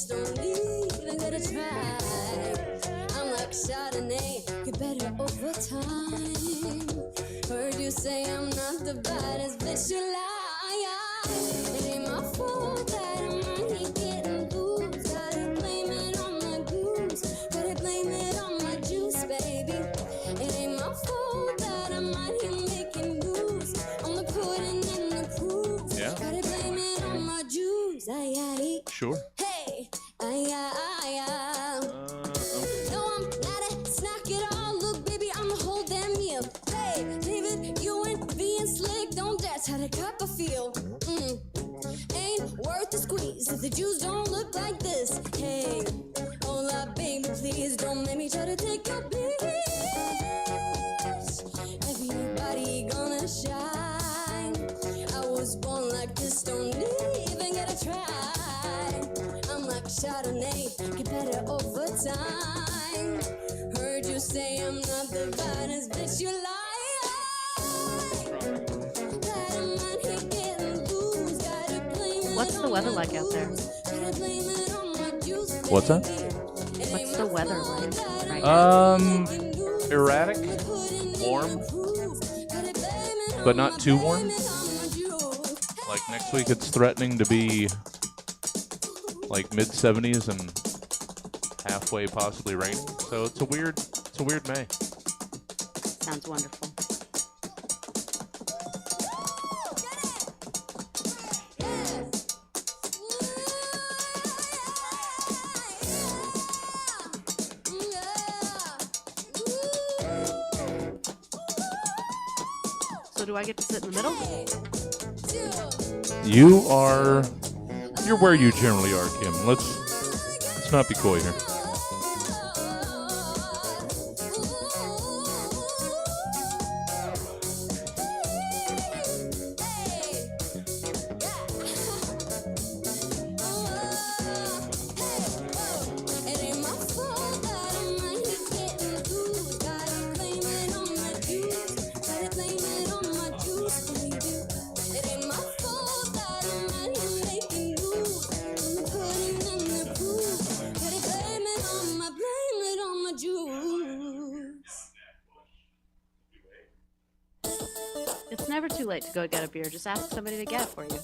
Don't even gotta try. I'm like Chardonnay, get better over time. Heard you say I'm not the baddest bitch you lie. It ain't my fault that I'm out here getting booze. Gotta blame it on my goose. Gotta blame it on my juice, baby. It ain't my fault that I'm out here making moves. I'm the pudding and the proof. Yeah. Gotta blame it on my juice. Aye. Sure. Hey. Aye. No, I'm not a snack at all. Look, baby, I'm the whole damn meal. Hey, David, you ain't being slick. Don't dance how the cup I feel. Ain't worth the squeeze if the juice don't look like this. Hey, hola, baby, please don't make me try to take your bitch. Everybody gonna shine. I was born like this, don't even gotta try. I'm like Chardonnay, get better over time. Heard you say I'm not the baddest bitch you lie. That I'm out here getting booze. Gotta blame it. What's the weather like out there? Gotta blame it on my juice, What's that? baby. What's the weather like right now? Erratic, warm, but not too warm. Like next week, it's threatening to be like mid 70s and halfway possibly raining. So it's a weird May. Sounds wonderful. So do I get to sit in the middle? You're where you generally are, Kim. Let's not be coy here. It's never too late to go get a beer. Just ask somebody to get it for you.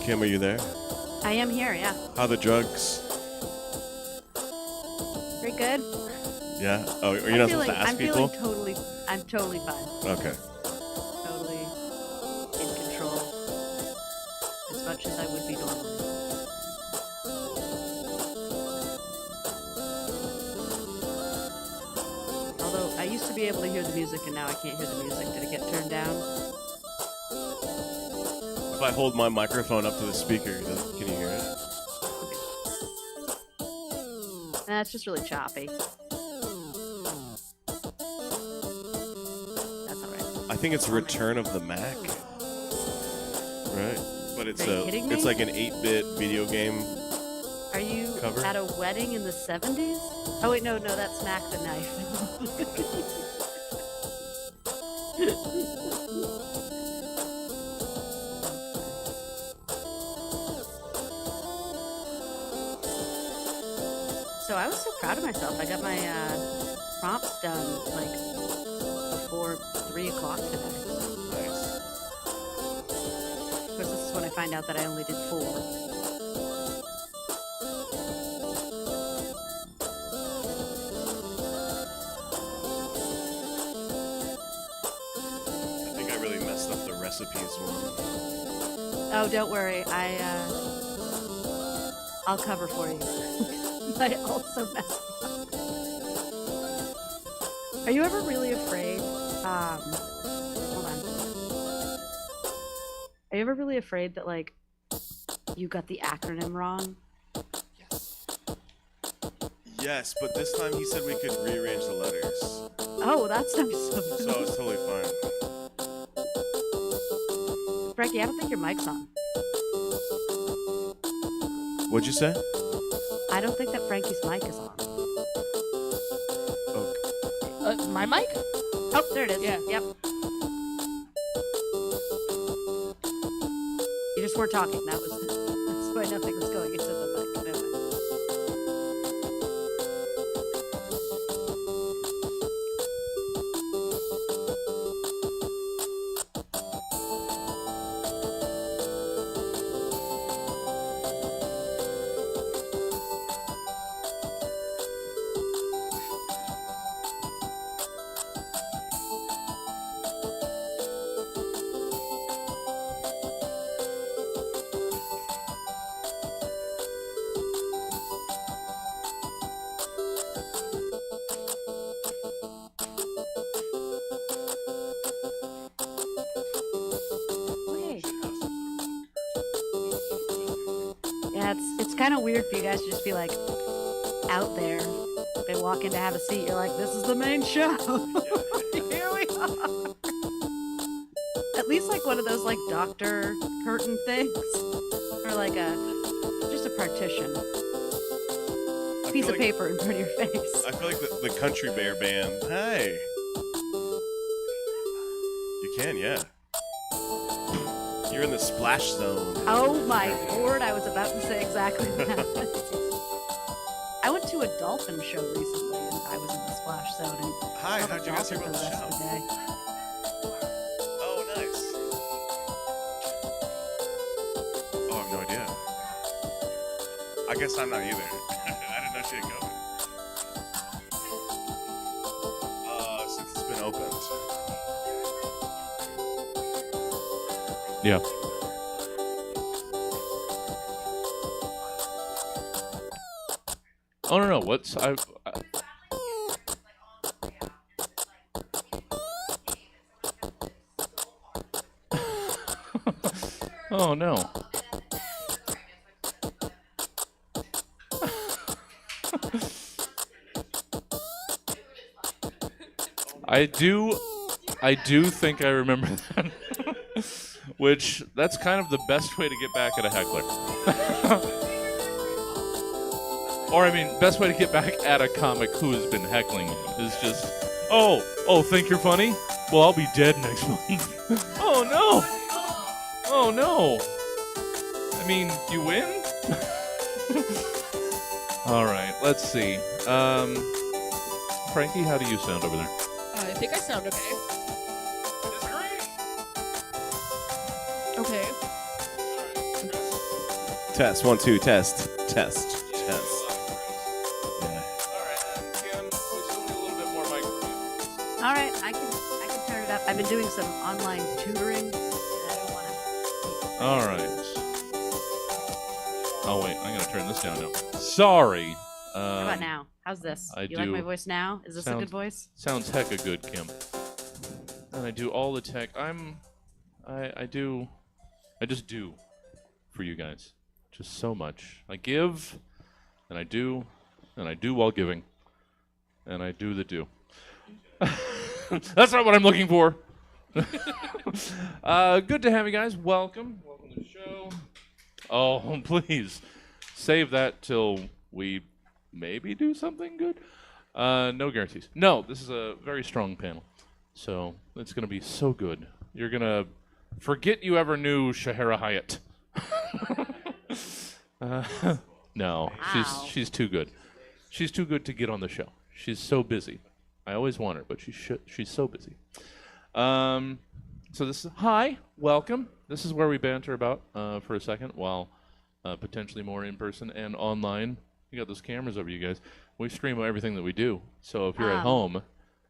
Kim, are you there? I am here, yeah. How are the drugs? Very good. Yeah? Oh, are you not supposed to ask people? I'm totally fine. Okay. Totally in control. As much as I would be normally. Although I used to be able to hear the music and now I can't hear the music. Did it get turned down? If I hold my microphone up to the speaker, can you hear it? Nah, it's just really choppy. That's alright. I think it's Return of the Mac. Right? But it's Are you kidding me? it's like an 8-bit video game. Are you Cover? at a wedding in the 70s? Oh wait, no, that's Mac the Knife. So I was so proud of myself. I got my prompts done like before 3 o'clock today. Nice. Of course, this is when I find out that I only did 4. I think I really messed up the recipes one. Oh, don't worry. I'll cover for you. I also messed up. Are you ever really afraid? Hold on. Are you ever really afraid that like you got the acronym wrong? Yes, but this time he said we could rearrange the letters. Oh, that's nice. So it's totally fine. Frankie, I don't think your mic's on. What'd you say? I don't think that Frankie's mic is on. Okay. My mic? Oh, there it is. Yeah. Yep. You just weren't talking. That's why nothing was going into the mic. Never mind. Yeah, it's kind of weird for you guys to just be like out there. They walk in to have a seat. You're like, this is the main show. Here we are. At least like one of those like doctor curtain things, or like just a partition, piece of paper in front of your face. I feel like the Country Bear Band. Hey. You can, yeah. You're in the splash zone. Oh my lord, I was about to say exactly that. I went to a dolphin show recently and I was in the splash zone. And Hi, saw the how'd you guys hear dolphin about the for rest of show? day. Oh, nice. Oh, I have no idea. I guess I'm not either. I didn't know she had COVID. Since it's been opened. Yeah. Oh no! What's I Oh no! I do think I remember that. Which, that's kind of the best way to get back at a heckler. Or, I mean, best way to get back at a comic who has been heckling you is just, oh, think you're funny? Well, I'll be dead next month. Oh, no. Oh, no. I mean, you win? All right, let's see. Frankie, how do you sound over there? I think I sound okay. Okay. Test, 1, 2, test. Yeah. All right, I can turn it up. I've been doing some online tutoring, and I don't want to. All right. Oh, wait, I'm going to turn this down now. Sorry. How about now? How's this? You like my voice now? Is this a good voice? Sounds hecka good, Kim. And I do all the tech. I just do for you guys. Just so much. I give, and I do, and I do while giving, and I do the do. That's not what I'm looking for. Good to have you guys. Welcome to the show. Oh, please save that till we maybe do something good. No guarantees. No, this is a very strong panel, so it's going to be so good. You're going to forget you ever knew Shahara Hyatt. No, Wow. she's too good. She's too good to get on the show. She's so busy. I always want her, but she's so busy. So this is hi, welcome. This is where we banter about for a second, while potentially more in person and online. You got those cameras over you guys. We stream everything that we do. So if you're at home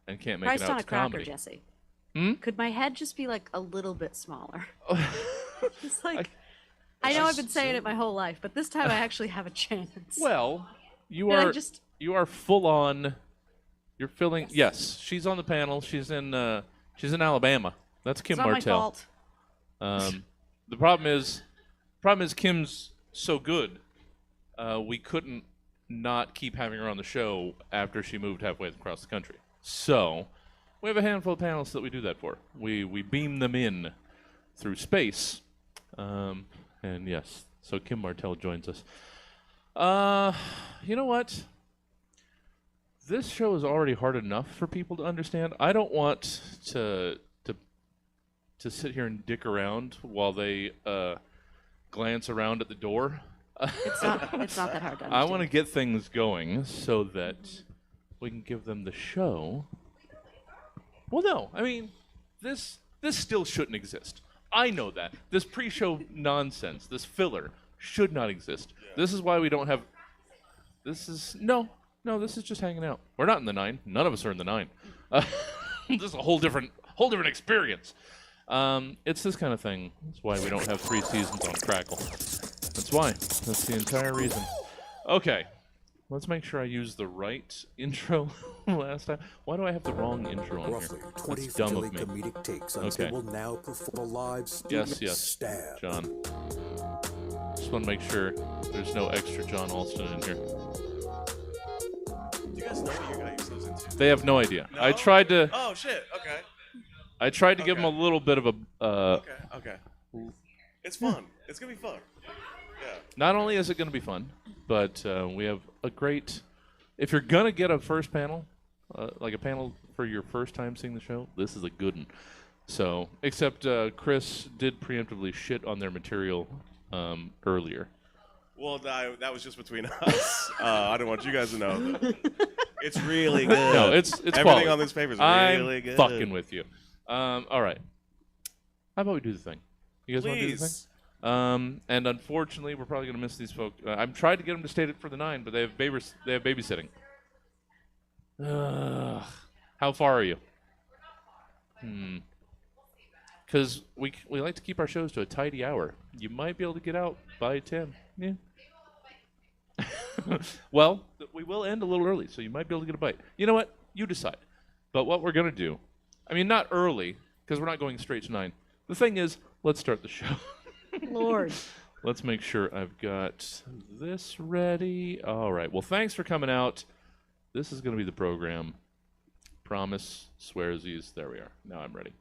and can't make Christ it out on a to cracker, comedy, Jesse. Could my head just be like a little bit smaller? It's like I know I've been saying it my whole life, but this time I actually have a chance. well, you Did I are just- you are full on. You're filling. Yes, she's on the panel. She's in Alabama. That's Kim It's not my Martel. fault. The problem is Kim's so good. We couldn't not keep having her on the show after she moved halfway across the country. So we have a handful of panelists that we do that for. We beam them in through space. And yes, so Kim Martel joins us. You know what? This show is already hard enough for people to understand. I don't want to sit here and dick around while they glance around at the door. It's not that hard to understand. I want to get things going so that we can give them the show. Well, no, I mean, this still shouldn't exist. I know that. This pre-show nonsense, this filler, should not exist. Yeah. This is why we don't have... This is... No, this is just hanging out. We're not in the 9. None of us are in the 9. This is a whole different experience. It's this kind of thing. That's why we don't have 3 seasons on Crackle. That's why. That's the entire reason. Okay. Let's make sure I use the right intro last time. Why do I have the wrong intro on Roughly here? 20 That's dumb of me. comedic takes on Okay. will now perform a live studio Yes, stab. John. Just want to make sure there's no extra John Alston in here. Do you guys know what you're going to use those into? They have no idea. No? I tried to Oh, shit. Okay. give them a little bit of a... Okay. It's fun. It's going to be fun. Yeah. Not only is it going to be fun, but we have a great... If you're going to get a first panel, like a panel for your first time seeing the show, this is a good one. So, except Chris did preemptively shit on their material earlier. Well, that was just between us. I don't want you guys to know. It's really good. No, it's Everything quality. on this paper is I'm really good. fucking with you. All right. How about we do the thing? You guys want to do the thing? Please. And unfortunately, we're probably going to miss these folks. I'm trying to get them to stay it for the 9, but they have babysitting. How far are you? Because we like to keep our shows to a tidy hour. You might be able to get out by 10. Yeah. Well, we will end a little early, so you might be able to get a bite. You know what? You decide. But what we're going to do, I mean, not early, because we're not going straight to 9. The thing is, let's start the show. Lord. Let's make sure I've got this ready. All right. Well, thanks for coming out. This is going to be the program. Promise, swearsies. There we are. Now I'm ready.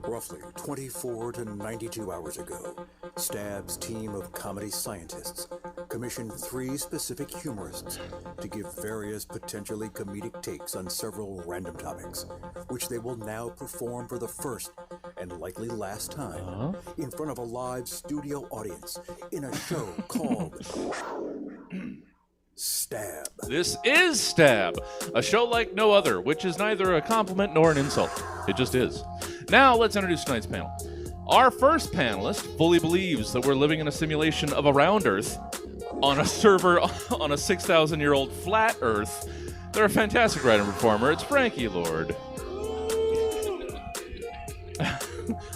Roughly 24 to 92 hours ago, Stab's team of comedy scientists commissioned 3 specific humorists to give various potentially comedic takes on several random topics, which they will now perform for the first and likely last time in front of a live studio audience in a show called Stab. This is Stab, a show like no other, which is neither a compliment nor an insult. It just is. Now let's introduce tonight's panel. Our first panelist fully believes that we're living in a simulation of a round Earth on a server on a 6,000-year-old flat Earth. They're a fantastic writer and performer. It's Frankie Lord.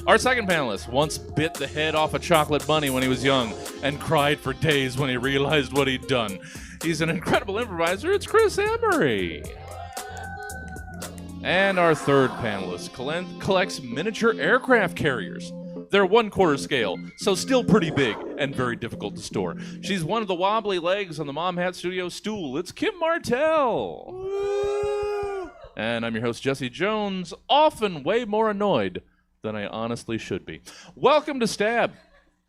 Our second panelist once bit the head off a chocolate bunny when he was young and cried for days when he realized what he'd done. He's an incredible improviser. It's Chris Emery. And our third panelist collects miniature aircraft carriers. They're 1/4 scale, so still pretty big and very difficult to store. She's one of the wobbly legs on the Mom Hat Studio stool. It's Kim Martel. Woo! And I'm your host, Jesse Jones, often way more annoyed than I honestly should be. Welcome to Stab,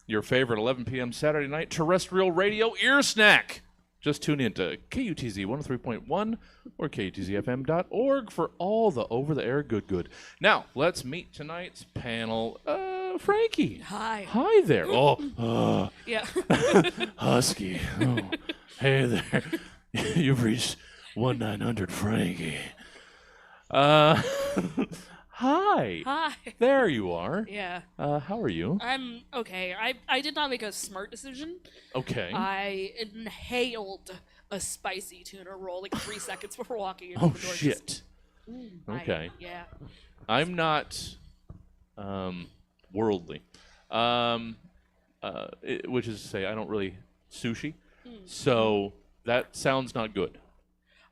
your favorite 11 p.m. Saturday night terrestrial radio ear snack. Just tune in to KUTZ 103.1 or KUTZFM.org for all the over-the-air good. Now, let's meet tonight's panel. Frankie. Hi. Hi there. Oh, Yeah. Husky. Oh, hey there. You've reached 1-900-Frankie. Hi. Hi. There you are. Yeah. How are you? I'm okay. I did not make a smart decision. Okay. I inhaled a spicy tuna roll like 3 seconds before walking into Oh, the door. shit. Okay. Yeah. I'm not worldly, which is to say I don't really sushi, so that sounds not good.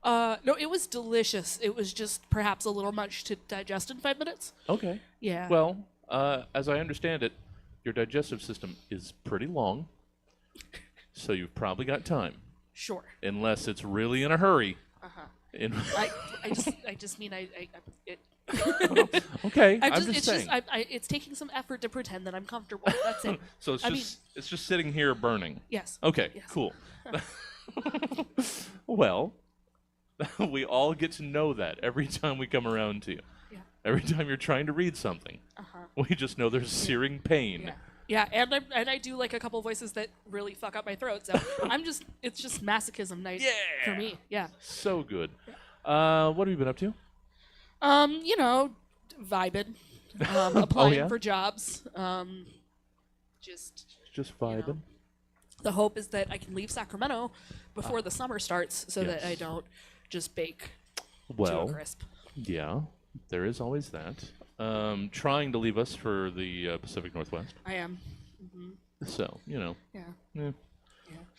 No, it was delicious. It was just perhaps a little much to digest in 5 minutes. Okay. Yeah. Well, as I understand it, your digestive system is pretty long, so you've probably got time, Sure. unless it's really in a hurry. I just mean it. Okay. It's saying. it's taking some effort to pretend that I'm comfortable. That's it. So it's I it's just sitting here burning. Yes. Okay. Yes. Cool. Well, we all get to know that every time we come around to you. Yeah. Every time you're trying to read something, we just know there's searing pain. Yeah. And I do like a couple voices that really fuck up my throat. So it's just masochism night for me. Yeah. So good. What have you been up to? Vibing, applying yeah? for jobs. Just vibing. the hope is that I can leave Sacramento before the summer starts, so that I don't just bake to a crisp. Yeah, there is always that. Trying to leave us for the Pacific Northwest. I am. So, Yeah.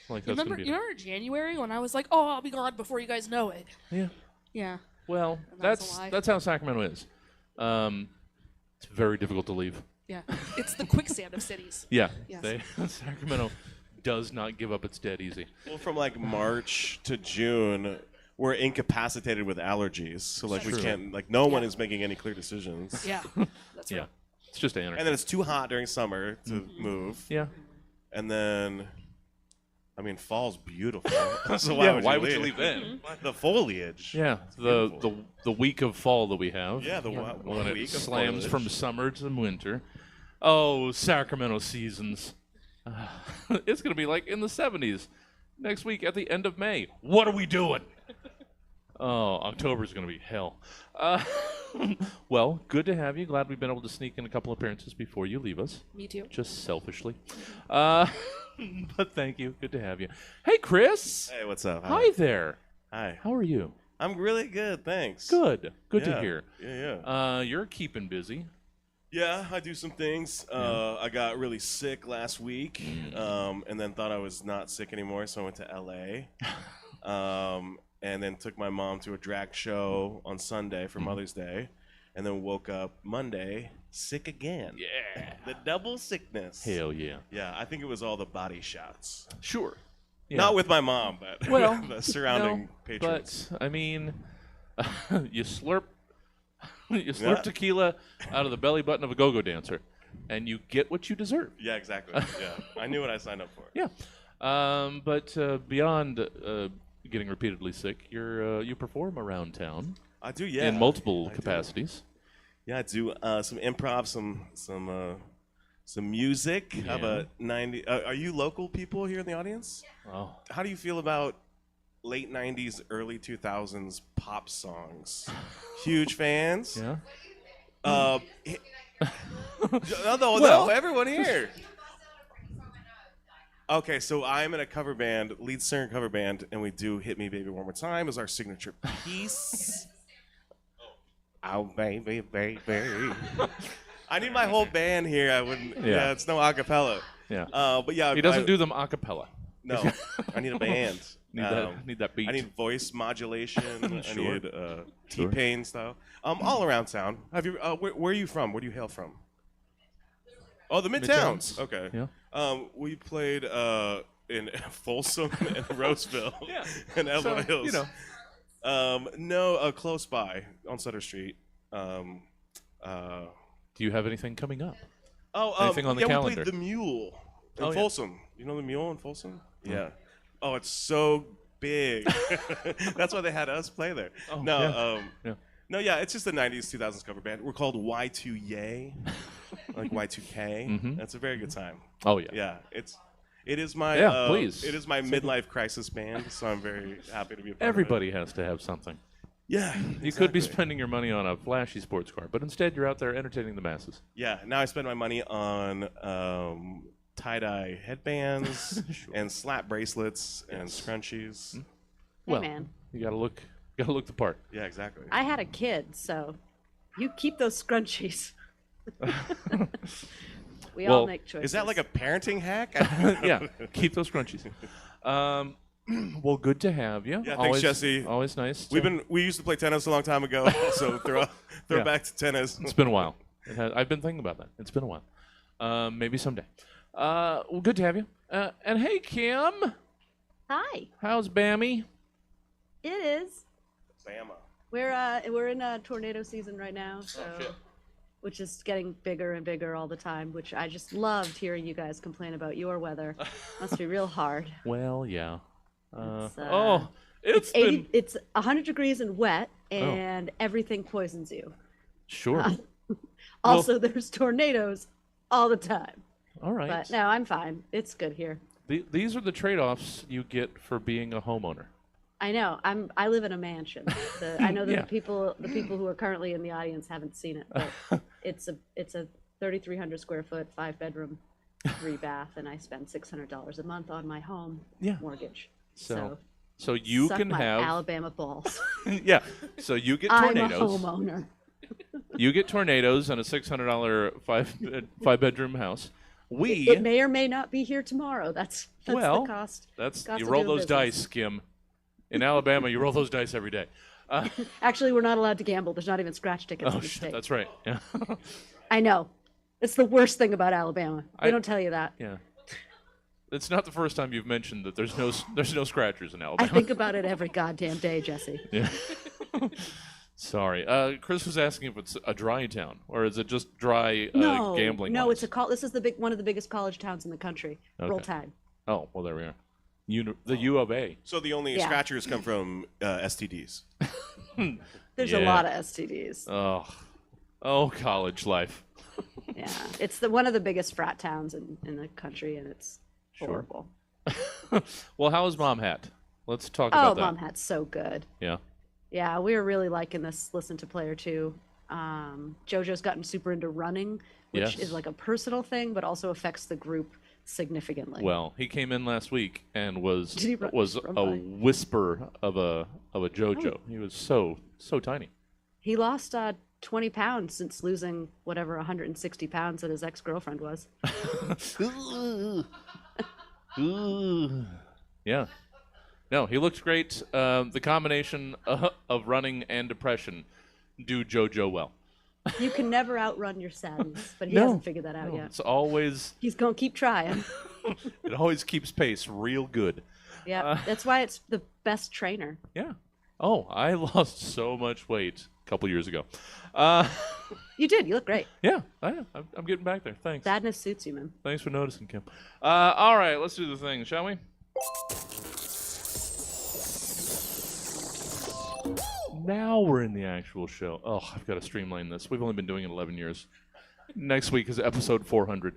Like that's Remember January when I was like, "Oh, I'll be gone before you guys know it." Yeah. Yeah. Well, And that was a lie. that's how Sacramento is. It's very difficult to leave. Yeah. It's the quicksand of cities. Yeah. Yes. Sacramento does not give up its dead easy. Well, from like March to June, we're incapacitated with allergies. So like we True. can't, like no one is making any clear decisions. Yeah. That's Yeah. right. It's just anarchy. And then it's too hot during summer to move. Yeah. And then, I mean, fall's beautiful. So why would you leave then? The foliage. Yeah, the week of fall that we have. Yeah, the when it week of slams foliage. from summer to winter. Oh, Sacramento seasons. It's going to be like in the 70s next week at the end of May. What are we doing? Oh, October's going to be hell. Well, good to have you. Glad we've been able to sneak in a couple appearances before you leave us. Me too. Just selfishly. But thank you. Good to have you. Hey, Chris. Hey, what's up? Hi there. Hi. How are you? I'm really good, thanks. Good. Good to Yeah. hear. Yeah. You're keeping busy. Yeah, I do some things. I got really sick last week, and then thought I was not sick anymore, so I went to LA. And then took my mom to a drag show on Sunday for Mother's Day, and then woke up Monday sick again. Yeah. The double sickness. Hell yeah. Yeah, I think it was all the body shots. Sure. Yeah. Not with my mom, but well, the surrounding patrons. But I mean, you slurp tequila out of the belly button of a go-go dancer, and you get what you deserve. Yeah, exactly. Yeah, I knew what I signed up for. Yeah. But beyond getting repeatedly sick, you perform around town. I do, yeah. In multiple I capacities. do. Yeah, I do some improv, some music. I have a 90. Are you local people here in the audience? Oh. How do you feel about late 90s, early 2000s pop songs? Huge fans? Yeah. No, everyone here. Okay, so I'm in a cover band, lead singer cover band, and we do "Hit Me, Baby, One More Time" as our signature piece. Oh, baby, baby. I need my whole band here. I wouldn't. Yeah, it's no acapella. Yeah. But yeah, He doesn't do them a cappella. No, I need a band. Need that beat. I need voice modulation. Sure. I need T-Pain style. All around town. Have you? Where are you from? Where do you hail from? Oh, the Midtowns. Okay. Yeah. We played in Folsom and Roseville and Emerald Hills. You know. No, close by on Sutter Street. Do you have anything coming up? Oh, anything on the calendar? We played the Mule in yeah. Folsom. You know the Mule in Folsom? Yeah. Oh, it's so big. That's why they had us play there. Oh, no, yeah. No, yeah, it's just a 90s, 2000s cover band. We're called Y2Yay, like Y2K. Mm-hmm. That's a very good time. Oh, yeah. Yeah, it is my please. It is my midlife crisis band, so I'm very happy to be a part Everybody of it. has to have something. Yeah, You could be spending your money on a flashy sports car, but instead you're out there entertaining the masses. Yeah, now I spend my money on tie-dye headbands and slap bracelets and scrunchies. Hey, Well, man. you gotta look the part. Yeah, exactly. I had a kid, so you keep those scrunchies. We Well, all make choices. Is that like a parenting hack? Yeah, keep those scrunchies. Well, good to have you. Yeah, thanks, always, Jesse. Always nice. We used to play tennis a long time ago, so throw Yeah. back to tennis. It's been a while. I've been thinking about that. It's been a while. Maybe someday. Well, good to have you. And hey, Kim, Hi. how's Bammy? It is. Bama. We're in tornado season right now, so shit. which is getting bigger and bigger all the time. Which I just loved hearing you guys complain about your weather. Must be real hard. Well, yeah. It's been 80. It's 100 degrees and wet, and everything poisons you. sure. Also, there's tornadoes all the time. All right. But no, I'm fine. It's good here. These are the trade-offs you get for being a homeowner. I know. I live in a mansion. I know that Yeah. the people who are currently in the audience haven't seen it, but it's a 3,300 square foot, 5-bedroom, 3-bath, and I spend $600 a month on my home mortgage. So you suck can my have Alabama balls. yeah. So you get I'm a tornadoes. homeowner. You get tornadoes and a $600 five-bedroom house. It may or may not be here tomorrow. That's well, the cost. That's cost you of roll doing those business. dice, Kim. In Alabama, you roll those dice every day. Actually, we're not allowed to gamble. There's not even scratch tickets in Oh the shit, state. that's right. Yeah. I know. It's the worst thing about Alabama. They don't tell you that. Yeah. It's not the first time you've mentioned that there's no scratchers in I Alabama. think about it every goddamn day, Jesse. Yeah. Sorry. Chris was asking if it's a dry town or is it just dry No, gambling? no, wise? this is one of the biggest college towns in the country. Roll Okay. Tide. Oh, well, there we are. The U of A. So the only Yeah. scratchers come from STDs. There's Yeah. a lot of STDs. Oh, college life. Yeah, it's one of the biggest frat towns in the country, and it's horrible. Well, how is Mom Hat? Let's talk Oh, about that. Mom Hat's so good. Yeah. Yeah, we were really liking this Listen to Player 2. JoJo's gotten super into running, which Yes. is like a personal thing, but also affects the group significantly. Well, he came in last week and was Did he run a by? whisper of a JoJo. Oh. He was so tiny. He lost 20 pounds since losing whatever 160 pounds that his ex-girlfriend was. Yeah. No, he looks great. The combination of running and depression do JoJo well. You can never outrun your sadness, but he No. hasn't figured that out No, yet. it's always He's going to keep trying. it always keeps pace real good. Yeah, that's why it's the best trainer. Yeah. Oh, I lost so much weight a couple years ago. You did. You look great. Yeah, I'm getting back there. Thanks. Sadness suits you, man. Thanks for noticing, Kim. All right, let's do the thing, shall we? Now we're in the actual show. Oh, I've got to streamline this. We've only been doing it 11 years. Next week is episode 400.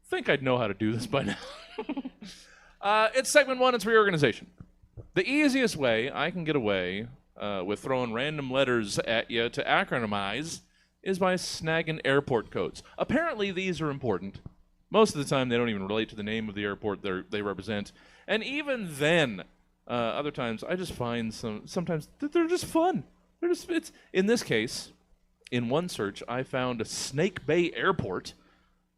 Think I'd know how to do this by now. It's segment 1. It's reorganization. The easiest way I can get away with throwing random letters at you to acronymize is by snagging airport codes. Apparently, these are important. Most of the time, they don't even relate to the name of the airport they represent. And even then, other times, I just find sometimes that they're just fun. In this case, in one search, I found a Snake Bay Airport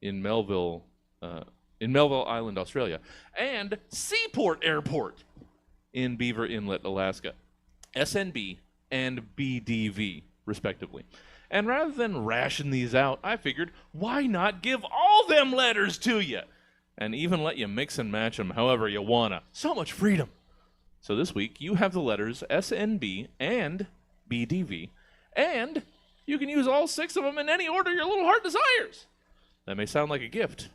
in Melville Island, Australia, and Seaport Airport in Beaver Inlet, Alaska. SNB and BDV, respectively. And rather than ration these out, I figured, why not give all them letters to you? And even let you mix and match them however you wanna. So much freedom. So this week, you have the letters SNB and BDV, and you can use all 6 of them in any order your little heart desires. That may sound like a gift,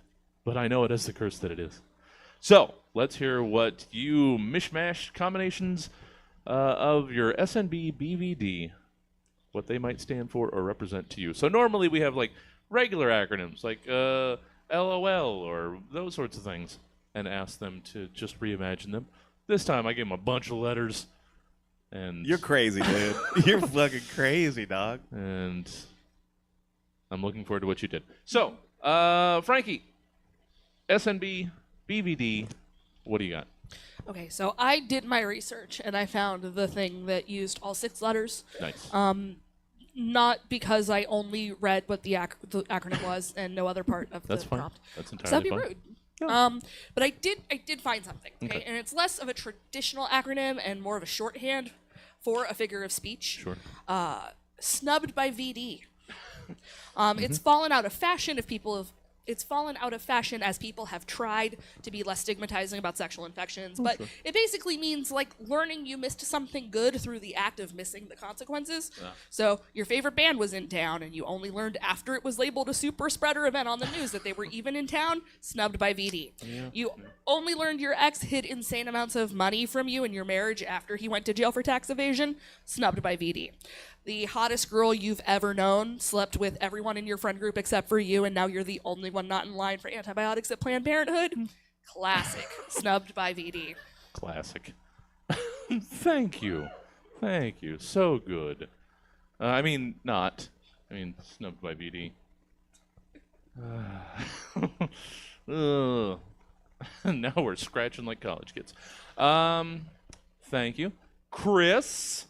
but I know it is the curse that it is. So, let's hear what you mishmash combinations of your SNBBVD, what they might stand for or represent to you. So normally we have like regular acronyms like LOL or those sorts of things and ask them to just reimagine them. This time I gave them a bunch of letters. And You're crazy, dude. You're fucking crazy, dog. And I'm looking forward to what you did. So, Frankie, SNB, BVD, what do you got? Okay, so I did my research and I found the thing that used all 6 letters. Nice. Not because I only read what the acronym was and no other part of That's the fine. prompt. That's 'Cause that'd entirely be fine. rude. Yeah. But I did find something, okay? And it's less of a traditional acronym and more of a shorthand for a figure of speech. Sure. Snubbed by VD. It's fallen out of fashion it's fallen out of fashion as people have tried to be less stigmatizing about sexual infections, but it basically means like learning you missed something good through the act of missing the consequences. Yeah. So your favorite band was in town and you only learned after it was labeled a super spreader event on the news that they were even in town, snubbed by VD. Yeah. You only learned your ex hid insane amounts of money from you in your marriage after he went to jail for tax evasion, snubbed by VD. The hottest girl you've ever known slept with everyone in your friend group except for you, and now you're the only one not in line for antibiotics at Planned Parenthood. Classic. Snubbed by VD. Classic. Thank you. Thank you. So good. Not. Snubbed by VD. Now we're scratching like college kids. Thank you. Chris,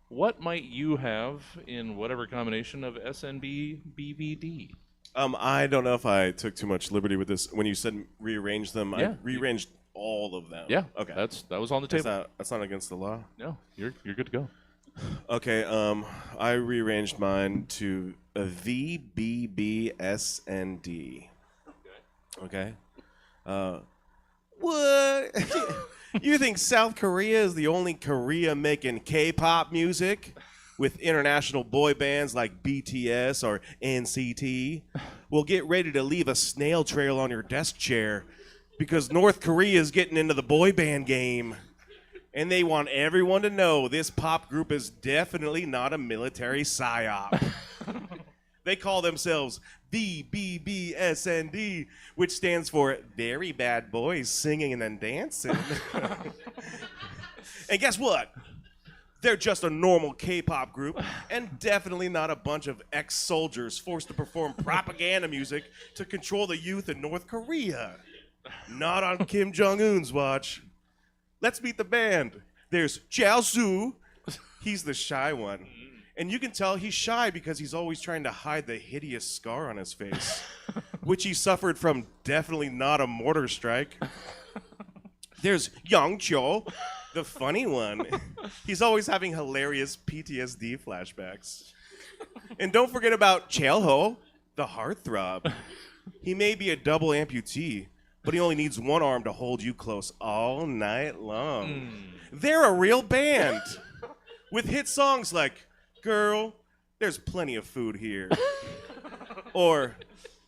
what might you have in whatever combination of SNBBVD? I don't know if I took too much liberty with this. When you said rearrange them, Yeah. I rearranged all of them. Yeah. Okay. That was on the table. That's not against the law. No, you're good to go. Okay. I rearranged mine to a VBBSND. Okay. What? You think South Korea is the only Korea making K-pop music with international boy bands like BTS or NCT? Well, get ready to leave a snail trail on your desk chair because North Korea is getting into the boy band game. And they want everyone to know this pop group is definitely not a military psyop. They call themselves VBBSND, which stands for Very Bad Boys Singing and then Dancing. And guess what? They're just a normal K-pop group and definitely not a bunch of ex-soldiers forced to perform propaganda music to control the youth in North Korea. Not on Kim Jong-un's watch. Let's meet the band. There's Chao Su. He's the shy one. And you can tell he's shy because he's always trying to hide the hideous scar on his face, which he suffered from definitely not a mortar strike. There's Yang Cho, the funny one. He's always having hilarious PTSD flashbacks. And don't forget about Chelho, the heartthrob. He may be a double amputee, but he only needs one arm to hold you close all night long. They're a real band with hit songs like Girl, There's Plenty of Food Here, or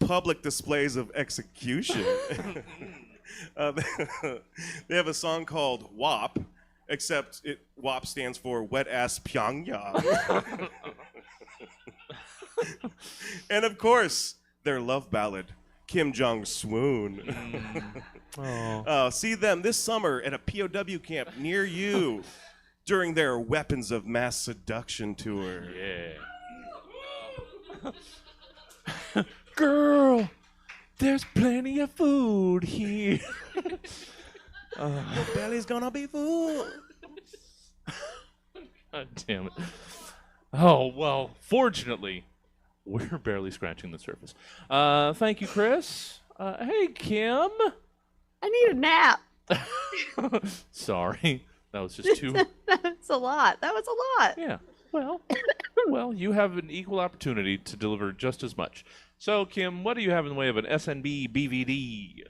Public Displays of Execution. They have a song called WAP, except WAP stands for Wet Ass Pyongyang. And of course, their love ballad, Kim Jong Swoon. See them this summer at a POW camp near you during their Weapons of Mass Seduction tour. Yeah. Girl, there's plenty of food here. Your belly's gonna be full. God damn it. Oh, well, fortunately, we're barely scratching the surface. Thank you, Chris. Hey, Kim. I need a nap. Sorry. That was just too... That's a lot. That was a lot. Yeah. Well, you have an equal opportunity to deliver just as much. So, Kim, what do you have in the way of an SNBBVD?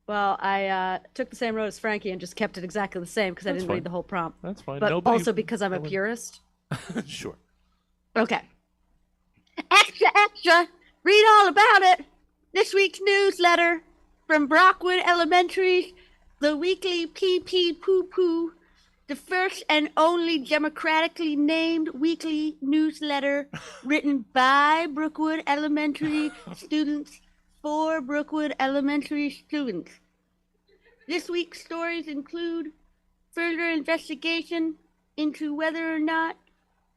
Well, I took the same road as Frankie and just kept it exactly the same because I didn't fine. read the whole prompt. That's fine. But Nobody also because I'm a purist. Sure. Okay. Extra, extra! Read all about it! This week's newsletter from Brockwood Elementary, the weekly PP Poo Poo, the first and only democratically named weekly newsletter written by Brookwood Elementary students for Brookwood Elementary students. This week's stories include further investigation into whether or not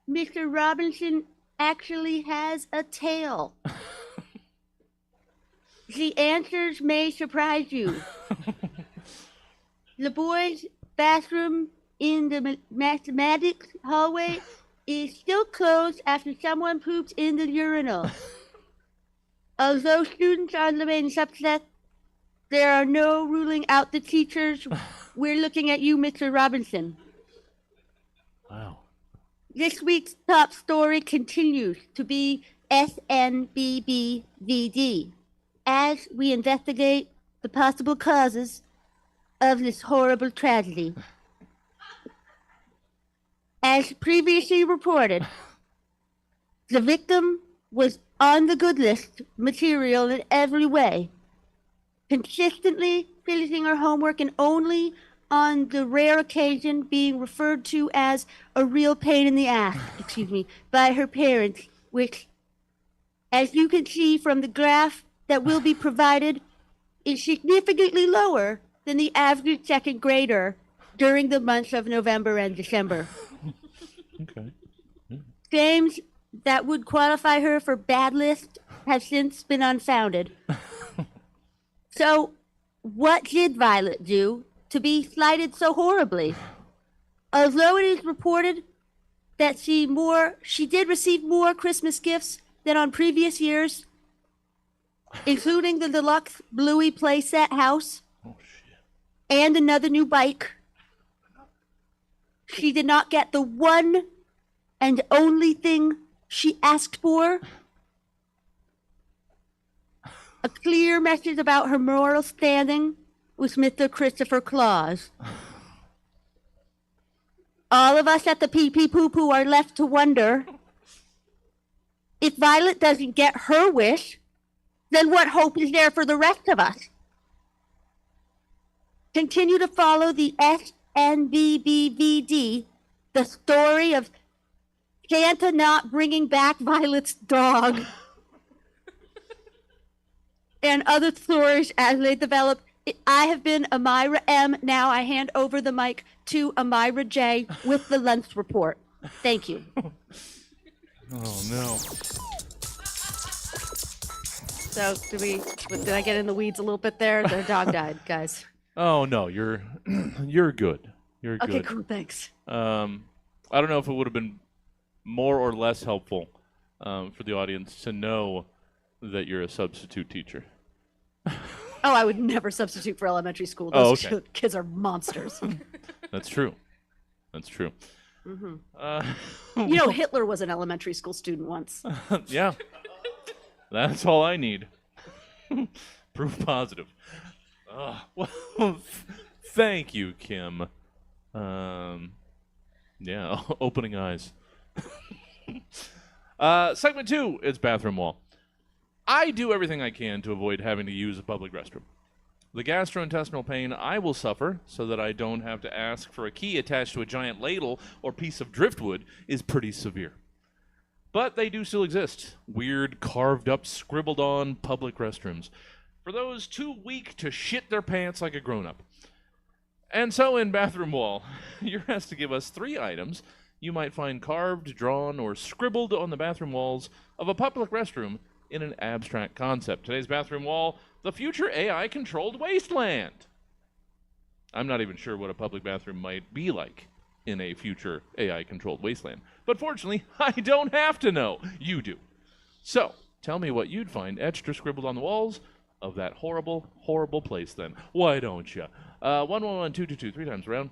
Mr. Robinson actually has a tail. The answers may surprise you. The boys' bathroom in the mathematics hallway is still closed after someone poops in the urinal. Although students are the main subject, there are no ruling out the teachers. We're looking at you, Mr. Robinson. Wow. This week's top story continues to be SNBBVD as we investigate the possible causes of this horrible tragedy. As previously reported, the victim was on the good list material in every way, consistently finishing her homework and only on the rare occasion being referred to as a real pain in the ass, by her parents, which, as you can see from the graph that will be provided, is significantly lower than the average second grader during the months of November and December. Okay. Claims that would qualify her for bad list have since been unfounded. So, what did Violet do to be slighted so horribly? Although it is reported that she did receive more Christmas gifts than on previous years, including the deluxe Bluey playset house and another new bike. She did not get the one and only thing she asked for. A clear message about her moral standing with Mr. Christopher Claus. All of us at the PP Poo Poo are left to wonder, if Violet doesn't get her wish, then what hope is there for the rest of us? Continue to follow the SNBBVD, the story of Santa not bringing back Violet's dog, and other stories as they develop. I have been Amira M. Now I hand over the mic to Amira J. with the lunch report. Thank you. Oh, no. So, did I get in the weeds a little bit there? Their dog died, guys. Oh, no, you're good. You're good. Okay, cool, thanks. I don't know if it would have been more or less helpful for the audience to know that you're a substitute teacher. Oh, I would never substitute for elementary school. Those okay. kids are monsters. That's true. That's true. You know, Hitler was an elementary school student once. Yeah. That's all I need. Proof positive. Well, thank you, Kim. Yeah, opening eyes. Segment 2 is bathroom wall. I do everything I can to avoid having to use a public restroom. The gastrointestinal pain I will suffer so that I don't have to ask for a key attached to a giant ladle or piece of driftwood is pretty severe. But they do still exist. Weird, carved-up, scribbled-on public restrooms. For those too weak to shit their pants like a grown-up. And so in Bathroom Wall, you're asked to give us 3 items you might find carved, drawn, or scribbled on the bathroom walls of a public restroom in an abstract concept. Today's Bathroom Wall, the future AI-controlled wasteland. I'm not even sure what a public bathroom might be like in a future AI-controlled wasteland. But fortunately, I don't have to know. You do. So, tell me what you'd find etched or scribbled on the walls of that horrible, horrible place then. Why don't you? 111-222, 3 times around.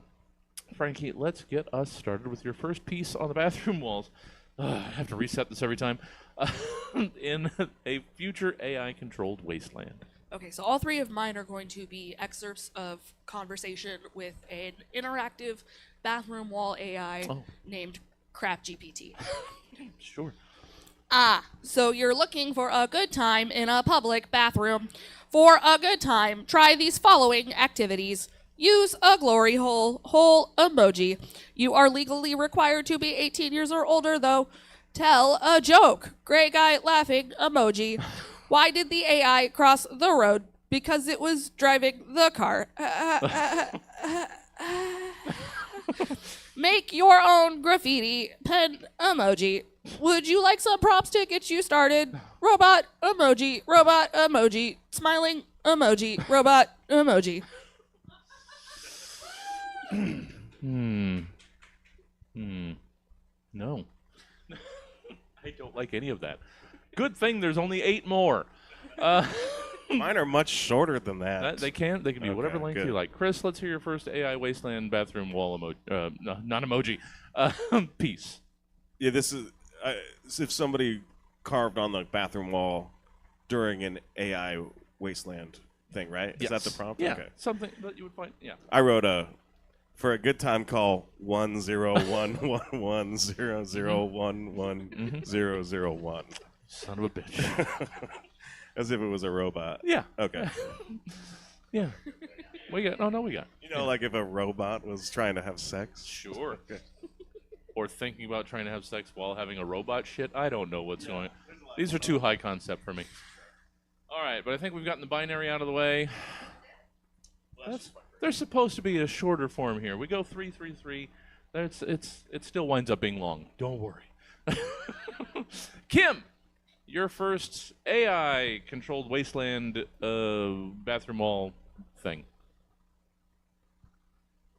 Frankie, let's get us started with your first piece on the bathroom walls. I have to reset this every time. In a future AI-controlled wasteland. Okay, so all three of mine are going to be excerpts of conversation with an interactive bathroom wall AI named Crap GPT. Sure. So you're looking for a good time in a public bathroom. For a good time, try these following activities. Use a glory hole emoji. You are legally required to be 18 years or older, though. Tell a joke. Gray guy laughing emoji. Why did the AI cross the road? Because it was driving the car. Make your own graffiti pen emoji. Would you like some props to get you started? Robot emoji, smiling emoji, robot emoji. No. I don't like any of that. Good thing there's only 8 more. Mine are much shorter than that. They can be whatever length good. you like. Chris, let's hear your first AI wasteland bathroom wall emoji. Not emoji. Piece. Yeah, this is if somebody carved on the bathroom wall during an AI wasteland thing, right? Yes. Is that the prompt? Yeah. Okay. Something that you would find. Yeah. I wrote for a good time call 1011100110001. Son of a bitch. As if it was a robot. Yeah. Okay. Yeah. We got. Oh no, we got. You know, like if a robot was trying to have sex. Sure. Or thinking about trying to have sex while having a robot shit. I don't know what's going on. These are too high concept for me. All right, but I think we've gotten the binary out of the way. There's supposed to be a shorter form here. We go 333. It still winds up being long. Don't worry. Kim, your first AI-controlled wasteland bathroom wall thing.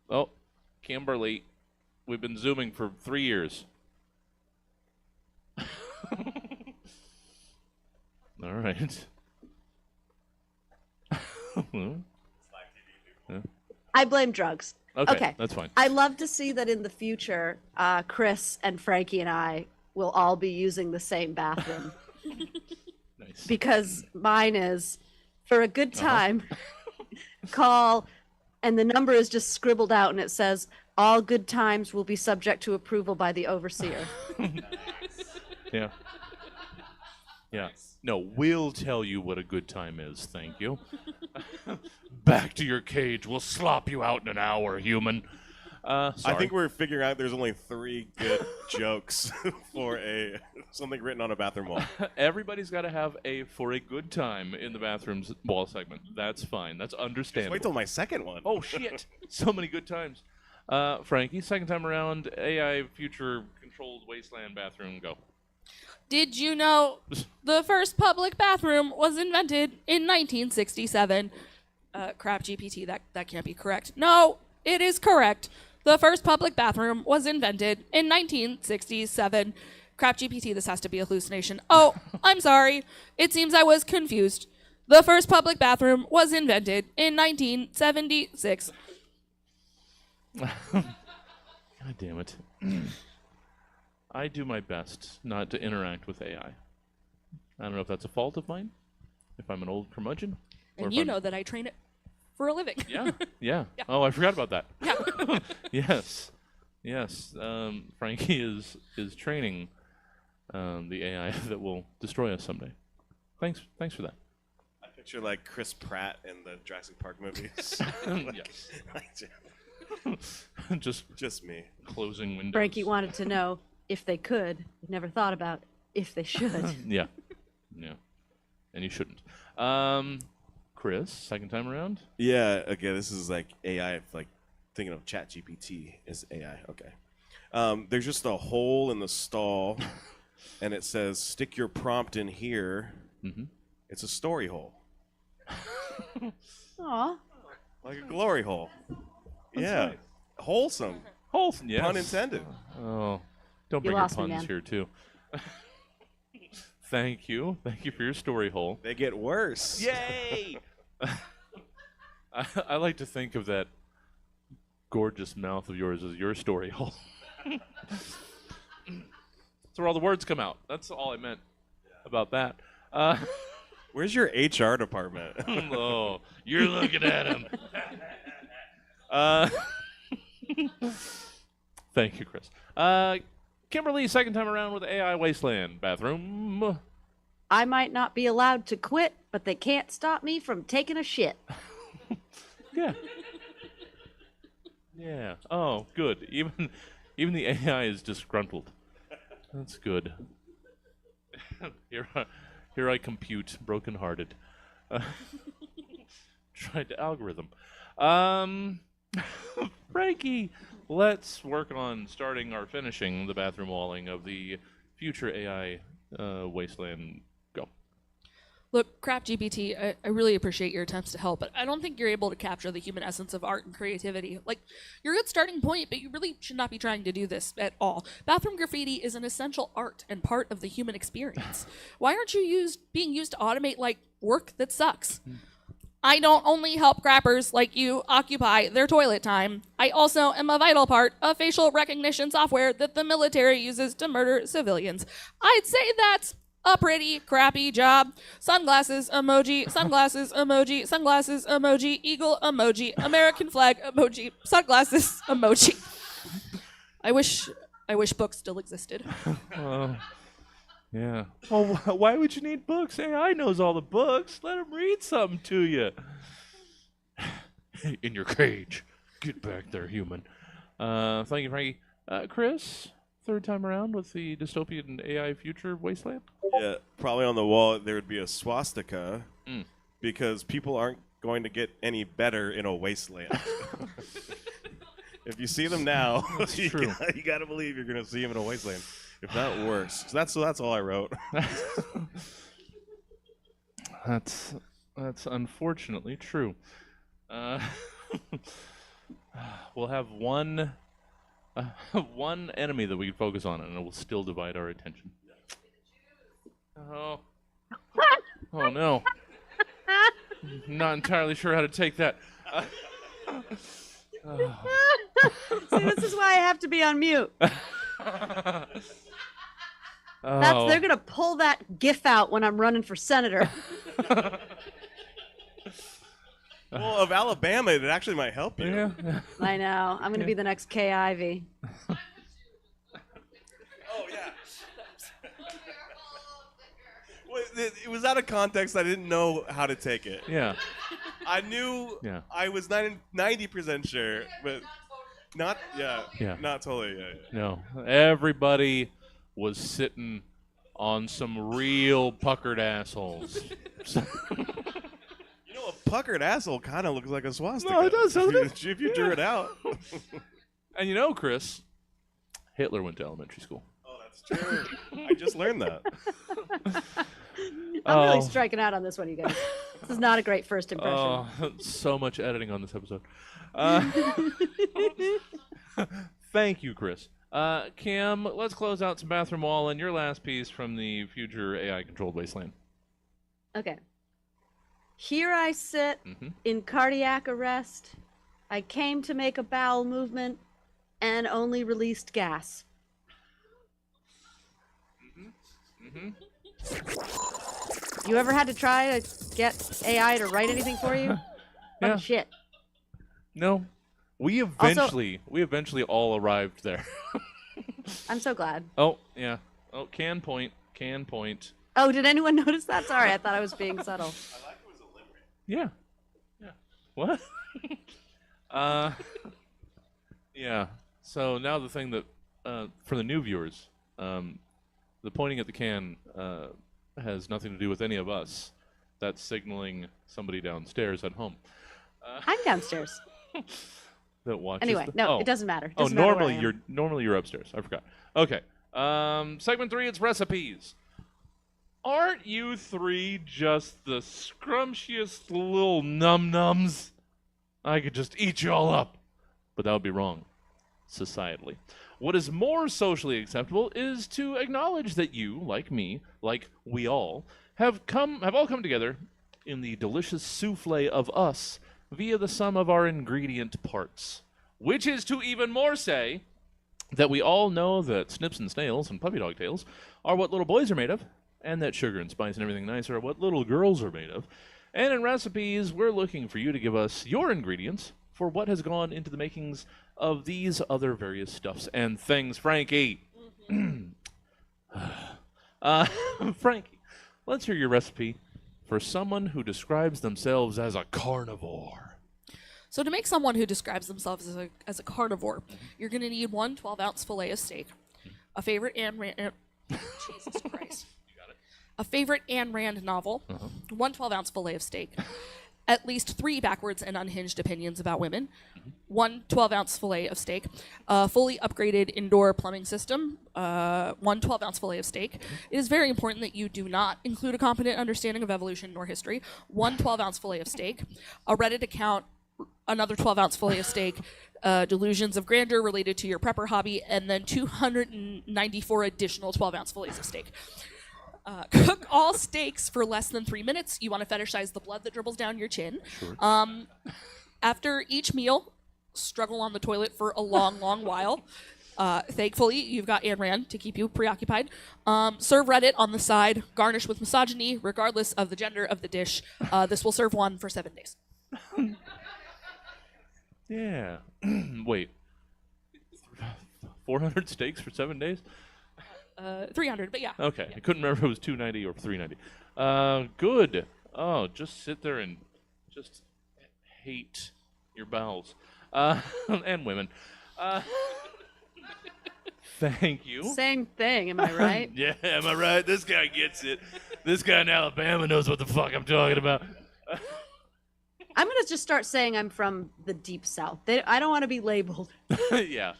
Oh, Kimberly. We've been Zooming for 3 years. All right. I blame drugs. Okay, that's fine. I love to see that in the future, Chris and Frankie and I will all be using the same bathroom. Nice. Because mine is, for a good time, call, and the number is just scribbled out, and it says, all good times will be subject to approval by the overseer. Yeah. Yeah. No, we'll tell you what a good time is, thank you. Back to your cage. We'll slop you out in an hour, human. I think we're figuring out there's only 3 good jokes for something written on a bathroom wall. Everybody's got to have for a good time in the bathroom's wall segment. That's fine. That's understandable. Wait till my second one. Oh, shit. So many good times. Frankie, second time around, AI future controlled wasteland bathroom, go. Did you know the first public bathroom was invented in 1967? Crap GPT, that can't be correct. No, it is correct. The first public bathroom was invented in 1967. Crap GPT, this has to be a hallucination. Oh, I'm sorry. It seems I was confused. The first public bathroom was invented in 1976. God damn it. I do my best not to interact with AI. I don't know if that's a fault of mine, if I'm an old curmudgeon. And you know that I train it for a living. Yeah. Yeah. Oh, I forgot about that. Yeah. Yes. Frankie is training the AI that will destroy us someday. Thanks for that. I picture like Chris Pratt in the Jurassic Park movies. Yes. Just me. Closing windows. Frankie wanted to know if they could. Never thought about if they should. Yeah. And you shouldn't. Chris, second time around? Yeah, okay, this is like AI, like thinking of ChatGPT is AI, okay. There's just a hole in the stall, and it says, stick your prompt in here. Mm-hmm. It's a story hole. Aw. Like a glory hole. Yeah. Nice. Wholesome. Yes. Pun intended. Oh, don't You bring your lost me, puns man. here, too. Thank you for your story hole. They get worse. Yay! I like to think of that gorgeous mouth of yours is your story hole. That's where all the words come out. That's all I meant about that. Where's your HR department? Oh, you're looking at him. Thank you, Chris. Kimberly, second time around with AI Wasteland bathroom. I might not be allowed to quit, but they can't stop me from taking a shit. Yeah. Yeah. Oh, good. Even the AI is disgruntled. That's good. Here I compute, brokenhearted. Tried to algorithm. Frankie, let's work on finishing the bathroom walling of the future AI Wasteland. Go. Look, Crap GPT, I really appreciate your attempts to help, but I don't think you're able to capture the human essence of art and creativity. Like, you're a good starting point, but you really should not be trying to do this at all. Bathroom graffiti is an essential art and part of the human experience. Why aren't you being used to automate, like, work that sucks? I don't only help crappers like you occupy their toilet time. I also am a vital part of facial recognition software that the military uses to murder civilians. I'd say that's a pretty crappy job. Sunglasses emoji, sunglasses emoji, sunglasses emoji, eagle emoji, American flag emoji, sunglasses emoji. I wish books still existed. Yeah. Well, why would you need books? AI knows all the books. Let him read something to you. In your cage. Get back there, human. Thank you, Frankie. Chris, third time around with the dystopian AI future wasteland? Yeah, probably on the wall there would be a swastika because people aren't going to get any better in a wasteland. If you see them now, you got to believe you're going to see them in a wasteland. If that works. So that's all I wrote. That's unfortunately true. We'll have one enemy that we can focus on, and it will still divide our attention. Oh no! Not entirely sure how to take that. See, this is why I have to be on mute. They're gonna pull that GIF out when I'm running for senator. Well, of Alabama, it actually might help you. Yeah. I know. I'm gonna be the next Kay Ivey. Oh yeah. Well, it was out of context. I didn't know how to take it. Yeah. I knew. Yeah. I was 90% sure, but not. Yeah. Yeah. Not totally. Yeah. No. Everybody was sitting on some real puckered assholes. You know, a puckered asshole kind of looks like a swastika. No, it does, doesn't it? If you drew it out. And you know, Chris, Hitler went to elementary school. Oh, that's true. I just learned that. I'm really striking out on this one, you guys. This is not a great first impression. Oh, so much editing on this episode. Thank you, Chris. Kim, let's close out some bathroom wall and your last piece from the future AI-controlled wasteland. Okay. Here I sit in cardiac arrest. I came to make a bowel movement and only released gas. You ever had to try to get AI to write anything for you? Yeah. Shit. No. We eventually all arrived there. I'm so glad. Oh, yeah. Oh, can point. Oh, did anyone notice that? Sorry, I thought I was being subtle. I like it was a limerick. Yeah. What? Yeah. So now the thing that, for the new viewers, the pointing at the can has nothing to do with any of us. That's signaling somebody downstairs at home. I'm downstairs. That watches. Anyway, it doesn't matter. It doesn't normally matter where normally you're upstairs. I forgot. Okay. Segment 3, it's recipes. Aren't you three just the scrumptious little num-nums? I could just eat you all up. But that would be wrong, societally. What is more socially acceptable is to acknowledge that you, like me, like we all, have all come together in the delicious souffle of us via the sum of our ingredient parts. which is to even more say that we all know that snips and snails and puppy dog tails are what little boys are made of, and that sugar and spice and everything nice are what little girls are made of. And in recipes, we're looking for you to give us your ingredients for what has gone into the makings of these other various stuffs and things. Frankie. Frankie, let's hear your recipe for someone who describes themselves as a carnivore. So to make someone who describes themselves as a carnivore, you're going to need 1 12-ounce fillet of steak, a favorite Ayn Rand... Jesus Christ. A favorite Ayn Rand novel, 1 12-ounce fillet of steak, at least 3 backwards and unhinged opinions about women, 1 12-ounce fillet of steak, a fully upgraded indoor plumbing system, 1 12-ounce fillet of steak. It is very important that you do not include a competent understanding of evolution nor history, 1 12-ounce fillet of steak, a Reddit account, another 12-ounce fillet of steak, delusions of grandeur related to your prepper hobby, and then 294 additional 12-ounce fillets of steak. Cook all steaks for less than 3 minutes. You want to fetishize the blood that dribbles down your chin. Sure. After each meal, struggle on the toilet for a long, long while. Thankfully, you've got Ayn Rand to keep you preoccupied. Serve Reddit on the side. Garnish with misogyny, regardless of the gender of the dish. This will serve one for 7 days. Yeah. Wait. 400 steaks for 7 days? 300, but yeah. Okay. I couldn't remember if it was 290 or 390. Good. Oh, just sit there and just hate your bowels. And women. Thank you. Same thing, am I right? Yeah, am I right? This guy gets it. This guy in Alabama knows what the fuck I'm talking about. I'm going to just start saying I'm from the deep south. I don't want to be labeled. Yeah.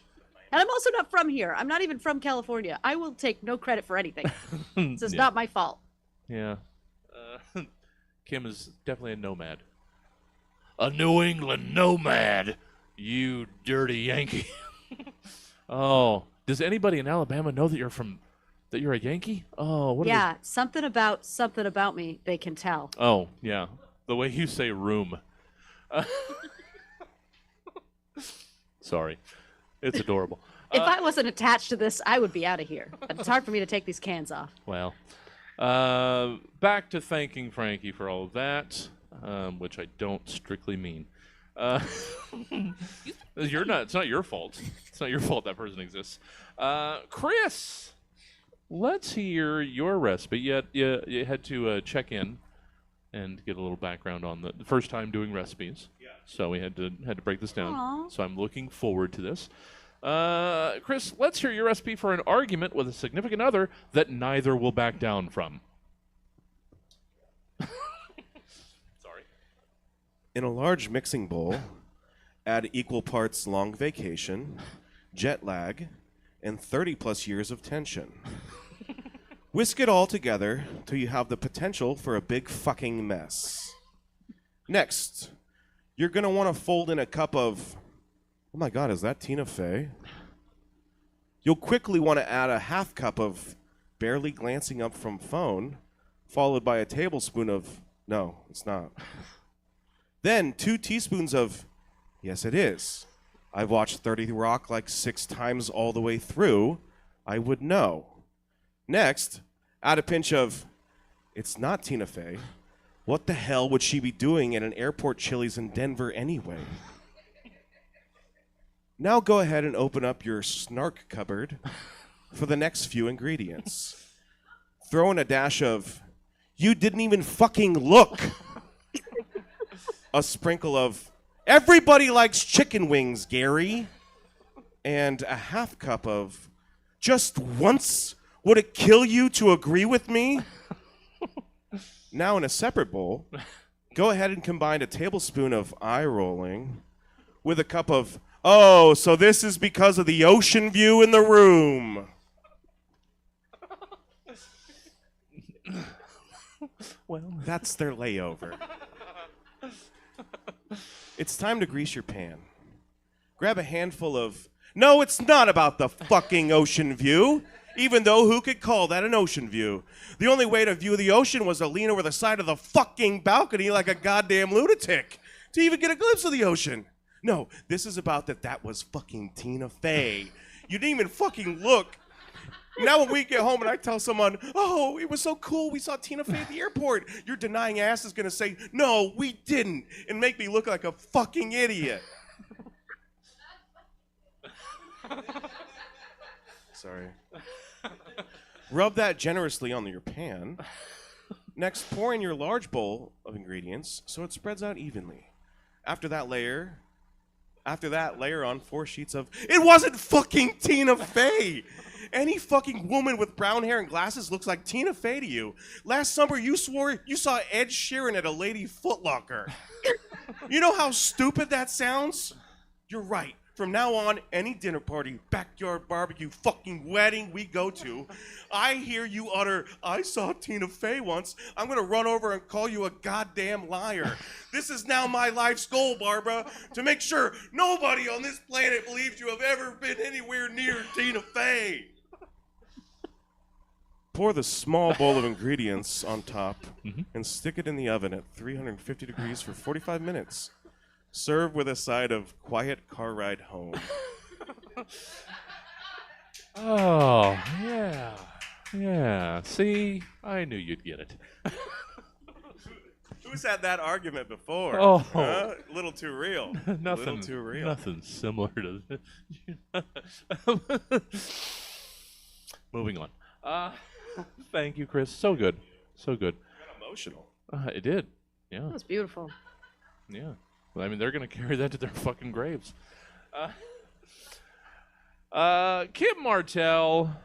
And I'm also not from here. I'm not even from California. I will take no credit for anything. This is not my fault. Yeah. Kim is definitely a nomad. A New England nomad, you dirty Yankee. Oh, does anybody in Alabama know that you're a Yankee? Oh, what? Yeah, something about me. They can tell. Oh, yeah, the way you say room. Sorry, it's adorable. If I wasn't attached to this, I would be out of here. But it's hard for me to take these cans off. Well, back to thanking Frankie for all of that, which I don't strictly mean. It's not your fault. It's not your fault that person exists. Chris, let's hear your recipe. You had to check in and get a little background on the first time doing recipes. Yeah. So we had to break this down. Aww. So I'm looking forward to this. Chris, let's hear your recipe for an argument with a significant other that neither will back down from. Sorry. In a large mixing bowl, add equal parts long vacation, jet lag, and 30-plus years of tension. Whisk it all together till you have the potential for a big fucking mess. Next, you're going to want to fold in a cup of... Oh my God, is that Tina Fey? You'll quickly want to add a half cup of barely glancing up from phone, followed by a tablespoon of... No, it's not. Then 2 teaspoons of... Yes, it is. I've watched 30 Rock like 6 times all the way through. I would know. Next, add a pinch of... It's not Tina Fey. What the hell would she be doing at an airport Chili's in Denver anyway? Now go ahead and open up your snark cupboard for the next few ingredients. Throw in a dash of, you didn't even fucking look. A sprinkle of, everybody likes chicken wings, Gary. And a half cup of, just once, would it kill you to agree with me? Now in a separate bowl, go ahead and combine a tablespoon of eye rolling with a cup of, oh, so this is because of the ocean view in the room. Well, that's their layover. It's time to grease your pan. Grab a handful of... No, it's not about the fucking ocean view. Even though who could call that an ocean view? The only way to view the ocean was to lean over the side of the fucking balcony like a goddamn lunatic to even get a glimpse of the ocean. No, this is about that was fucking Tina Fey. You didn't even fucking look. Now when we get home and I tell someone, oh, it was so cool, we saw Tina Fey at the airport, your denying ass is gonna say, no, we didn't, and make me look like a fucking idiot. Sorry. Rub that generously on your pan. Next, pour in your large bowl of ingredients so it spreads out evenly. After that, layer on 4 sheets of... It wasn't fucking Tina Fey! Any fucking woman with brown hair and glasses looks like Tina Fey to you. Last summer, you swore you saw Ed Sheeran at a Lady Foot Locker. You know how stupid that sounds? You're right. From now on, any dinner party, backyard barbecue, fucking wedding we go to, I hear you utter, I saw Tina Fey once, I'm gonna run over and call you a goddamn liar. This is now my life's goal, Barbara, to make sure nobody on this planet believes you have ever been anywhere near Tina Fey. Pour the small bowl of ingredients on top and stick it in the oven at 350 degrees for 45 minutes. Serve with a side of quiet car ride home. Oh, yeah. Yeah. See, I knew you'd get it. Who's had that argument before? Oh. Huh? A little too real. Nothing, A little too real. Nothing similar to this. Moving on. Thank you, Chris. So good. So good. Got emotional. It did. Yeah. That was beautiful. Yeah. Well, I mean, they're going to carry that to their fucking graves. Kim Martel,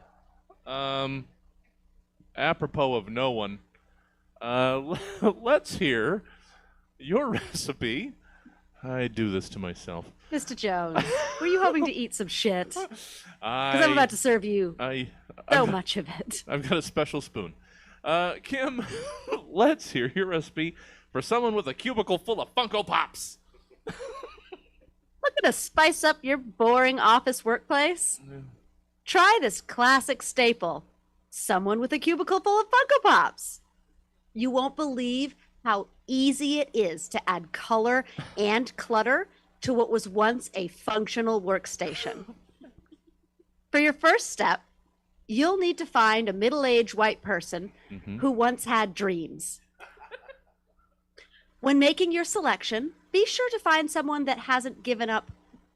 apropos of no one, let's hear your recipe. I do this to myself. Mr. Jones, were you hoping to eat some shit? Because I'm about to serve you so much of it. I've got a special spoon. Kim, let's hear your recipe for someone with a cubicle full of Funko Pops. Looking to spice up your boring office workplace? Yeah. Try this classic staple. Someone with a cubicle full of Funko Pops. You won't believe how easy it is to add color and clutter to what was once a functional workstation. For your first step, you'll need to find a middle-aged white person who once had dreams. When making your selection, be sure to find someone that hasn't given up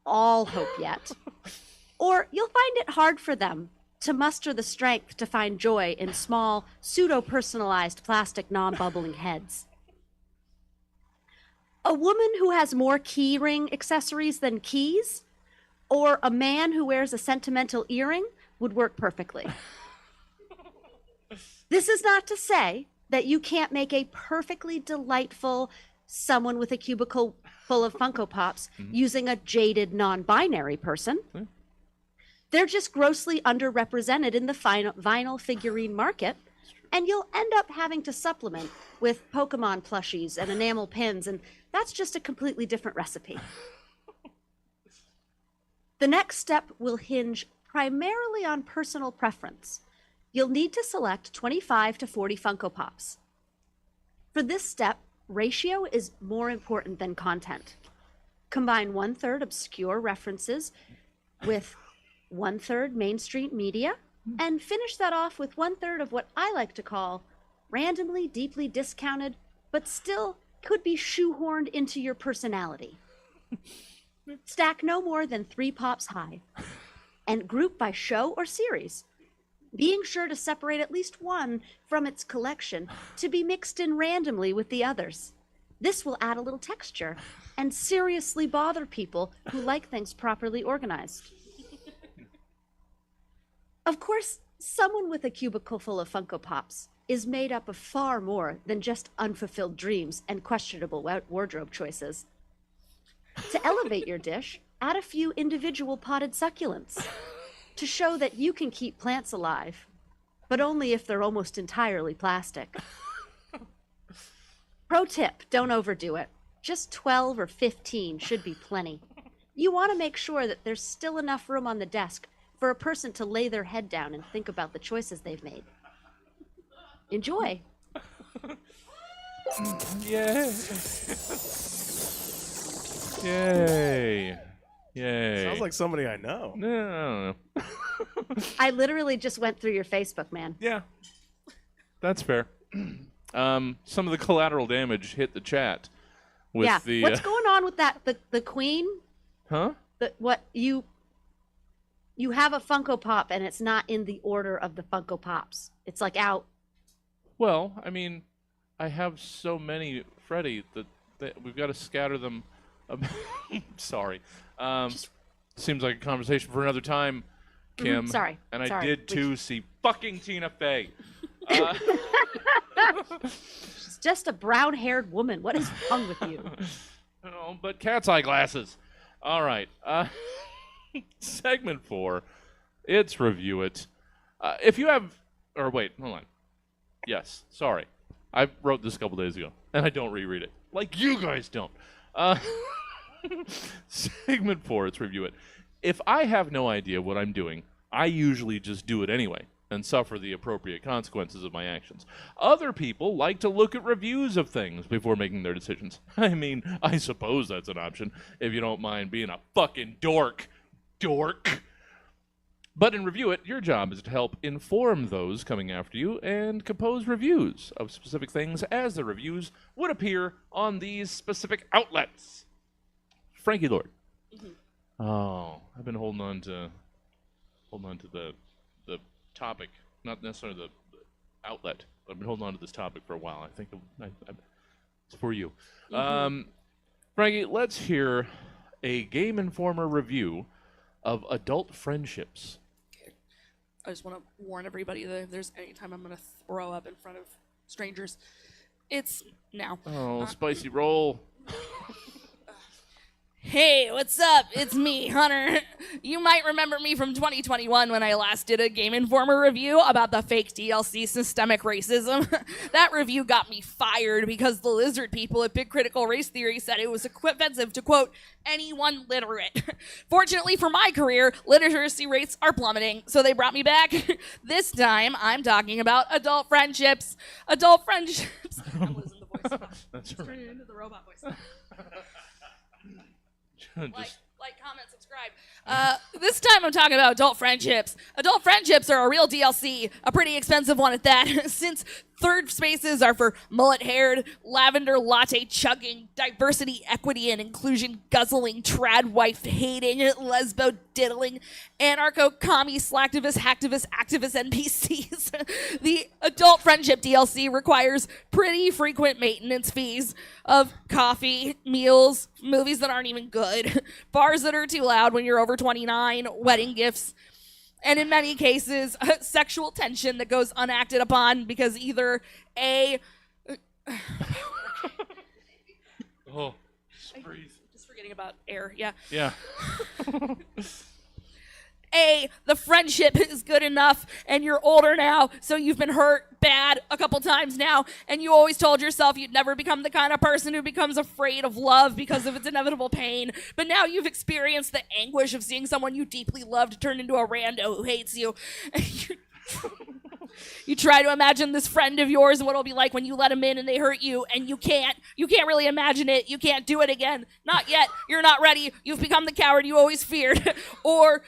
all hope yet. Or you'll find it hard for them to muster the strength to find joy in small, pseudo-personalized plastic non-bubbling heads. A woman who has more key ring accessories than keys, or a man who wears a sentimental earring would work perfectly. This is not to say that you can't make a perfectly delightful someone with a cubicle full of Funko Pops using a jaded non-binary person. They're just grossly underrepresented in the vinyl figurine market, and you'll end up having to supplement with Pokemon plushies and enamel pins, and that's just a completely different recipe. The next step will hinge primarily on personal preference. You'll need to select 25 to 40 Funko Pops. For this step, ratio is more important than content. Combine 1/3 obscure references with 1/3 mainstream media, and finish that off with 1/3 of what I like to call randomly deeply discounted, but still could be shoehorned into your personality. Stack no more than 3 pops high, and group by show or series, being sure to separate at least one from its collection to be mixed in randomly with the others. This will add a little texture and seriously bother people who like things properly organized. Of course, someone with a cubicle full of Funko Pops is made up of far more than just unfulfilled dreams and questionable wardrobe choices. To elevate your dish, add a few individual potted succulents to show that you can keep plants alive, but only if they're almost entirely plastic. Pro tip, don't overdo it. Just 12 or 15 should be plenty. You want to make sure that there's still enough room on the desk for a person to lay their head down and think about the choices they've made. Enjoy. Yeah. Yay. Yay. Sounds like somebody I know. No, I don't know. I literally just went through your Facebook, man. Yeah. That's fair. Some of the collateral damage hit the chat with Yeah. the What's going on with that? The queen? Huh? What you have a Funko Pop and it's not in the order of the Funko Pops. It's like out. Well, I mean, I have so many, Freddie, that we've got to scatter them. Sorry. Seems like a conversation for another time, Kim. Sorry. And I Sorry. did, too, see fucking Tina Fey. She's just a brown-haired woman. What is wrong with you? Oh, but cat's eye glasses. All right. Segment 4. It's Review It. If you have... Or wait, hold on. Yes, sorry. I wrote this a couple days ago, and I don't reread it. Like you guys don't. Segment 4, it's Review It. If I have no idea what I'm doing, I usually just do it anyway and suffer the appropriate consequences of my actions. Other people like to look at reviews of things before making their decisions. I mean, I suppose that's an option, if you don't mind being a fucking dork. Dork. But in Review It, your job is to help inform those coming after you and compose reviews of specific things as the reviews would appear on these specific outlets. Frankie Lord. Mm-hmm. Oh, I've been holding on to the topic, not necessarily the outlet. I've been holding on to this topic for a while. I think it's for you. Mm-hmm. Frankie, let's hear a Game Informer review of Adult Friendships. I just want to warn everybody that if there's any time I'm going to throw up in front of strangers, it's now. Oh, spicy roll. Hey, what's up? It's me, Hunter. You might remember me from 2021 when I last did a Game Informer review about the fake DLC systemic racism. That review got me fired because the lizard people at Big Critical Race Theory said it was offensive to, quote, anyone literate. Fortunately for my career, literacy rates are plummeting, so they brought me back. This time, I'm talking about adult friendships. Adult friendships. I'm losing the voice. That's Turn right. it into the robot voice. Like, comment, subscribe. This time I'm talking about adult friendships. Adult friendships are a real DLC, a pretty expensive one at that, since third spaces are for mullet-haired, lavender latte chugging, diversity, equity, and inclusion guzzling, trad wife hating, lesbo diddling, anarcho-commie, slacktivist, hacktivist, activist NPCs. The adult friendship DLC requires pretty frequent maintenance fees of coffee, meals, movies that aren't even good, bars that are too loud when you're over 29, wedding gifts, and in many cases, sexual tension that goes unacted upon because either A... Oh, just breathe. Just forgetting about air, yeah. Yeah. A, the friendship is good enough, and you're older now, so you've been hurt bad a couple times now, and you always told yourself you'd never become the kind of person who becomes afraid of love because of its inevitable pain. But now you've experienced the anguish of seeing someone you deeply loved turn into a rando who hates you. You try to imagine this friend of yours and what it'll be like when you let them in and they hurt you, and you can't. You can't really imagine it. You can't do it again. Not yet. You're not ready. You've become the coward you always feared. Or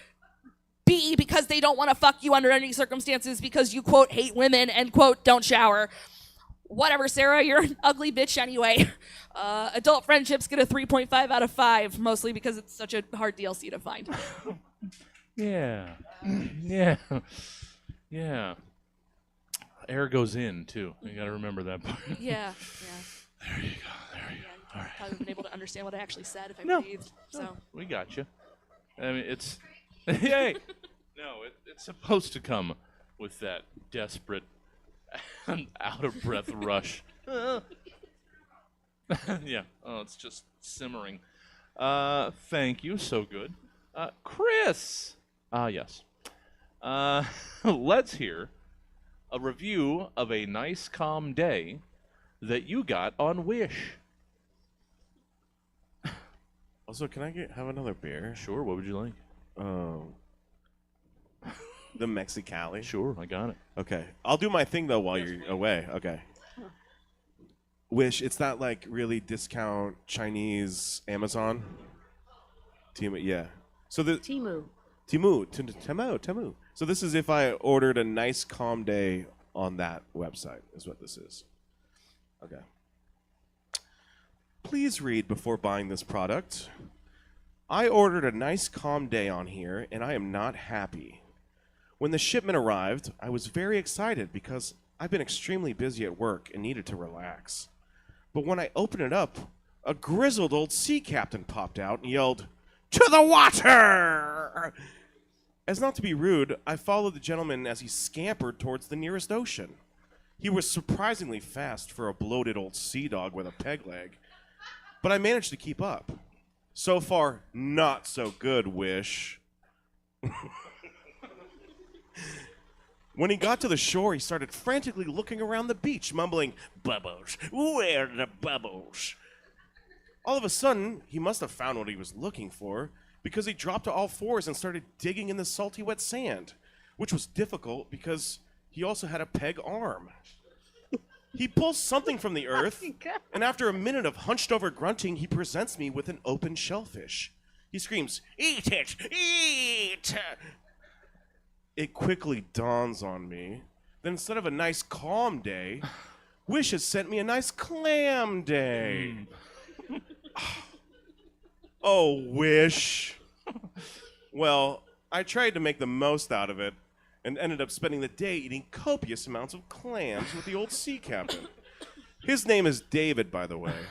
B, because they don't want to fuck you under any circumstances because you, quote, hate women and, quote, don't shower. Whatever, Sarah, you're an ugly bitch anyway. Adult friendships get a 3.5 out of 5, mostly because it's such a hard DLC to find. Yeah. Yeah. Yeah. Air goes in, too. You got to remember that part. Yeah. There you go. There you go. All right. Probably been able to understand what I actually said if I No. breathed. So. We got you. I mean, it's... Hey! No, it's supposed to come with that desperate and out-of-breath rush. Yeah. Oh, it's just simmering. Thank you. So good. Chris! Yes. Let's hear a review of a nice, calm day that you got on Wish. Also, can I have another beer? Sure, what would you like? The Mexicali. Sure, I got it. Okay. I'll do my thing, though, while you're away. Okay. Wish, it's that like really discount Chinese Amazon. Temu, yeah. So the Temu. Temu. So this is if I ordered a nice calm day on that website, is what this is. Okay. Please read before buying this product. I ordered a nice calm day on here, and I am not happy. When the shipment arrived, I was very excited because I've been extremely busy at work and needed to relax. But when I opened it up, a grizzled old sea captain popped out and yelled, "To the water!" As not to be rude, I followed the gentleman as he scampered towards the nearest ocean. He was surprisingly fast for a bloated old sea dog with a peg leg, but I managed to keep up. So far, not so good, Wish. When he got to the shore, he started frantically looking around the beach, mumbling, "Bubbles, where are the bubbles?" All of a sudden, he must have found what he was looking for, because he dropped to all fours and started digging in the salty, wet sand, which was difficult because he also had a peg arm. He pulls something from the earth, and after a minute of hunched-over grunting, he presents me with an open shellfish. He screams, "Eat it! Eat!" It quickly dawns on me that instead of a nice calm day, Wish has sent me a nice clam day. Oh, Wish. Well, I tried to make the most out of it and ended up spending the day eating copious amounts of clams with the old sea captain. His name is David, by the way.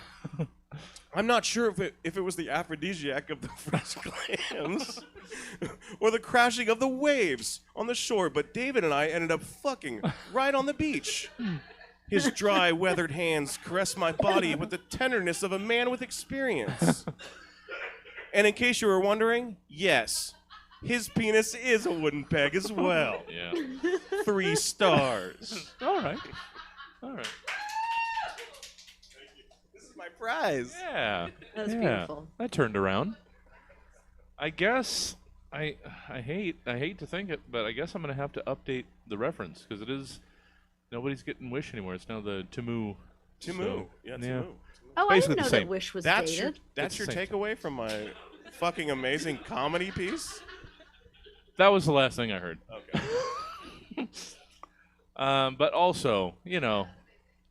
I'm not sure if it was the aphrodisiac of the fresh clams or the crashing of the waves on the shore, but David and I ended up fucking right on the beach. His dry, weathered hands caressed my body with the tenderness of a man with experience. And in case you were wondering, yes, his penis is a wooden peg as well. Yeah. 3 stars. All right. All right. This is my prize. Yeah. That was yeah. beautiful. That turned around. I guess I hate to think it, but I guess I'm gonna have to update the reference because it is nobody's getting Wish anymore. It's now the Temu. Temu. Yeah, Temu. Oh, I Basically didn't know the that same. Wish was That's your dated. that's your It's the same takeaway from my fucking amazing comedy piece? That was the last thing I heard. Okay. But also, you know,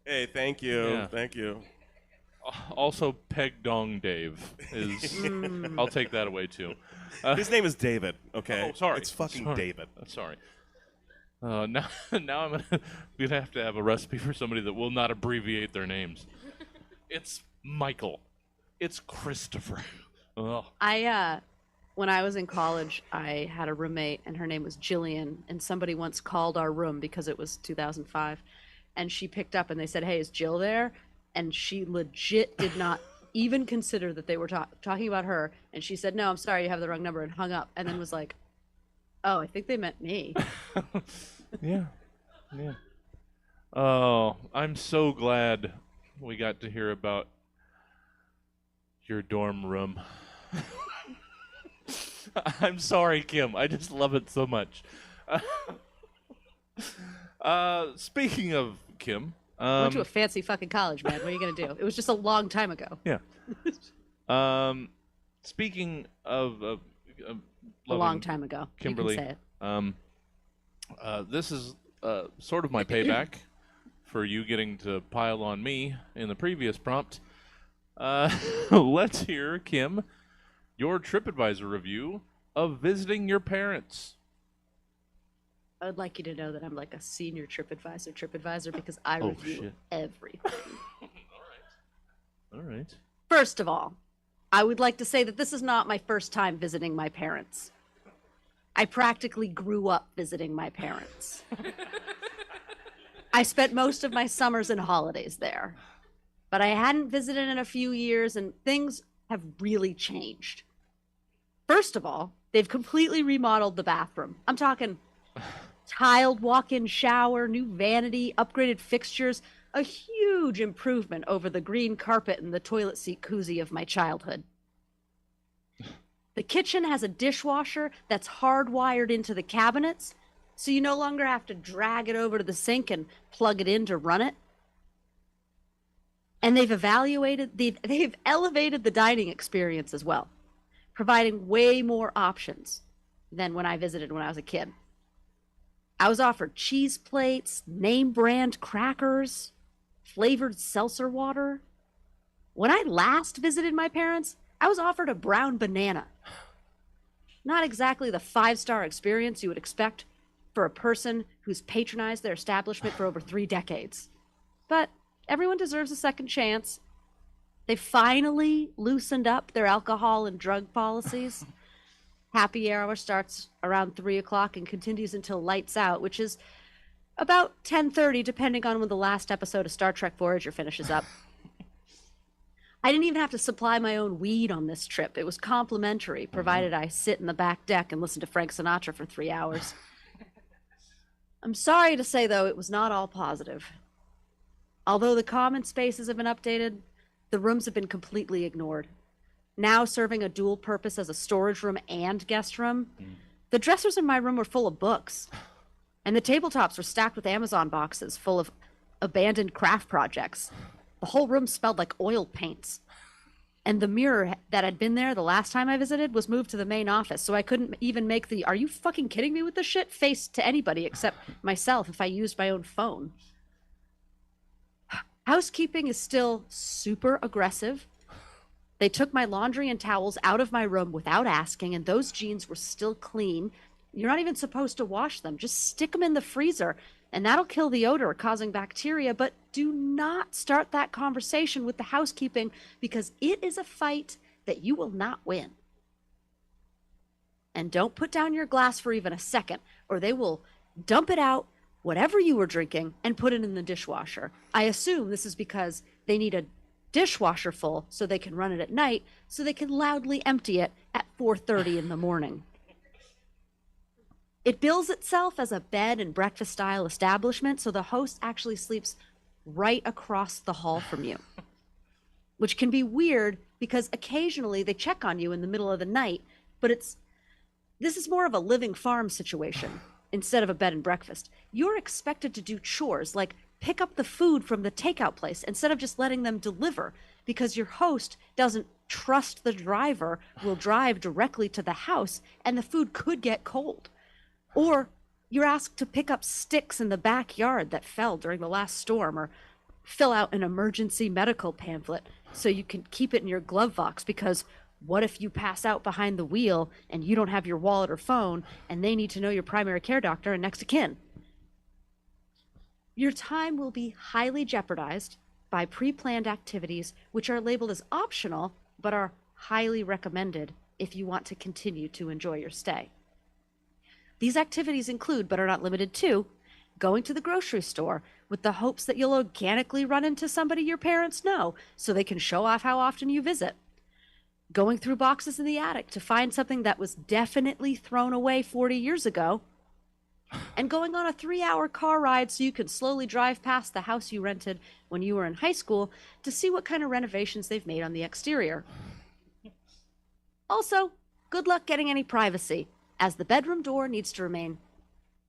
Hey, thank you. Yeah. Thank you. also Peg Dong Dave is. I'll take that away too. His name is David, okay? Oh, sorry. It's fucking Sorry. David. Sorry. Now I'm gonna have to have a recipe for somebody that will not abbreviate their names. It's Michael. It's Christopher. Ugh. When I was in college, I had a roommate, and her name was Jillian, and somebody once called our room because it was 2005, and she picked up, and they said, "Hey, is Jill there?" And she legit did not even consider that they were talking about her, and she said, "No, I'm sorry, you have the wrong number," and hung up, and then was like, "Oh, I think they meant me." Yeah. Yeah. Oh, I'm so glad we got to hear about your dorm room. I'm sorry, Kim. I just love it so much. Speaking of Kim, I went to a fancy fucking college, man. What are you gonna do? It was just a long time ago. yeah. Speaking of A long loving time ago. Kimberly, You can say it. this is sort of my payback for you getting to pile on me in the previous prompt. Let's hear, Kim, your TripAdvisor review of visiting your parents. I would like you to know that I'm like a senior TripAdvisor because I Oh, review shit. everything. All right. First of all, I would like to say that this is not my first time visiting my parents. I practically grew up visiting my parents. I spent most of my summers and holidays there, but I hadn't visited in a few years, and things have really changed. First of all, they've completely remodeled the bathroom. I'm talking tiled walk-in shower, new vanity, upgraded fixtures, a huge improvement over the green carpet and the toilet seat koozie of my childhood. The kitchen has a dishwasher that's hardwired into the cabinets, so you no longer have to drag it over to the sink and plug it in to run it. And they've elevated the dining experience as well, providing way more options than when I visited when I was a kid. I was offered cheese plates, name brand crackers, flavored seltzer water. When I last visited my parents, I was offered a brown banana. Not exactly the 5-star experience you would expect for a person who's patronized their establishment for over 3 decades. But everyone deserves a second chance. They finally loosened up their alcohol and drug policies. Happy hour starts around 3 o'clock and continues until lights out, which is about 10:30, depending on when the last episode of Star Trek Voyager finishes up. I didn't even have to supply my own weed on this trip. It was complimentary, provided I sit in the back deck and listen to Frank Sinatra for 3 hours. I'm sorry to say, though, it was not all positive. Although the common spaces have been updated, the rooms have been completely ignored. Now serving a dual purpose as a storage room and guest room, the dressers in my room were full of books, and the tabletops were stacked with Amazon boxes full of abandoned craft projects. The whole room smelled like oil paints. And the mirror that had been there the last time I visited was moved to the main office, so I couldn't even make the "are you fucking kidding me with this shit" face to anybody except myself if I used my own phone. Housekeeping is still super aggressive. They took my laundry and towels out of my room without asking, and those jeans were still clean. You're not even supposed to wash them. Just stick them in the freezer, and that'll kill the odor, causing bacteria. But do not start that conversation with the housekeeping, because it is a fight that you will not win. And don't put down your glass for even a second, or they will dump it out, whatever you were drinking, and put it in the dishwasher. I assume this is because they need a dishwasher full so they can run it at night, so they can loudly empty it at 4:30 in the morning. It bills itself as a bed and breakfast style establishment, so the host actually sleeps right across the hall from you, which can be weird because occasionally they check on you in the middle of the night, but this is more of a living farm situation instead of a bed and breakfast. You're expected to do chores like pick up the food from the takeout place instead of just letting them deliver, because your host doesn't trust the driver will drive directly to the house and the food could get cold. Or you're asked to pick up sticks in the backyard that fell during the last storm, or fill out an emergency medical pamphlet so you can keep it in your glove box, because what if you pass out behind the wheel and you don't have your wallet or phone and they need to know your primary care doctor and next of kin? Your time will be highly jeopardized by pre-planned activities which are labeled as optional but are highly recommended if you want to continue to enjoy your stay. These activities include, but are not limited to, going to the grocery store with the hopes that you'll organically run into somebody your parents know so they can show off how often you visit. Going through boxes in the attic to find something that was definitely thrown away 40 years ago. And going on a 3-hour car ride so you can slowly drive past the house you rented when you were in high school to see what kind of renovations they've made on the exterior. Also, good luck getting any privacy, as the bedroom door needs to remain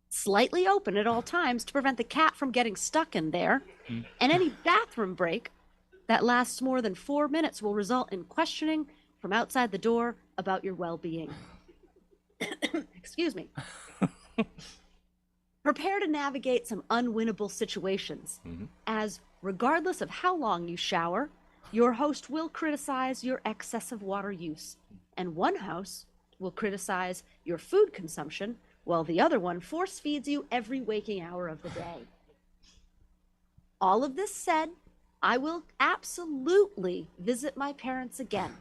slightly open at all times to prevent the cat from getting stuck in there, and any bathroom break that lasts more than 4 minutes will result in questioning from outside the door about your well-being. Excuse me. Prepare to navigate some unwinnable situations, as regardless of how long you shower, your host will criticize your excessive water use, and one house will criticize your food consumption, while the other one force feeds you every waking hour of the day. All of this said, I will absolutely visit my parents again,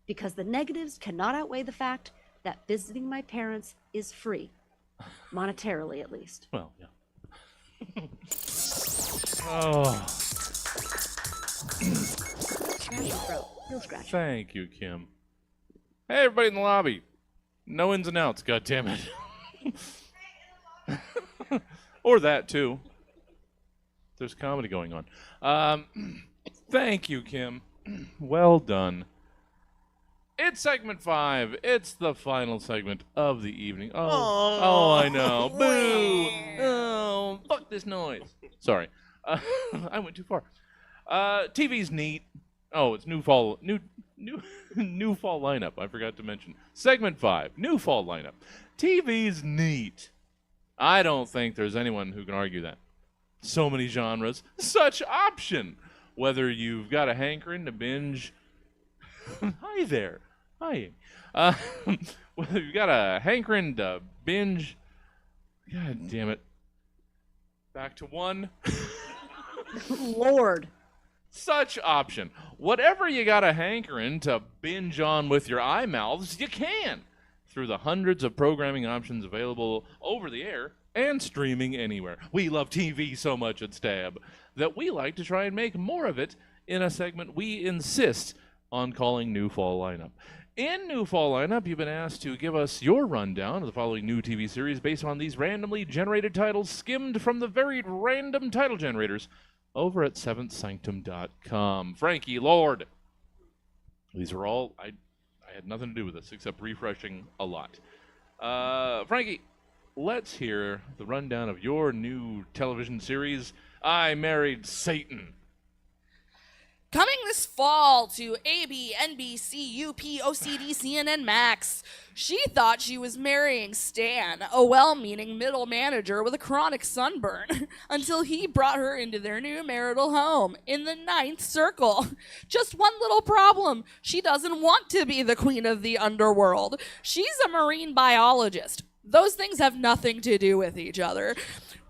because the negatives cannot outweigh the fact that visiting my parents is free, monetarily at least. Well, yeah. Oh, Scratch your throat. Real scratch. thank you, Kim. Hey, everybody in the lobby. No ins and outs, goddammit. Or that, too. There's comedy going on. Thank you, Kim. Well done. It's segment 5. It's the final segment of the evening. Oh, I know. Boo! Oh, fuck this noise. Sorry. I went too far. TV's neat. Oh, it's new fall lineup. I forgot to mention. Segment 5, new fall lineup. TV's neat. I don't think there's anyone who can argue that. So many genres, such option. Whether you've got a hankering to binge. Hi there. Hi. Whether you've got a hankering to binge. God damn it. Back to 1. Lord. Such option. Whatever you got a hankering to binge on with your eye mouths, you can. Through the hundreds of programming options available over the air and streaming anywhere. We love TV so much at Stab that we like to try and make more of it in a segment we insist on calling New Fall Lineup. In New Fall Lineup, you've been asked to give us your rundown of the following new TV series based on these randomly generated titles skimmed from the varied random title generators over at seventhsanctum.com. Frankie Lord. These are all, I had nothing to do with this except refreshing a lot. Frankie, let's hear the rundown of your new television series, I Married Satan. Coming this fall to AB, NBC, UP, OCD, CNN Max. She thought she was marrying Stan, a well-meaning middle manager with a chronic sunburn, until he brought her into their new marital home in the 9th circle. Just one little problem. She doesn't want to be the queen of the underworld. She's a marine biologist. Those things have nothing to do with each other.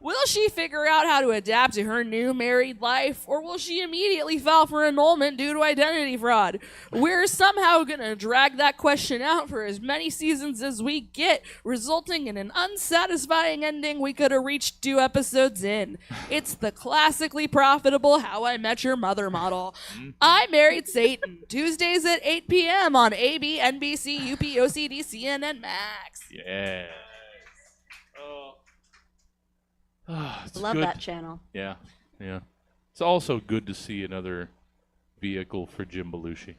Will she figure out how to adapt to her new married life, or will she immediately file for annulment due to identity fraud? We're somehow going to drag that question out for as many seasons as we get, resulting in an unsatisfying ending we could have reached 2 episodes in. It's the classically profitable How I Met Your Mother model. I Married Satan, Tuesdays at 8 p.m. on AB, NBC, UP, OCD, CNN Max. Yeah. It's Love good. that channel. Yeah. It's also good to see another vehicle for Jim Belushi.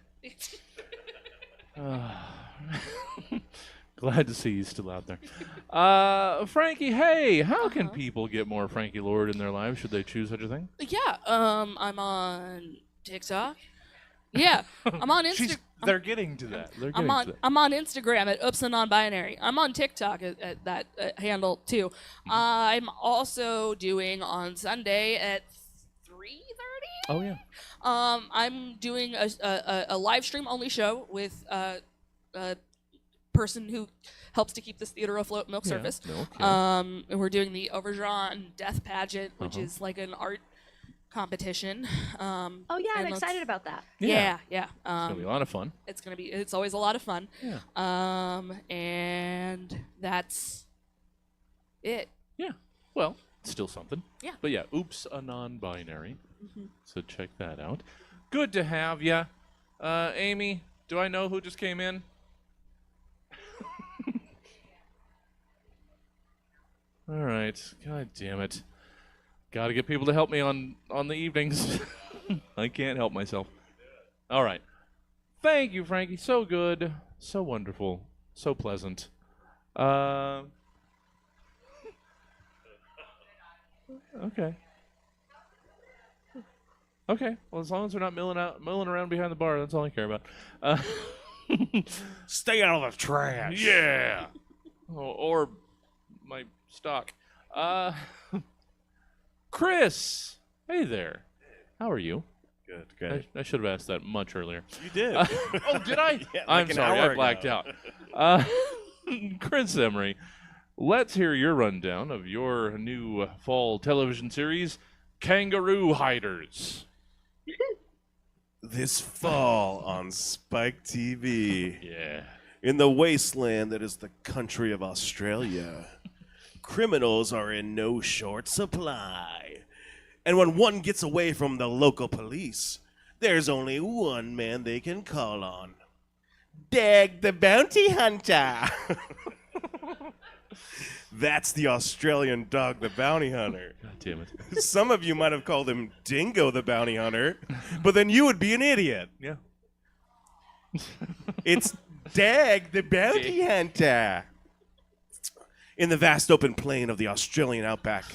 Glad to see he's still out there. Frankie, hey, how can people get more Frankie Lord in their lives should they choose such a thing? Yeah, I'm on TikTok. Yeah, I'm on Instagram. They're getting to that. I'm on Instagram at Oops and Non-Binary. I'm on TikTok at that handle too. I'm also doing on Sunday at 3:30. Oh yeah. I'm doing a live stream only show with a person who helps to keep this theater afloat, Milk Surface. Okay. And we're doing the Overdrawn Death Pageant, which is like an art competition. Oh yeah, I'm excited about that. Yeah. It's gonna be a lot of fun. It's always a lot of fun. Yeah. And that's it. Yeah. Well, it's still something. Yeah. But yeah, Oops, a Non-Binary. So check that out. Good to have ya. Amy, do I know who just came in? All right. God damn it. Got to get people to help me on the evenings. I can't help myself. All right. Thank you, Frankie. So good. So wonderful. So pleasant. Okay. Okay. Well, as long as they're not milling around behind the bar, that's all I care about. Stay out of the trash. Yeah. Or my stock. Chris, hey there. How are you? Good. I should have asked that much earlier. You did. Oh, did I? Yeah, I'm like an sorry, hour I blacked ago. out. Chris Emery, let's hear your rundown of your new fall television series, Kangaroo Hiders. This fall on Spike TV. Yeah. In the wasteland that is the country of Australia, criminals are in no short supply. And when one gets away from the local police, there's only one man they can call on. Dag the Bounty Hunter. That's the Australian dog, the bounty hunter. God damn it. Some of you might have called him Dingo the bounty hunter, but then you would be an idiot. Yeah. It's Dag the bounty hunter. In the vast open plain of the Australian outback,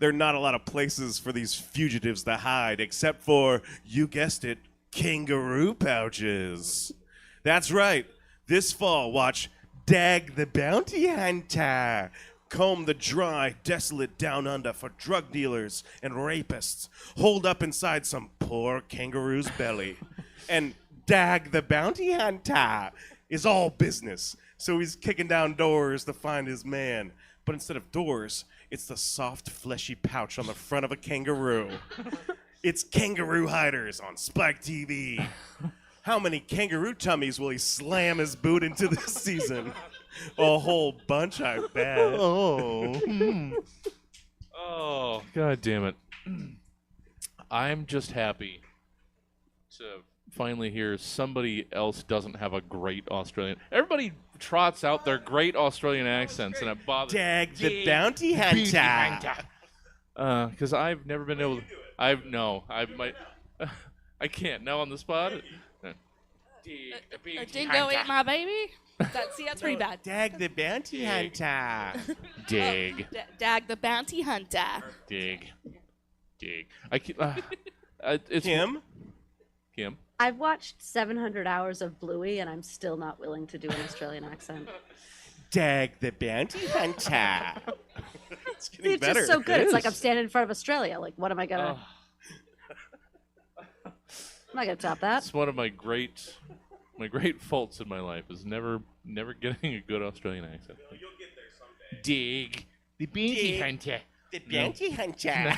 there are not a lot of places for these fugitives to hide except for, you guessed it, kangaroo pouches. That's right. This fall, watch Dag the Bounty Hunter comb the dry, desolate down under for drug dealers and rapists holed up inside some poor kangaroo's belly. And Dag the Bounty Hunter is all business. So he's kicking down doors to find his man. But instead of doors, it's the soft, fleshy pouch on the front of a kangaroo. It's Kangaroo Hiders on Spike TV. How many kangaroo tummies will he slam his boot into this season? A whole bunch, I bet. Oh, God damn it. I'm just happy to finally hear somebody else doesn't have a great Australian. Everybody trots out their great Australian accents, and it bothers Dag the Bounty Hunter. Because I've never been able to. I can't. Now on the spot. A dingo ate my baby? That's pretty bad. Dag the Bounty Hunter. Dig. Dag the Bounty Hunter. Dig. I keep, it's Kim? I've watched 700 hours of Bluey, and I'm still not willing to do an Australian accent. Dag the Bounty Hunter. It's getting It's better. just so good. It's like I'm standing in front of Australia. Like, what am I gonna? I'm not gonna top that. It's one of my great faults in my life is never getting a good Australian accent. You'll get there someday. Dig the bounty hunter. The Bounty Hunter.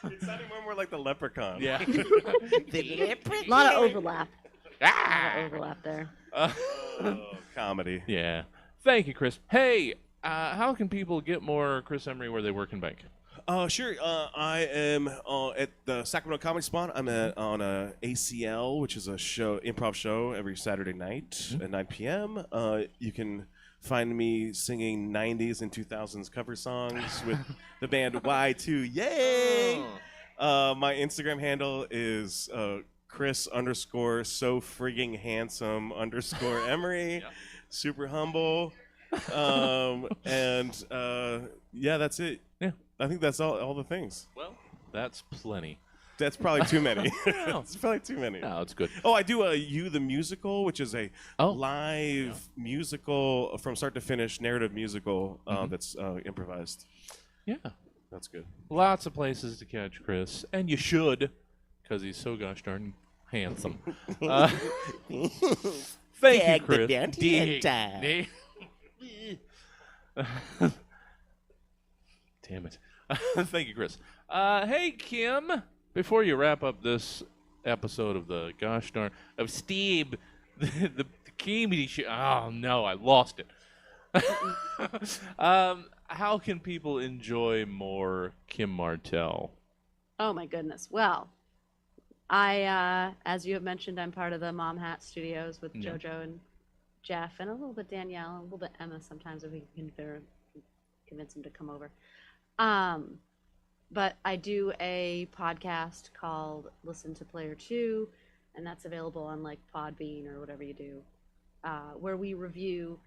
It's sounding more like the leprechaun. Yeah. A lot of overlap. There. Comedy. Yeah. Thank you, Chris. Hey, how can people get more Chris Emery where they work and bank? Sure. I am at the Sacramento Comedy Spot. I'm on ACL, which is a improv show every Saturday night at 9 p.m. You can find me singing 90s and 2000s cover songs with the band Y2. Yay! My Instagram handle is Chris_so frigging handsome _ Emery. Yeah. Super humble. Yeah, that's it. Yeah. I think that's all the things. Well, that's plenty. That's probably too many. No. It's probably too many. No, it's good. Oh, I do You the Musical, which is a Oh. live musical from start to finish, narrative musical that's improvised. Yeah. That's good. Lots of places to catch Chris, and you should, because he's so gosh darn handsome. Thank you, Chris. Dig. Damn it. Thank you, Chris. Hey, Kim. Before you wrap up this episode of the gosh darn of Steve, the comedy show. Oh no, I lost it. How can people enjoy more Kim Martel? Oh my goodness. Well, I, as you have mentioned, I'm part of the Mom Hat Studios with Yeah. JoJo and Jeff, and a little bit Danielle, and a little bit Emma sometimes if we can convince them to come over. But I do a podcast called Listen to Player 2, and that's available on like Podbean or whatever you do, where we review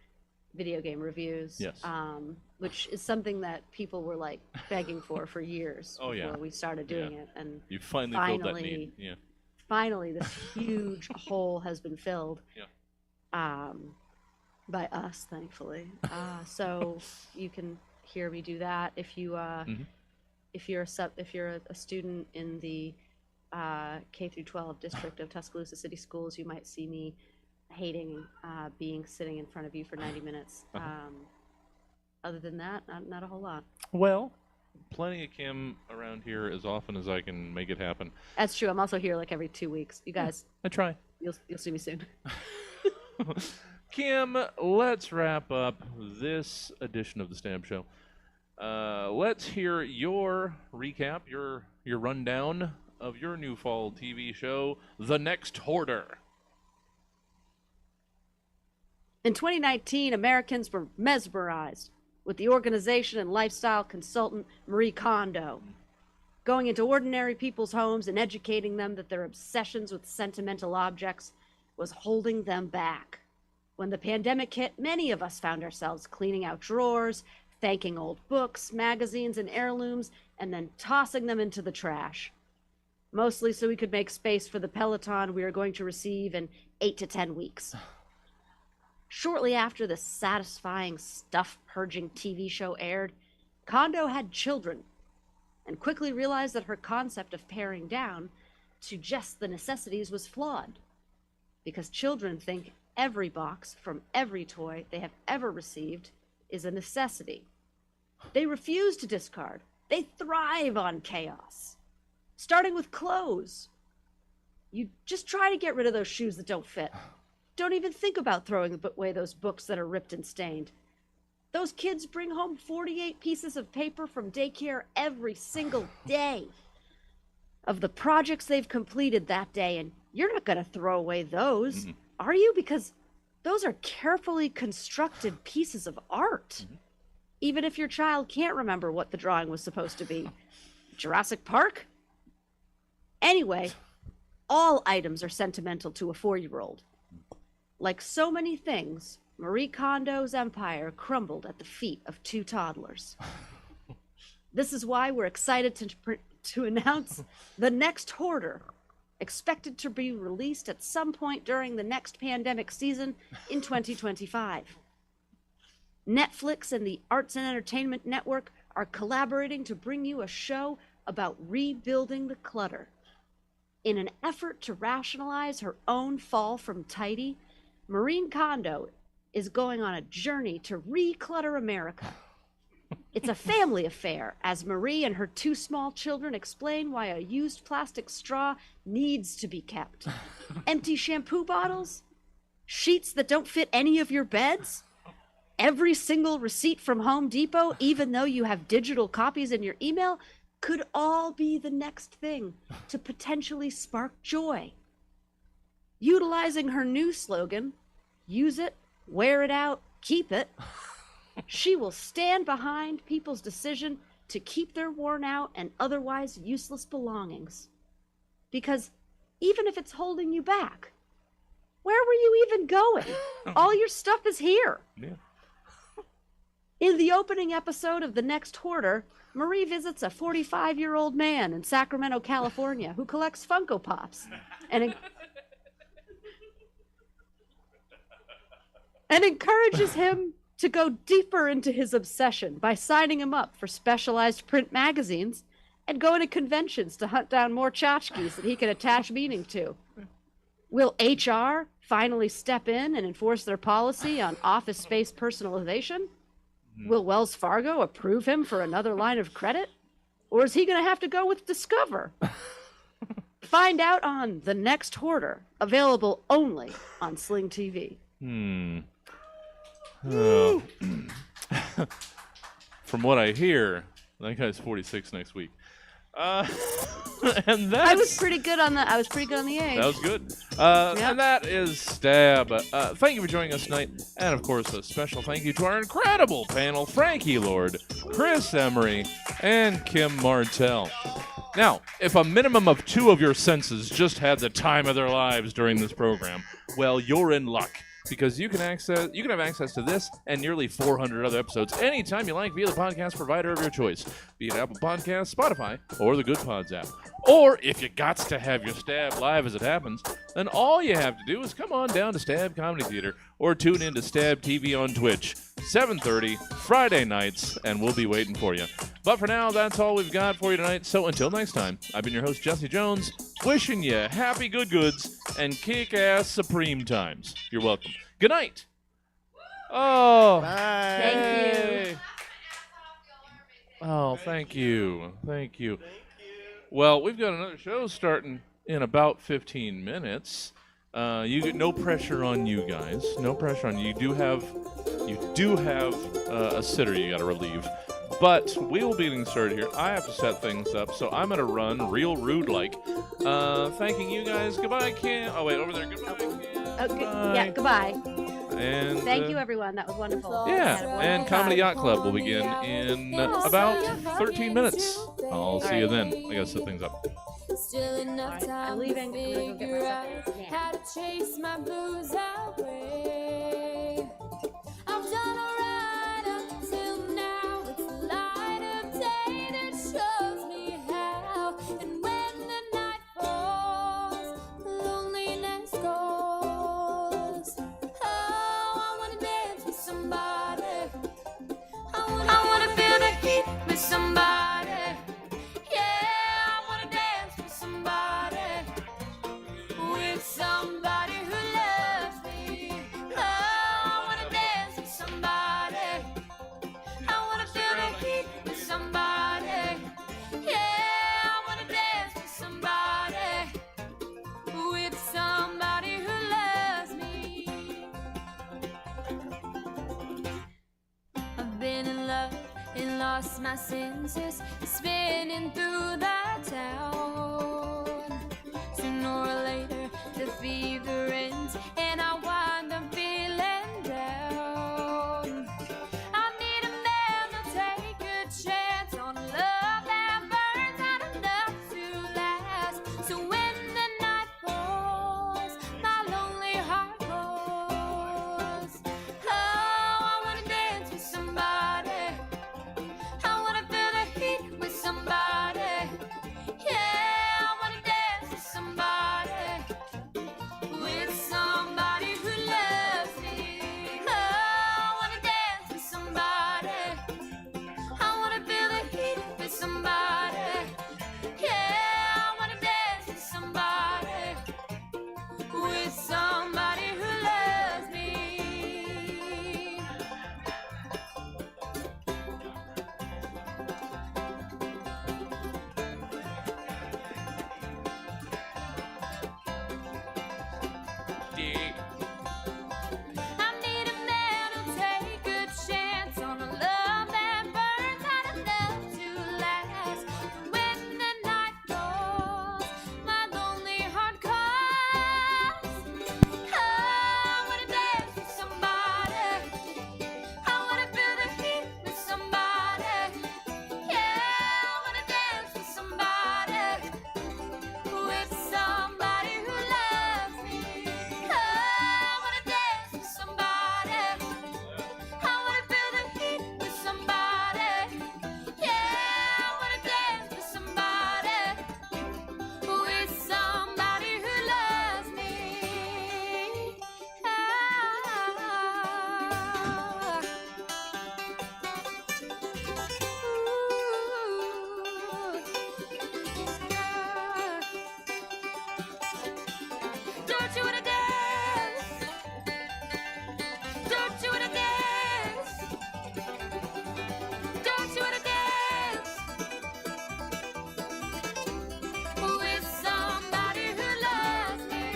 video game reviews, Yes. which is something that people were like begging for years Oh, yeah. before we started doing Yeah. it. And You finally filled that need. Yeah. finally this huge hole has been filled. Yeah. By us, thankfully. So you can hear me do that. If you if you're a student in the K through 12 district of Tuscaloosa City Schools, you might see me hating sitting in front of you for 90 minutes. Other than that, not a whole lot. Well, plenty of Kim around here as often as I can make it happen. That's true. I'm also here like every 2 weeks. You guys, I try. you'll see me soon. Kim, let's wrap up this edition of the Stamp Show. Let's hear your recap, your rundown of your new fall TV show, The Next Hoarder. In 2019, Americans were mesmerized with the organization and lifestyle consultant Marie Kondo, going into ordinary people's homes and educating them that their obsessions with sentimental objects was holding them back. When the pandemic hit, many of us found ourselves cleaning out drawers, thanking old books, magazines, and heirlooms, and then tossing them into the trash. Mostly so we could make space for the Peloton we are going to receive in 8 to 10 weeks. Shortly after the satisfying stuff-purging TV show aired, Kondo had children, and quickly realized that her concept of paring down to just the necessities was flawed, because children think every box from every toy they have ever received is a necessity. They refuse to discard. They thrive on chaos, starting with clothes. You just try to get rid of those shoes that don't fit. Don't even think about throwing away those books that are ripped and stained. Those kids bring home 48 pieces of paper from daycare every single day of the projects they've completed that day, and you're not going to throw away those, are you? Because those are carefully constructed pieces of art. Even if your child can't remember what the drawing was supposed to be. Jurassic Park? Anyway, all items are sentimental to a 4-year-old. Like so many things, Marie Kondo's empire crumbled at the feet of 2 toddlers. This is why we're excited to announce the Next Hoarder, expected to be released at some point during the next pandemic season in 2025. Netflix and the Arts and Entertainment Network are collaborating to bring you a show about rebuilding the clutter. In an effort to rationalize her own fall from tidy, Marie Kondo is going on a journey to reclutter America. It's a family affair, as Marie and her 2 small children explain why a used plastic straw needs to be kept. Empty shampoo bottles? Sheets that don't fit any of your beds? Every single receipt from Home Depot, even though you have digital copies in your email, could all be the next thing to potentially spark joy. Utilizing her new slogan, use it, wear it out, keep it, she will stand behind people's decision to keep their worn out and otherwise useless belongings. Because even if it's holding you back, where were you even going? All your stuff is here. Yeah. In the opening episode of The Next Hoarder, Marie visits a 45-year-old man in Sacramento, California, who collects Funko Pops and encourages him to go deeper into his obsession by signing him up for specialized print magazines and going to conventions to hunt down more tchotchkes that he can attach meaning to. Will HR finally step in and enforce their policy on office space personalization? Will Wells Fargo approve him for another line of credit? Or is he going to have to go with Discover? Find out on The Next Hoarder, available only on Sling TV. Oh. From what I hear, that guy's 46 next week. And that's, I was pretty good on the age. that was good. And that is Stab. Thank you for joining us tonight. And, of course, a special thank you to our incredible panel, Frankie Lord, Chris Emery, and Kim Martel. Now, if a minimum of 2 of your senses just had the time of their lives during this program, well, you're in luck. Because you can have access to this and nearly 400 other episodes anytime you like via the podcast provider of your choice, be it Apple Podcasts, Spotify, or the Good Pods app. Or if you gots to have your Stab live as it happens, then all you have to do is come on down to Stab Comedy Theater or tune in to Stab TV on Twitch, 7:30 Friday nights, and we'll be waiting for you. But for now, that's all we've got for you tonight. So until next time, I've been your host, Jesse Jones, wishing you happy good goods and kick-ass supreme times. You're welcome. Good night. Oh. Bye. Thank you. Oh, thank you. Thank you. Well, we've got another show starting in about 15 minutes. You get no pressure on you guys. No pressure on you. You do have a sitter you got to relieve. But we will be getting started here. I have to set things up, so I'm going to run real rude-like. Thanking you guys. Goodbye, Kim. Oh, wait, over there. Goodbye, Kim. Okay. Yeah, goodbye. And Thank you, everyone. That was wonderful. Yeah, Had a and wonderful Comedy time. Yacht Club will begin in about 13 minutes. I'll see you then. I got to set things up. Still enough Alright, time I'm leaving. to I'm gonna go get figure myself out a snack. how to chase my blues away. I've done alright up till now. lost my senses, spinning through the town. Sooner or later, the fever ends, and I wind up feeling down. I need a man to take a chance on love that burns out enough to last. So when the night falls, my lonely heart calls. Oh, I wanna dance with somebody. I wanna feel the heat with somebody. Yeah, I wanna dance with somebody. With somebody who loves me. Oh, I wanna dance with somebody. I wanna feel the heat with somebody. Yeah, I wanna dance with somebody. With somebody who loves me. I need a man to take a chance on a love that burns out enough to last. When the night falls, my lonely heart calls. Oh, I wanna dance with somebody. I wanna feel the heat with somebody. Yeah, I wanna dance with somebody. With somebody who loves me. Oh, I wanna dance with somebody. I wanna feel the heat with somebody. Yeah, I wanna dance with somebody. With somebody who loves me. Don't you wanna dance? Don't you wanna dance? Don't you wanna dance? With somebody who loves me.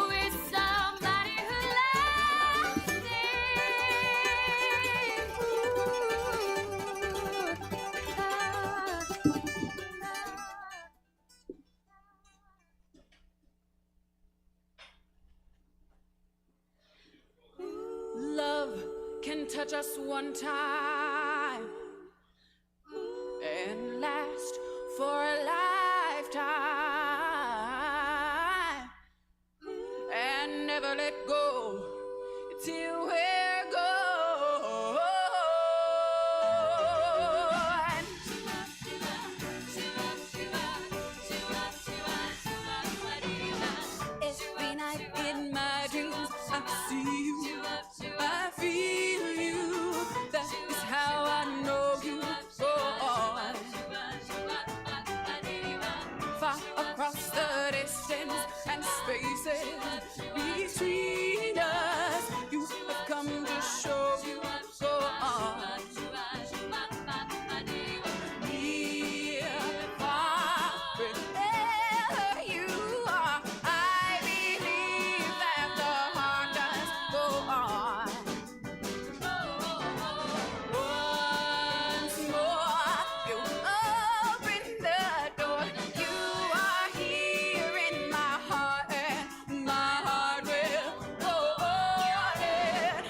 With somebody who loves me. Love can touch us one time and last for a lifetime and never let go till we're gone. Every night in my dreams I see you, I feel you. That is how I know you go on. Far across the distance and spaces between us, you have come to show you go on. Near, far, wherever you are, I believe that the heart does go on. Once more, you open the door. You are here in my heart, and my heart will go on and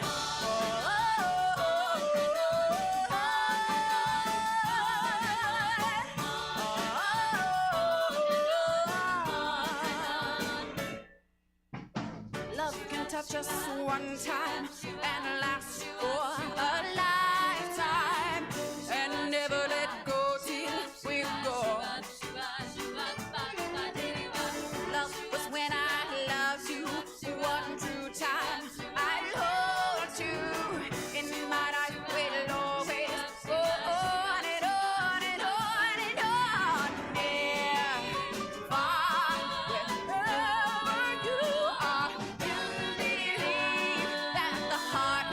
love can touch us one time and last for a lifetime and never let go till we're gone. Love was when I loved you one true time. I hold you in my life will always go on and on and on and on. Near, far, wherever you are, you believe that the heart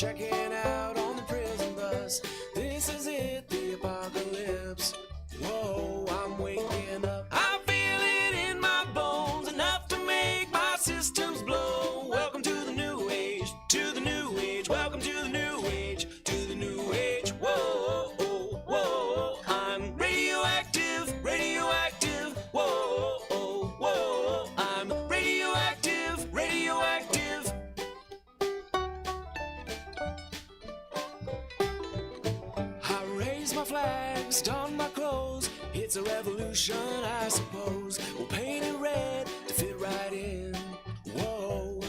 checking out on the prison bus. This is it, the apocalypse. Whoa, I'm waking up. I feel it in my bones, enough to make my systems blow. Welcome to the new age, to the new age. Welcome to the new age, to the new age. Whoa, whoa, whoa. I'm radioactive, radioactive. Whoa, whoa, whoa. I'm radioactive, radioactive. I raise my flags, don my clothes. It's a revolution, I suppose. We'll paint it red to fit right in. Whoa.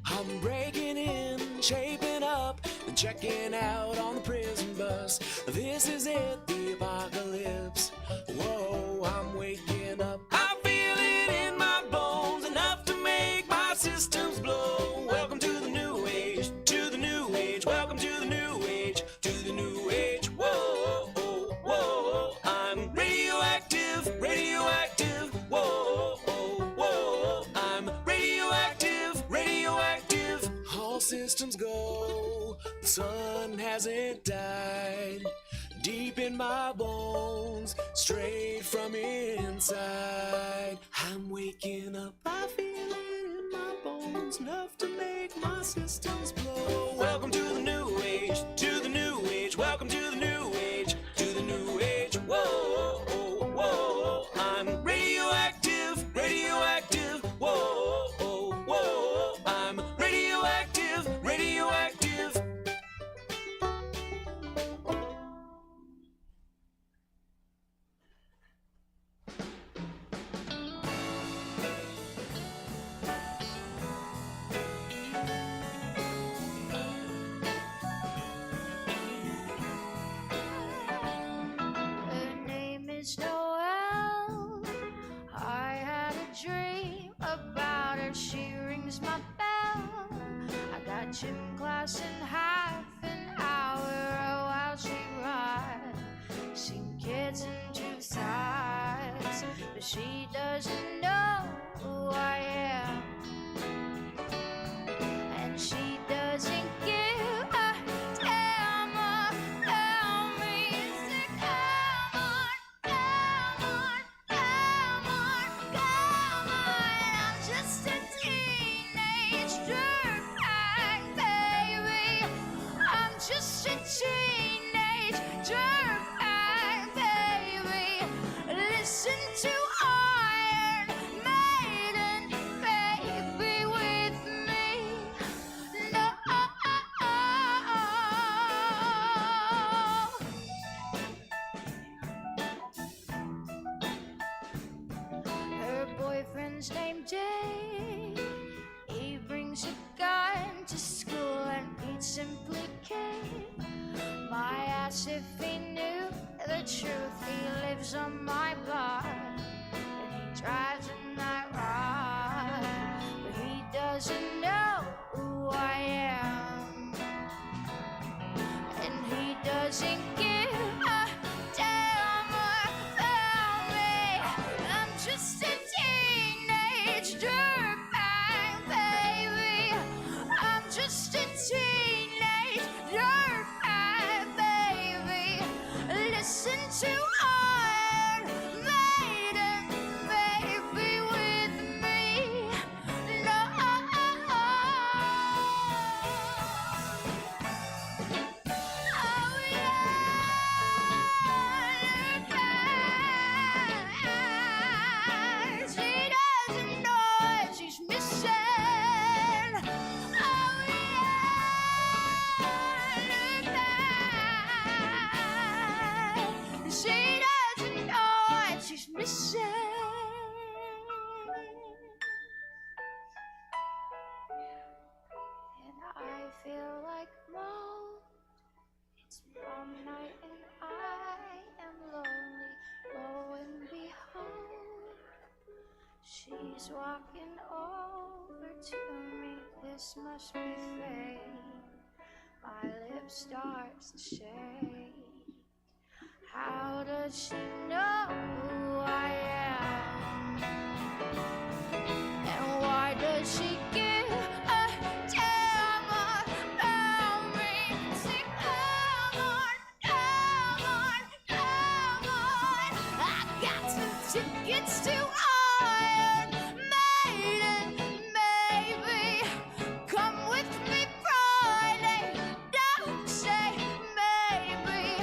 I'm breaking in, shaping up, and checking out on the prison bus. This is it, the apocalypse. Whoa, I'm waking up. I feel it in my bones, enough to make my systems blow. Welcome to the new age, to the new age. Welcome to the new age, to the new age. Whoa, whoa, whoa. I'm radioactive, radioactive. Whoa, whoa, whoa. I'm radioactive, radioactive. All systems go, the sun hasn't died. Deep in my bones, straight from inside. I'm waking up, I feel it in my bones, enough to make my systems blow. Welcome to the new age, to the new age. Welcome to the new age, to the new age. Whoa, whoa, whoa. I'm radioactive, radioactive. Whoa, whoa, whoa. I'm radioactive, radioactive. Her name is Noelle. I had a dream about her. She rings my bell. I got gym class in half an hour while she rides. Seen kids in two sides, but she doesn't know who I am. And she doesn't give a damn about me. So come on, come on, come on, come on. I'm just a teenage dirtbag, baby. I'm just a teenage dirtbag, baby. Listen to Iron Maiden, baby, with me. No. Her boyfriend's named Jay. He brings a gun to school and he'd simply kick my ass if he knew the truth. He lives on my block and he drives a night ride, but he doesn't know who I am, and he doesn't give a damn about me. I'm just a teenage dirtbag, baby. I'm just a teenage dirtbag, baby. Listen to Iron Maiden, baby, with me. No. Oh, yeah. She doesn't know what she's missing. Oh, yeah. She doesn't know what she's missing. And I feel like mold. It's prom night and I am lonely. Lo and behold, she's walking over to me. This must be fate. My lip starts to shake. How does she know who I am? And why does she give a damn about It's too iron maiden, maybe. Come with me Friday. Don't say maybe.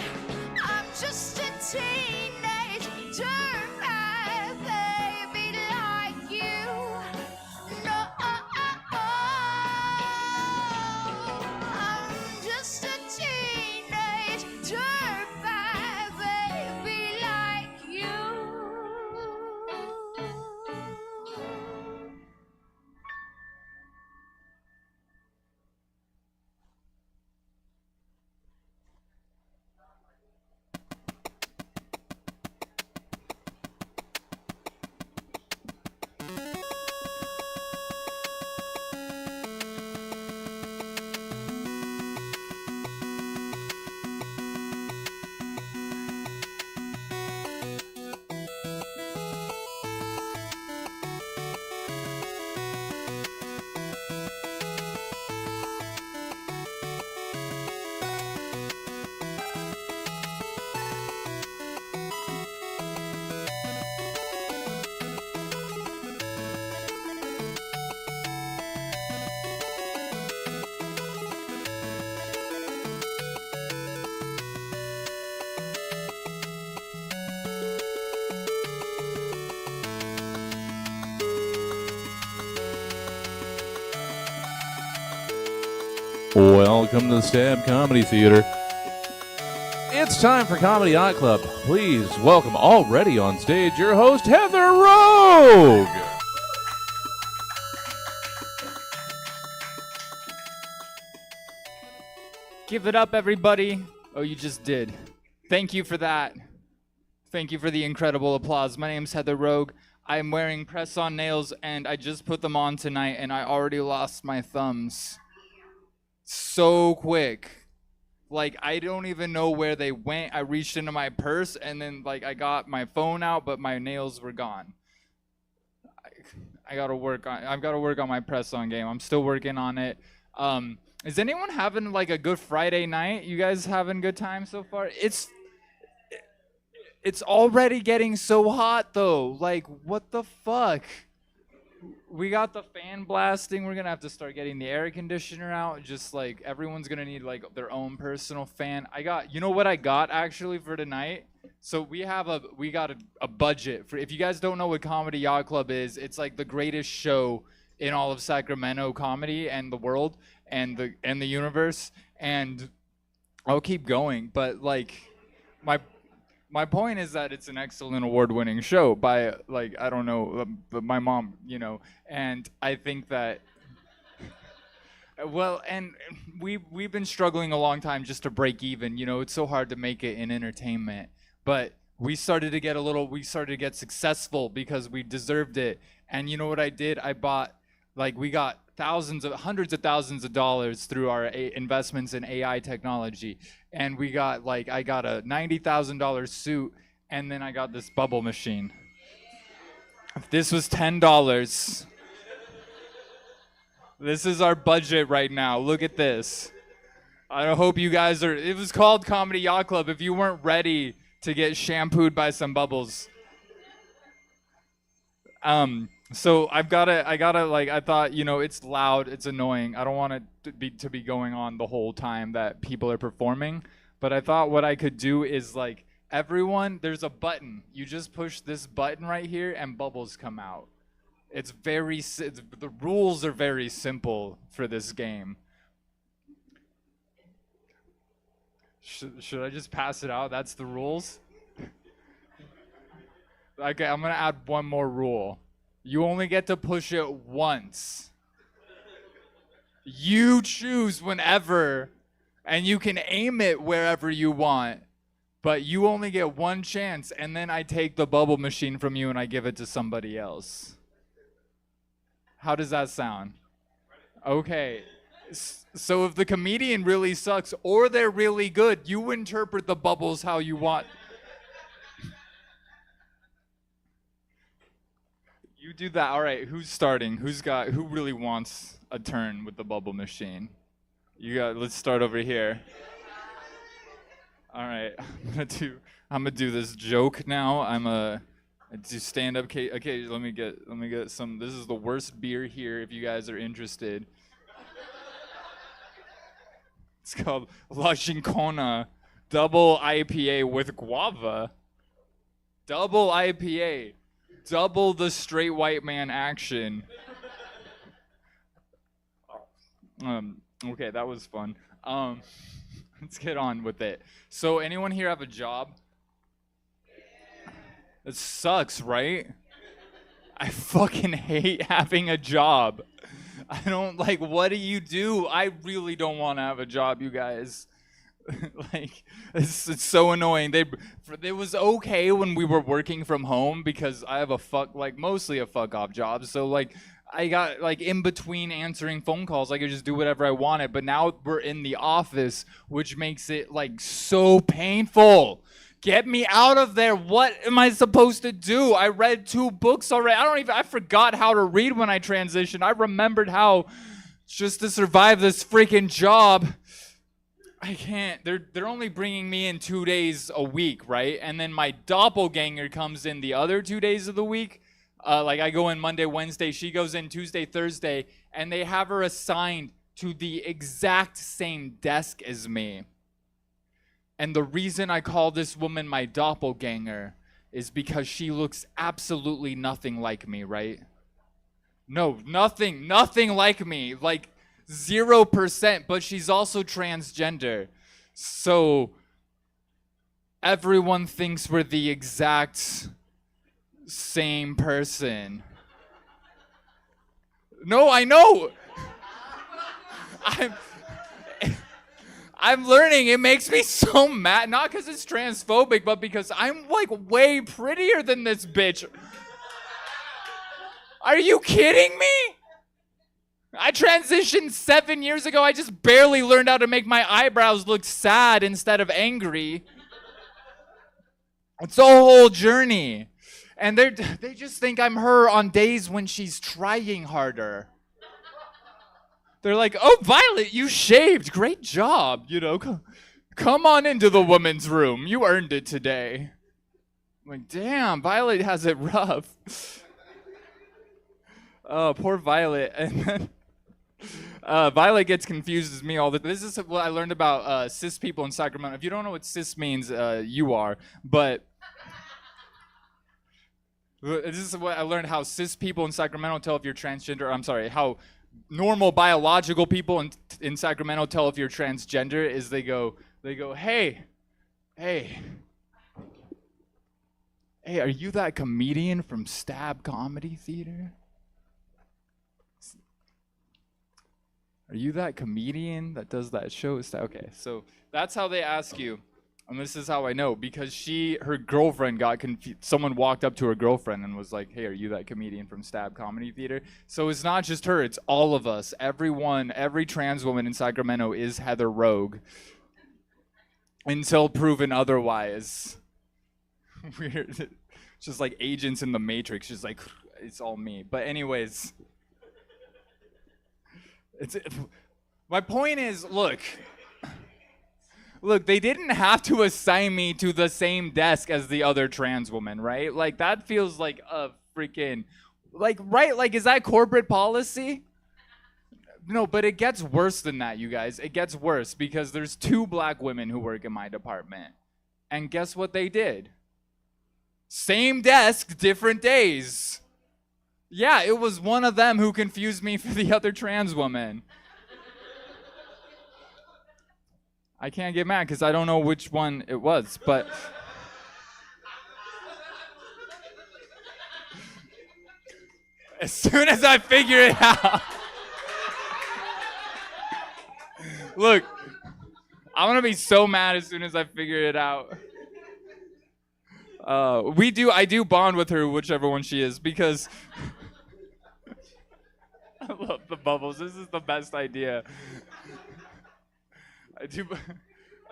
I'm just a teenage dirtbag baby like you. No, I'm just a teenage dirtbag baby like you. Welcome to the Stab Comedy Theater. It's time for Comedy Yachtclub. Please welcome already on stage your host, Heather Rogue. Give it up, everybody. Oh, you just did. Thank you for that. Thank you for the incredible applause. My name's Heather Rogue. I'm wearing press-on nails, and I just put them on tonight, and I already lost my thumbs. So quick. Like, I don't even know where they went. I reached into my purse, and then, like, I got my phone out, but my nails were gone. I've got to work on my press-on game. I'm still working on it. Is anyone having like a good Friday night? You guys having a good time so far? It's already getting so hot though. Like, what the fuck? We got the fan blasting. We're gonna have to start getting the air conditioner out. Just like everyone's gonna need like their own personal fan. You know what I got actually for tonight? So we got a budget for, if you guys don't know what Comedy Yacht Club is, it's like the greatest show in all of Sacramento comedy and the world and the universe. And I'll keep going, but like my point is that it's an excellent award-winning show by, like, I don't know, my mom, you know, and I think that, well, and we've been struggling a long time just to break even, you know. It's so hard to make it in entertainment, but we started to get successful because we deserved it. And you know what I did? We got hundreds of thousands of dollars through our investments in AI technology. And I got a $90,000 suit, and then I got this bubble machine. If this was $10, this is our budget right now. Look at this. I hope you guys it was called Comedy Yacht Club if you weren't ready to get shampooed by some bubbles. So I thought, you know, it's loud, it's annoying. I don't want it to be going on the whole time that people are performing. But I thought what I could do is, like, there's a button. You just push this button right here and bubbles come out. The rules are very simple for this game. Should I just pass it out? That's the rules? Okay, I'm gonna add one more rule. You only get to push it once. You choose whenever, and you can aim it wherever you want, but you only get one chance, and then I take the bubble machine from you and I give it to somebody else. How does that sound? Okay. So if the comedian really sucks or they're really good, you interpret the bubbles how you want. You do that. All right, who's starting? Who really wants a turn with the bubble machine? Let's start over here. All right, I'm gonna do this joke now. Just stand up. Okay, let me get some. This is the worst beer here. If you guys are interested, it's called La Gincona Double IPA with guava. Double IPA, double the straight white man action. Okay, that was fun. Let's get on with it. So, anyone here have a job? It sucks, right? I fucking hate having a job. I don't like, what do you do? I really don't want to have a job, you guys. Like, it's so annoying. It was okay when we were working from home because I have mostly a fuck off job. So like, I got like in between answering phone calls, I could just do whatever I wanted. But now we're in the office, which makes it like so painful. Get me out of there. What am I supposed to do? I read 2 books already. I forgot how to read when I transitioned. I remembered how just to survive this freaking job. I can't. They're only bringing me in 2 days a week, right? And then my doppelganger comes in the other 2 days of the week. Like I go in Monday, Wednesday. She goes in Tuesday, Thursday. And they have her assigned to the exact same desk as me. And the reason I call this woman my doppelganger is because she looks absolutely nothing like me, right? No, nothing like me. Like 0%, but she's also transgender. So everyone thinks we're the exact same person. No, I know. I'm learning. It makes me so mad. Not because it's transphobic, but because I'm like way prettier than this bitch. Are you kidding me? I transitioned 7 years ago. I just barely learned how to make my eyebrows look sad instead of angry. It's a whole journey. And they just think I'm her on days when she's trying harder. They're like, oh, Violet, you shaved. Great job. You know, come on into the women's room. You earned it today. I'm like, damn, Violet has it rough. Oh, poor Violet. And then Violet gets confused as me all the time. This is what I learned about cis people in Sacramento. If you don't know what cis means, you are. But this is what I learned, how cis people in Sacramento tell if you're transgender. I'm sorry, how normal biological people in Sacramento tell if you're transgender is they go, hey, are you that comedian from Stab Comedy Theater? Are you that comedian that does that show? Okay, so that's how they ask you. And this is how I know, because her girlfriend got confused. Someone walked up to her girlfriend and was like, hey, are you that comedian from Stab Comedy Theater? So it's not just her, it's all of us. Every trans woman in Sacramento is Heather Rogue. Until proven otherwise. Weird. Just like agents in the Matrix, just like, it's all me. But anyways. My point is, look, they didn't have to assign me to the same desk as the other trans woman, right? Like, that feels like a freaking, like, right? Like, is that corporate policy? No, but it gets worse than that, you guys. It gets worse because there's 2 black women who work in my department. And guess what they did? Same desk, different days. Yeah, it was one of them who confused me for the other trans woman. I can't get mad because I don't know which one it was, but as soon as I figure it out, look, I'm gonna be so mad as soon as I figure it out. I do bond with her, whichever one she is, because I love the bubbles. This is the best idea.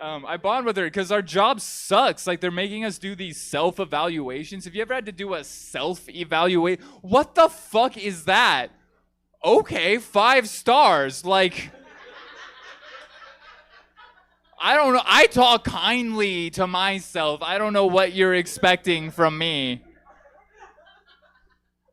I bond with her because our job sucks. Like, they're making us do these self-evaluations. Have you ever had to do a self-evaluate? What the fuck is that? Okay, 5 stars. Like, I don't know. I talk kindly to myself. I don't know what you're expecting from me.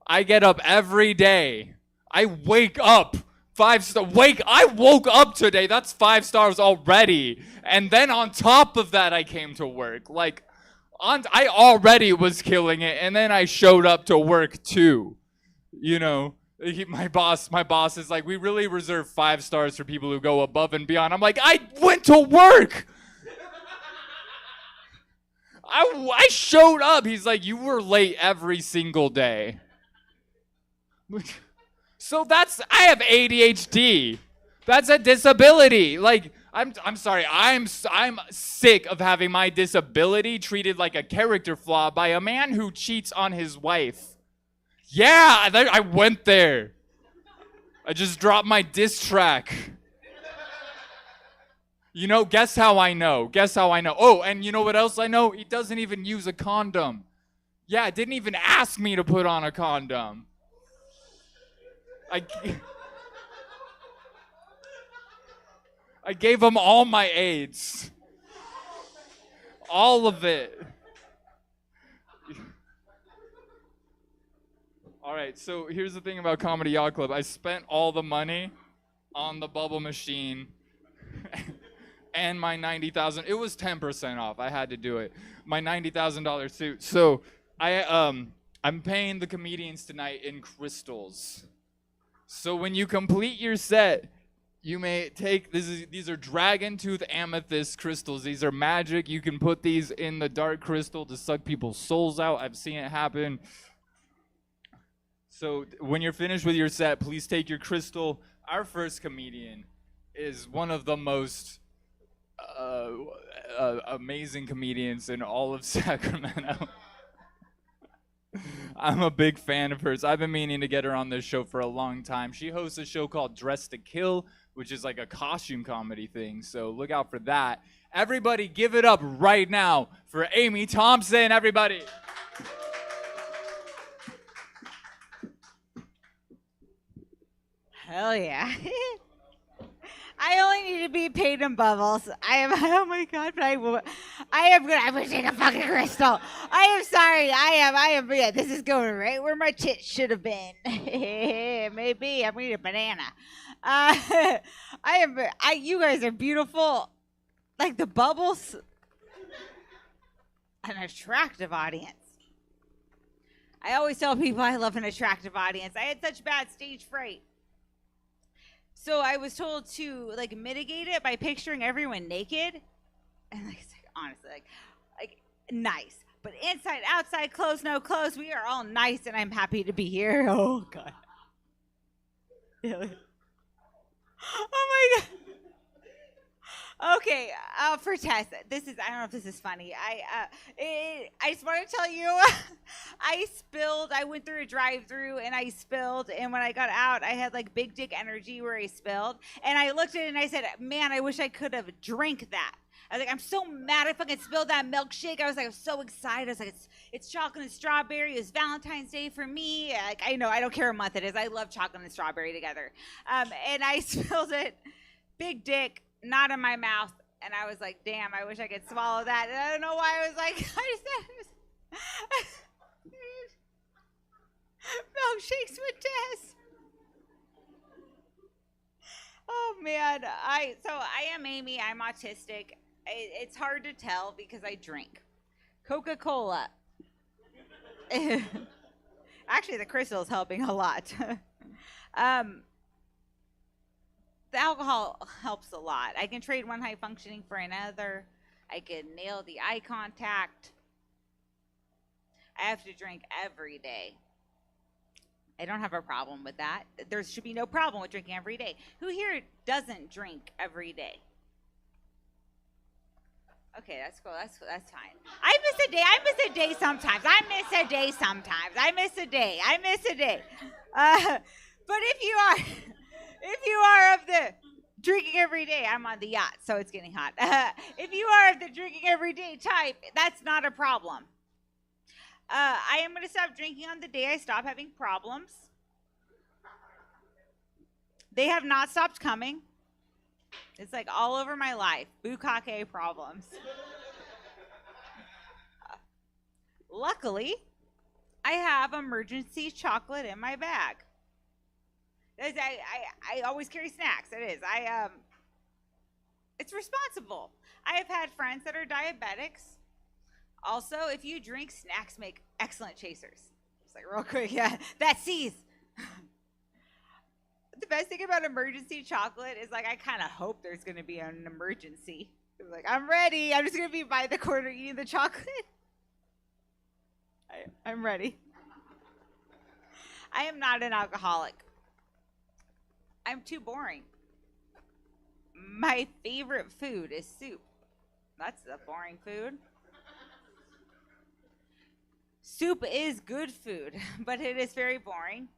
I get up every day. I wake up. 5-star. I woke up today. That's 5 stars already. And then on top of that, I came to work. Like, I already was killing it, and then I showed up to work too. You know, my boss is like, we really reserve 5 stars for people who go above and beyond. I'm like, I went to work. I showed up. He's like, you were late every single day. So I have ADHD. That's a disability. Like, I'm sorry. I'm sick of having my disability treated like a character flaw by a man who cheats on his wife. Yeah, I went there. I just dropped my diss track. You know, guess how I know? Oh, and you know what else I know? He doesn't even use a condom. Yeah, didn't even ask me to put on a condom. I gave him all my AIDS. All of it. All right, so here's the thing about Comedy Yacht Club. I spent all the money on the bubble machine and my $90,000. It was 10% off. I had to do it. My $90,000 suit. So I'm paying the comedians tonight in crystals. So when you complete your set, you may take these are dragon tooth amethyst crystals. These are magic. You can put these in the dark crystal to suck people's souls out. I've seen it happen. So when you're finished with your set, please take your crystal. Our first comedian is one of the most amazing comedians in all of Sacramento. I'm a big fan of hers. I've been meaning to get her on this show for a long time. She hosts a show called Dress to Kill, which is like a costume comedy thing. So look out for that. Everybody give it up right now for Amy Thompson, everybody. Hell yeah. I only need to be paid in bubbles. Oh my God, but I am gonna take a fucking crystal. I am sorry. Yeah, this is going right where my tits should have been. Maybe. I'm gonna eat a banana. You guys are beautiful. Like the bubbles. An attractive audience. I always tell people I love an attractive audience. I had such bad stage fright. So I was told to like mitigate it by picturing everyone naked, and like honestly, like nice, but inside, outside, clothes, no clothes. We are all nice, and I'm happy to be here. Oh God. Oh my God. Okay, for Tess, I don't know if this is funny. I just want to tell you, I went through a drive-through and I spilled, and when I got out, I had like big dick energy where I spilled, and I looked at it and I said, man, I wish I could have drank that. I was like, I'm so mad I fucking spilled that milkshake. I was like, I'm so excited. I was like, it's chocolate and strawberry. It was Valentine's Day for me. Like, I know, I don't care what month it is. I love chocolate and strawberry together. And I spilled it, big dick, not in my mouth, and I was like, damn, I wish I could swallow that. And I don't know why I was like, milkshakes with Tess. Oh man, I am Amy. I'm autistic. It's hard to tell because I drink Coca-Cola. Actually, the crystal is helping a lot. The alcohol helps a lot. I can trade one high functioning for another. I can nail the eye contact. I have to drink every day. I don't have a problem with that. There should be no problem with drinking every day. Who here doesn't drink every day? Okay, that's cool. That's fine. I miss a day sometimes. I miss a day. But if you are of the drinking every day, I'm on the yacht, so it's getting hot. If you are of the drinking every day type, that's not a problem. I am going to stop drinking on the day I stop having problems. They have not stopped coming. It's like all over my life. Bukkake problems. Luckily, I have emergency chocolate in my bag. I always carry snacks. It is. It's responsible. I have had friends that are diabetics. Also, if you drink, snacks make excellent chasers. Just like real quick, yeah, that sees. The best thing about emergency chocolate is like I kind of hope there's gonna be an emergency. It's like I'm ready. I'm just gonna be by the corner eating the chocolate. I'm ready. I am not an alcoholic. I'm too boring. My favorite food is soup. That's a boring food. Soup is good food, but it is very boring.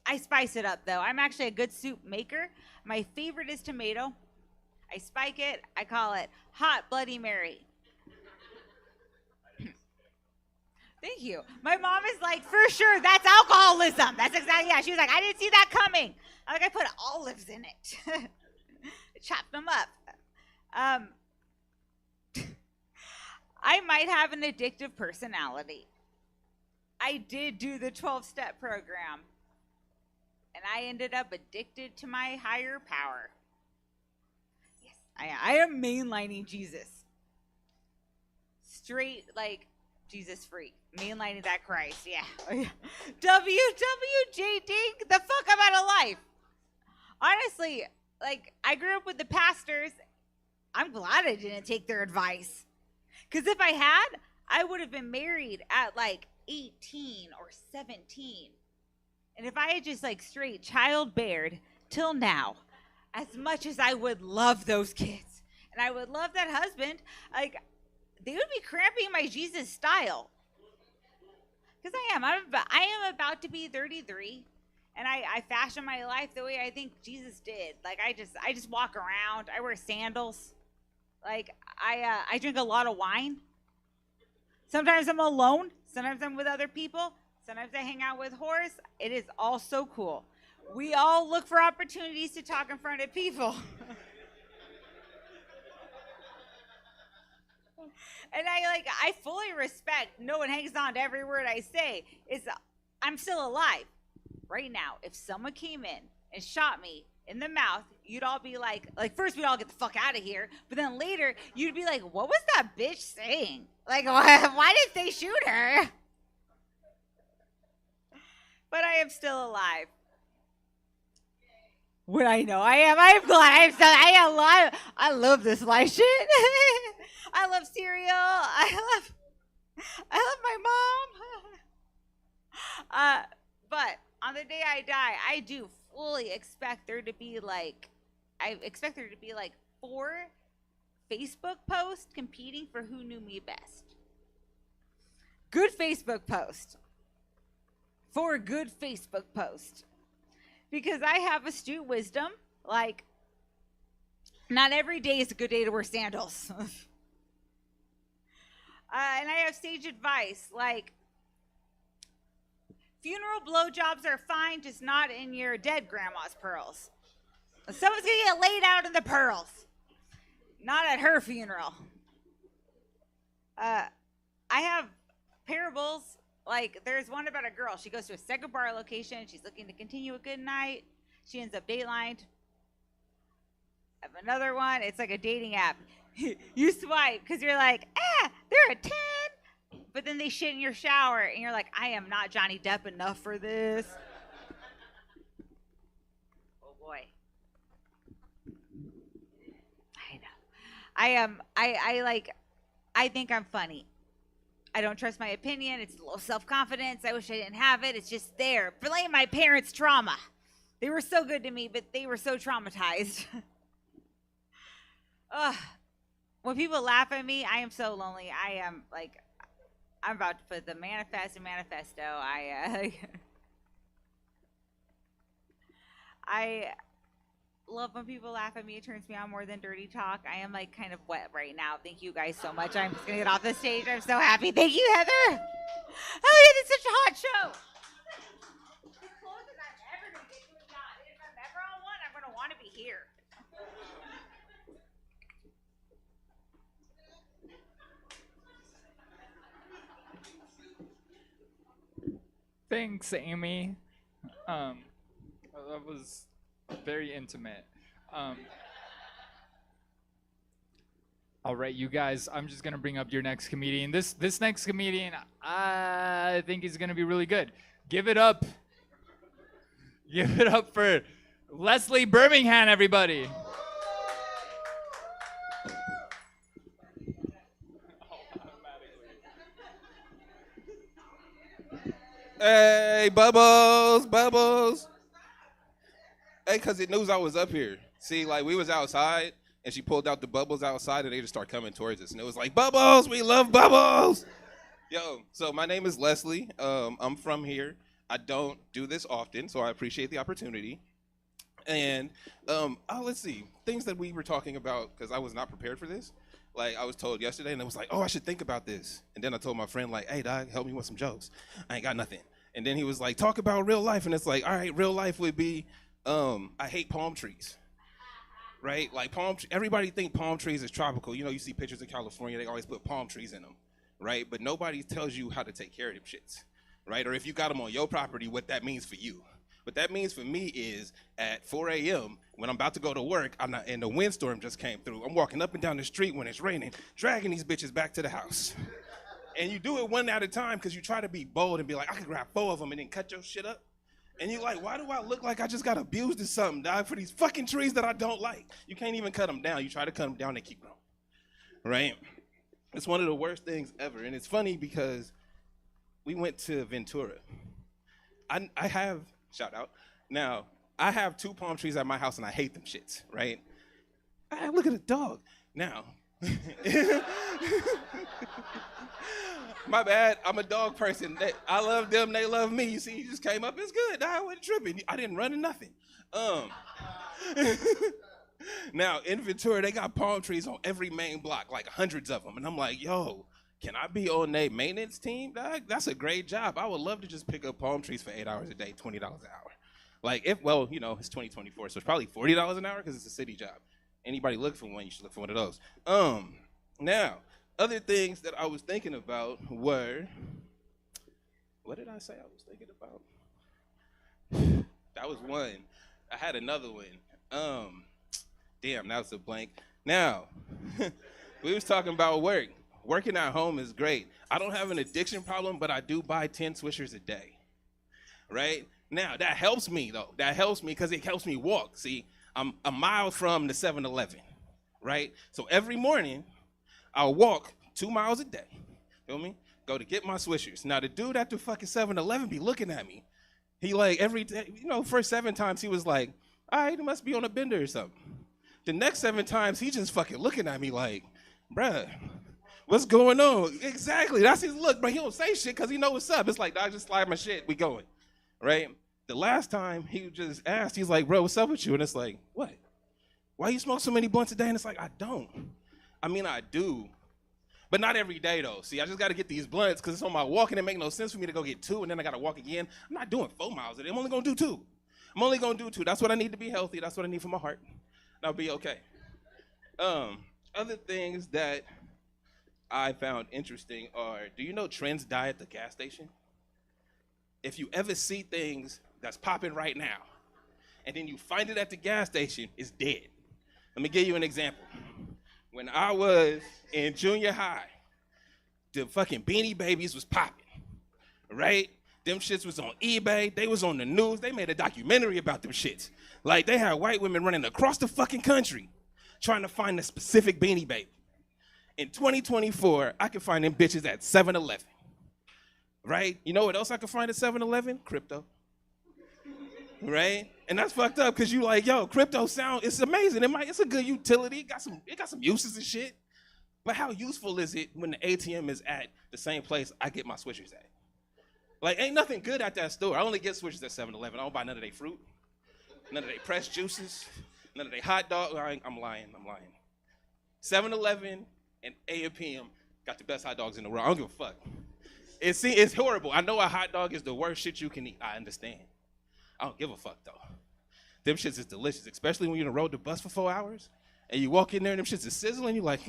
I spice it up though. I'm actually a good soup maker. My favorite is tomato. I spike it. I call it Hot Bloody Mary. Thank you. My mom is like, for sure, that's alcoholism. That's exactly, yeah. She was like, I didn't see that coming. I put olives in it. Chopped them up. I might have an addictive personality. I did do the 12-step program. And I ended up addicted to my higher power. Yes, I am mainlining Jesus. Straight, like, Jesus freak. Mainlining that Christ, yeah. WWJ Dink, the fuck I'm out of life. Honestly, like, I grew up with the pastors. I'm glad I didn't take their advice. Because if I had, I would have been married at, like, 18 or 17. And if I had just like straight child-beared till now, as much as I would love those kids, and I would love that husband, like they would be cramping my Jesus style. Because I am about to be 33, and I fashion my life the way I think Jesus did. Like I just walk around. I wear sandals. Like I drink a lot of wine. Sometimes I'm alone. Sometimes I'm with other people. Sometimes I hang out with whores. It is all so cool. We all look for opportunities to talk in front of people. And I fully respect no one hangs on to every word I say. I'm still alive. Right now, if someone came in and shot me in the mouth, you'd all be like first we'd all get the fuck out of here, but then later you'd be like, what was that bitch saying? Like, why did they shoot her? But I am still alive. What I know, I'm glad I am alive. I love this life shit. I love cereal. I love my mom. But on the day I die, I do fully expect there to be like 4 Facebook posts competing for who knew me best. Good Facebook post. 4 good Facebook posts. Because I have astute wisdom, like, not every day is a good day to wear sandals. And I have sage advice, like, funeral blowjobs are fine, just not in your dead grandma's pearls. Someone's gonna get laid out in the pearls. Not at her funeral. I have parables. Like, there's one about a girl. She goes to a second bar location. She's looking to continue a good night. She ends up datelined. I have another one. It's like a dating app. You swipe because you're like, they're a 10. But then they shit in your shower. And you're like, I am not Johnny Depp enough for this. Oh, boy. I know. I think I'm funny. I don't trust my opinion. It's low self-confidence. I wish I didn't have it. It's just there. Blame my parents' trauma. They were so good to me, but they were so traumatized. Ugh. When people laugh at me, I am so lonely. I am like, I'm about to put the manifesto. I love when people laugh at me. It turns me on more than dirty talk. I am like kind of wet right now. Thank you guys so much. I'm just gonna get off the stage. I'm so happy. Thank you, Heather. Oh yeah, it's such a hot show. The closest I'm ever gonna get to a yacht. If I'm ever on one, I'm gonna want to be here. Thanks, Amy. That was very intimate. All right, you guys, I'm just gonna bring up your next comedian. This next comedian, I think he's gonna be really good. Give it up. Give it up for Leslie Birmingham, everybody. Hey, Bubbles, Bubbles. Hey, cause it knows I was up here. See, like we was outside, and she pulled out the bubbles outside, and they just start coming towards us, and it was like, Bubbles, we love Bubbles. Yo, so my name is Leslie. I'm from here. I don't do this often, so I appreciate the opportunity. And let's see, things that we were talking about, because I was not prepared for this. Like I was told yesterday, and it was like, oh, I should think about this. And then I told my friend, like, hey, dog, help me with some jokes. I ain't got nothing. And then he was like, talk about real life. And it's like, all right, real life would be, I hate palm trees. Right? Like everybody think palm trees is tropical. You know, you see pictures of California, they always put palm trees in them. Right? But nobody tells you how to take care of them shits. Right? Or if you got them on your property, what that means for you. What that means for me is at 4 a.m. when I'm about to go to work, and the windstorm just came through. I'm walking up and down the street when it's raining, dragging these bitches back to the house. And you do it one at a time because you try to be bold and be like, I could grab 4 of them and then cut your shit up. And you're like, why do I look like I just got abused or something, dog, for these fucking trees that I don't like? You can't even cut them down. You try to cut them down, they keep growing, right? It's one of the worst things ever. And it's funny because we went to Ventura. I have, shout out, now, I have 2 palm trees at my house and I hate them shits, right? Look at the dog. Now, my bad, I'm a dog person. I love them, they love me. You see, you just came up, it's good. I wasn't tripping. I didn't run in nothing. Now, in Ventura, they got palm trees on every main block, like hundreds of them. And I'm like, yo, can I be on their maintenance team, dog? That's a great job. I would love to just pick up palm trees for 8 hours a day, $20 an hour. Like, well, you know, it's 2024, so it's probably $40 an hour because it's a city job. Anybody look for one, you should look for one of those. Now, other things that I was thinking about were, what did I say I was thinking about? That was one. I had another one. Damn, that was a blank. Now, we was talking about work. Working at home is great. I don't have an addiction problem, but I do buy 10 Swishers a day, right? Now, that helps me, though. That helps me because it helps me walk. See, I'm a mile from the 7-Eleven, right? So every morning, I'll walk 2 miles a day, feel me? Go to get my Swishers. Now, the dude at the fucking 7-Eleven be looking at me. He like, every day, you know, first 7 times, he was like, all right, it must be on a bender or something. The next 7 times, he just fucking looking at me like, bruh, what's going on? Exactly, that's his look, but he don't say shit because he know what's up. It's like, dog, just slide my shit, we going, right? The last time he just asked, he's like, bro, what's up with you? And it's like, what? Why you smoke so many blunts a day? And it's like, I don't. I mean, I do, but not every day though. See, I just got to get these blunts because it's on my walk and it make no sense for me to go get 2 and then I got to walk again. I'm not doing 4 miles a day. I'm only going to do 2. I'm only going to do 2. That's what I need to be healthy. That's what I need for my heart. And I'll be okay. Other things that I found interesting are, do you know trends die at the gas station? If you ever see things that's popping right now, and then you find it at the gas station, it's dead. Let me give you an example. When I was in junior high, the fucking Beanie Babies was popping, right? Them shits was on eBay, they was on the news, they made a documentary about them shits. Like, they had white women running across the fucking country trying to find a specific Beanie Baby. In 2024, I can find them bitches at 7-Eleven, right? You know what else I can find at 7-Eleven? Crypto, right? And that's fucked up because you like, yo, crypto sound, it's amazing. It's a good utility. It got some uses and shit. But how useful is it when the ATM is at the same place I get my Swishers at? Like, ain't nothing good at that store. I only get Swishers at 7-Eleven. I don't buy none of their fruit, none of their pressed juices, none of their hot dogs. I'm lying. 7-Eleven and A&PM got the best hot dogs in the world. I don't give a fuck. It's horrible. I know a hot dog is the worst shit you can eat. I understand. I don't give a fuck, though. Them shits is delicious, especially when you're on the road to bus for 4 hours, and you walk in there and them shits is sizzling. You're like,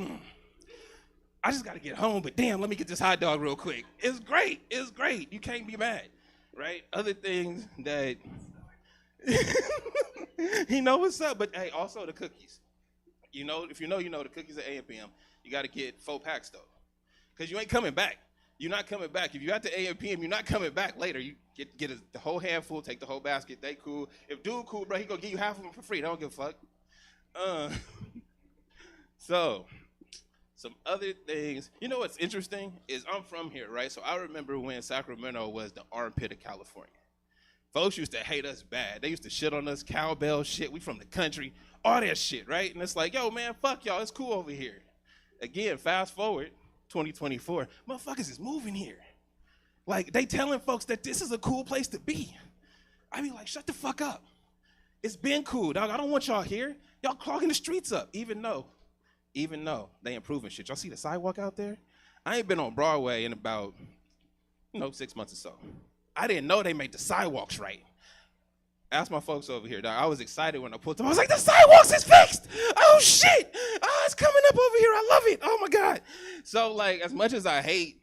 I just got to get home, but damn, let me get this hot dog real quick. It's great. You can't be mad. right? Other things that he know what's up, but hey, also the cookies. You know, if you know, the cookies at A&PM, you got to get 4 packs though, because you ain't coming back. You're not coming back. If you got the A&PM, you're not coming back later. You get the whole handful, take the whole basket. They cool. If dude cool, bro, he gonna give you half of them for free. They don't give a fuck. So, some other things. You know what's interesting is I'm from here, right? So I remember when Sacramento was the armpit of California. Folks used to hate us bad. They used to shit on us, cowbell shit. We from the country, all that shit, right? And it's like, yo, man, fuck y'all. It's cool over here. Again, fast forward, 2024, motherfuckers is moving here. Like, they telling folks that this is a cool place to be. I be like, shut the fuck up. It's been cool, dog. I don't want y'all here. Y'all clogging the streets up, even though they improving shit. Y'all see the sidewalk out there? I ain't been on Broadway in about, 6 months or so. I didn't know they made the sidewalks right. Ask my folks over here, dog. I was excited when I pulled them. I was like, the sidewalks is fixed. Oh, shit. Oh, it's coming up over here. I love it. Oh, my God. So, like, as much as I hate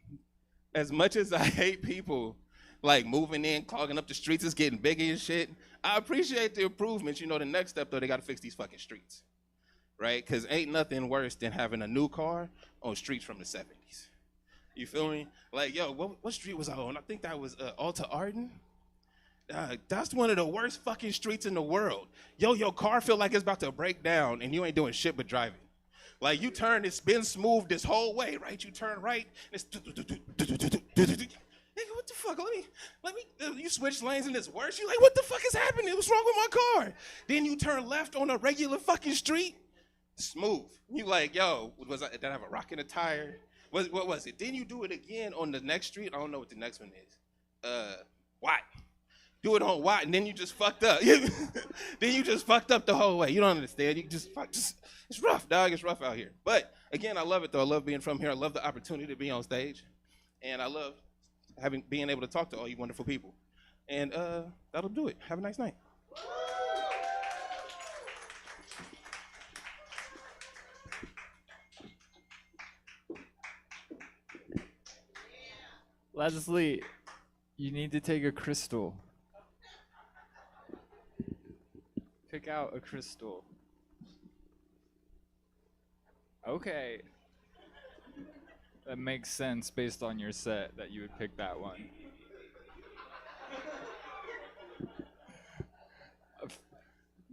people, like, moving in, clogging up the streets, it's getting bigger and shit, I appreciate the improvements. The next step, though, they got to fix these fucking streets, right? Because ain't nothing worse than having a new car on streets from the 70s. You feel me? Like, yo, what street was I on? I think that was Alta Arden. That's one of the worst fucking streets in the world. Yo, your car feel like it's about to break down and you ain't doing shit but driving. Like, you turn, it's been smooth this whole way, right? You turn right, and it's nigga, what the fuck? Let me. You switch lanes and it's worse. You like, what the fuck is happening? What's wrong with my car? Then you turn left on a regular fucking street, smooth. You like, yo, did I have a rock in the tire? What was it? Then you do it again on the next street. I don't know what the next one is. Watt. Do it on Watt, and then you just fucked up. Then you just fucked up the whole way. You don't understand. You just it's rough, dog. It's rough out here. But again, I love it though. I love being from here. I love the opportunity to be on stage, and I love being able to talk to all you wonderful people. And that'll do it. Have a nice night. Leslie, you need to take a crystal. Pick out a crystal. Okay. That makes sense based on your set that you would pick that one.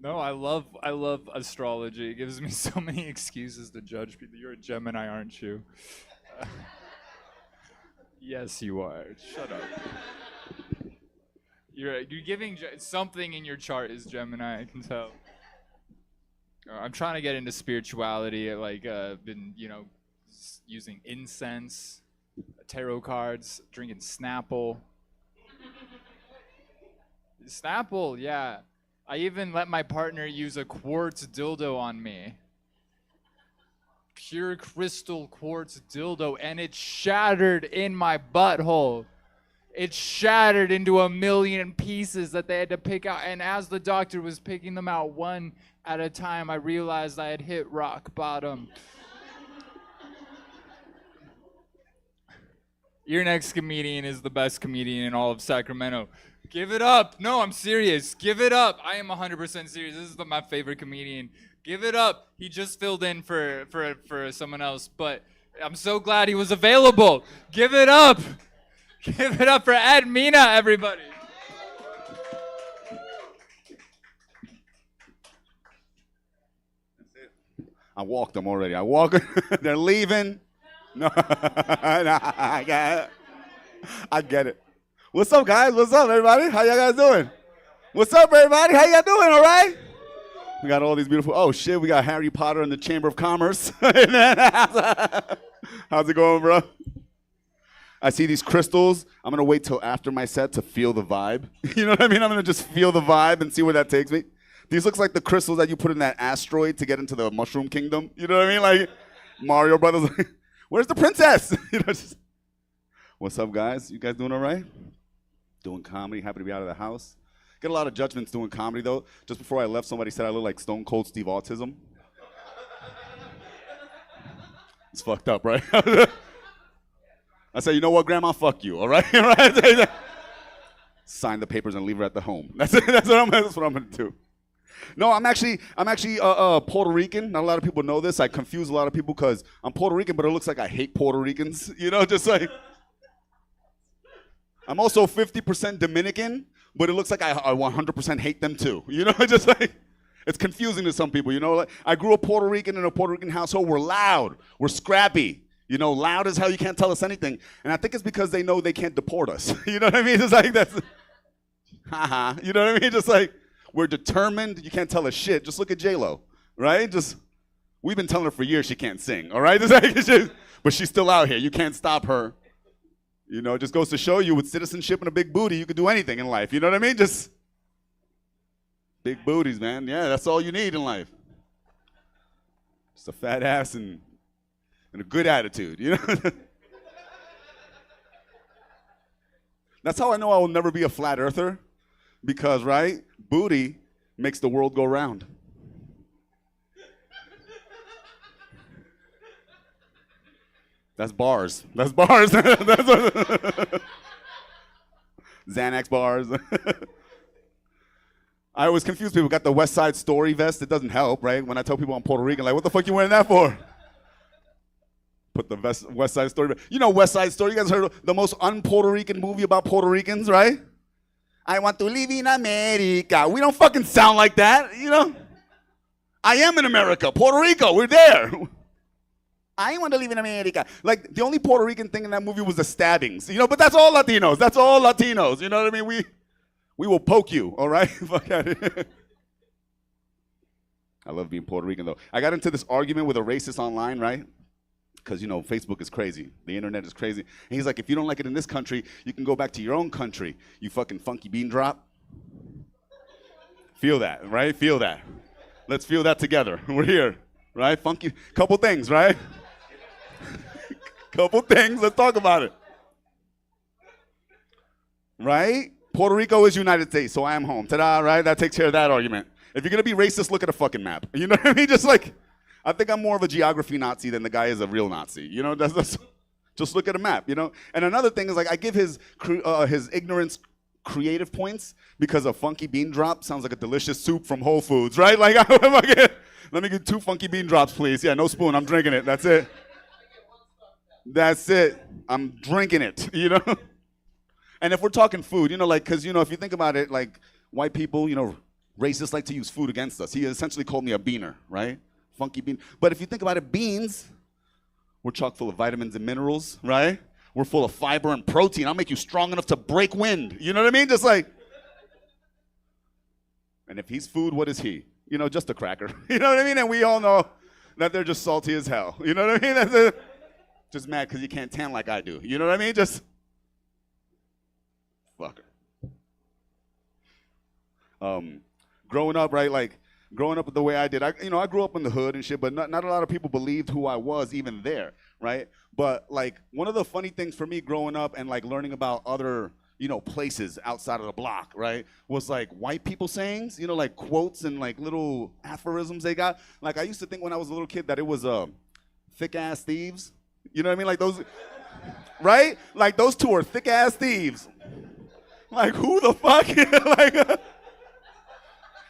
No, I love astrology. It gives me so many excuses to judge people. You're a Gemini, aren't you? Yes, you are. Shut up. You're giving something in your chart is Gemini. I can tell. I'm trying to get into spirituality. Like, been using incense, tarot cards, drinking Snapple. Snapple, yeah. I even let my partner use a quartz dildo on me. Pure crystal quartz dildo, and it shattered in my butthole. It shattered into 1,000,000 pieces that they had to pick out, and as the doctor was picking them out one at a time, I realized I had hit rock bottom. Your next comedian is the best comedian in all of Sacramento. Give it up. No, I'm serious. Give it up. I am 100% serious. This is my favorite comedian. Give it up. He just filled in for someone else, but I'm so glad he was available. Give it up. Give it up for Ed Mina, everybody. I walked them already. They're leaving. No, I get it. What's up, guys? What's up, everybody? How y'all guys doing? What's up, everybody? How y'all doing? All right? We got all these beautiful. Oh shit, we got Harry Potter in the Chamber of Commerce. How's it going, bro? I see these crystals. I'm gonna wait till after my set to feel the vibe. You know what I mean? I'm gonna just feel the vibe and see where that takes me. These looks like the crystals that you put in that asteroid to get into the Mushroom Kingdom. You know what I mean? Like Mario Brothers. Where's the princess? What's up, guys? You guys doing all right? Doing comedy. Happy to be out of the house. Get a lot of judgments doing comedy though. Just before I left, somebody said I look like Stone Cold Steve Autism. It's fucked up, right? I said, you know what, Grandma? Fuck you, all right? sign the papers and leave her at the home. That's what I'm gonna do. No, I'm actually Puerto Rican. Not a lot of people know this. I confuse a lot of people because I'm Puerto Rican, but it looks like I hate Puerto Ricans. You know, just like I'm also 50% Dominican, but it looks like I 100% hate them too. You know, just like it's confusing to some people. You know, like, I grew up Puerto Rican in a Puerto Rican household. We're loud, we're scrappy. You know, loud as hell. You can't tell us anything, and I think it's because they know they can't deport us. You know what I mean? It's like that's, haha. You know what I mean? Just like. We're determined. You can't tell us shit. Just look at J-Lo, right? We've been telling her for years she can't sing, all right? But she's still out here. You can't stop her. You know, it just goes to show you with citizenship and a big booty, you can do anything in life. You know what I mean? Just big booties, man. Yeah, that's all you need in life. Just a fat ass and a good attitude, you know? That's how I know I will never be a flat earther. Because, right, booty makes the world go round. That's bars. That's bars. Xanax bars. I always confuse people. Got the West Side Story vest. It doesn't help, right? When I tell people I'm Puerto Rican, like, what the fuck you wearing that for? Put the West Side Story. You know West Side Story? You guys heard of the most un-Puerto Rican movie about Puerto Ricans, right? I want to live in America. We don't fucking sound like that, you know? I am in America, Puerto Rico, we're there. I want to live in America. Like, the only Puerto Rican thing in that movie was the stabbings, you know? But that's all Latinos. That's all Latinos, you know what I mean? We will poke you, all right? Fuck out of here. I love being Puerto Rican, though. I got into this argument with a racist online, right? Because, you know, Facebook is crazy. The internet is crazy. And he's like, if you don't like it in this country, you can go back to your own country, you fucking funky bean drop. Feel that, right? Feel that. Let's feel that together. We're here, right? Funky, couple things, right? Couple things, let's talk about it. Right? Puerto Rico is United States, so I am home. Ta-da, right? That takes care of that argument. If you're going to be racist, look at a fucking map. You know what I mean? Just like... I think I'm more of a geography Nazi than the guy is a real Nazi. You know, that's just look at a map, you know? And another thing is, like, I give his ignorance creative points because a funky bean drop sounds like a delicious soup from Whole Foods, right? Like, let me get 2 funky bean drops, please. Yeah, no spoon, I'm drinking it, that's it. That's it, I'm drinking it, you know? And if we're talking food, you know, like, because, you know, if you think about it, like, white people, you know, racists like to use food against us. He essentially called me a beaner, right? Funky bean. But if you think about it, beans, we're chock full of vitamins and minerals, right? We're full of fiber and protein. I'll make you strong enough to break wind. You know what I mean? Just like, and if he's food, what is he? You know, just a cracker. You know what I mean? And we all know that they're just salty as hell. You know what I mean? That's it. Just mad because you can't tan like I do. You know what I mean? Just fucker. Growing up, right, like, growing up the way I did, I grew up in the hood and shit, but not a lot of people believed who I was even there, right? But, like, one of the funny things for me growing up and, like, learning about other, you know, places outside of the block, right, was, like, white people sayings, you know, like, quotes and, like, little aphorisms they got. Like, I used to think when I was a little kid that it was thick-ass thieves. You know what I mean? Like, those, right? Like, those two are thick-ass thieves. Like, who the fuck?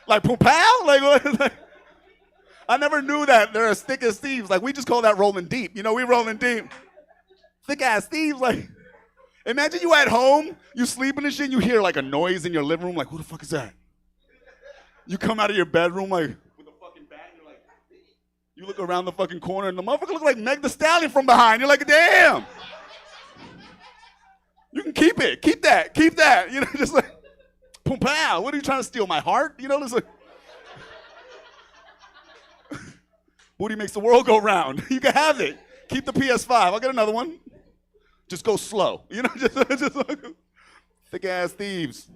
Like pow? Like, I never knew that they're as thick as thieves. Like, we just call that rolling deep. You know, we rolling deep. Thick ass thieves. Like, imagine you at home, you sleeping and shit, and you hear like a noise in your living room. Like, who the fuck is that? You come out of your bedroom like with a fucking bang. You're like, you look around the fucking corner, and the motherfucker look like Meg the Stallion from behind. You're like, damn. You can keep it. Keep that. Keep that. You know, just like. Pow, what are you trying to steal, my heart? You know, this like, booty makes the world go round. You can have it. Keep the PS5. I'll get another one. Just go slow. You know, just like, thick-ass thieves.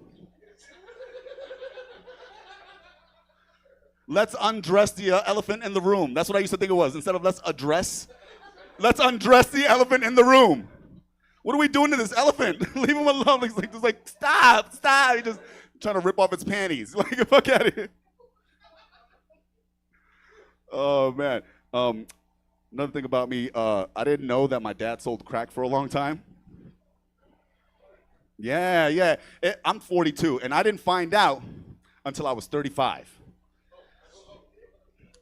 Let's undress the elephant in the room. That's what I used to think it was. Instead of let's undress the elephant in the room. What are we doing to this elephant? Leave him alone. He's like, just like, stop. He's just trying to rip off its panties. Like, get fuck out of here. Oh, man. Another thing about me, I didn't know that my dad sold crack for a long time. Yeah. I'm 42, and I didn't find out until I was 35.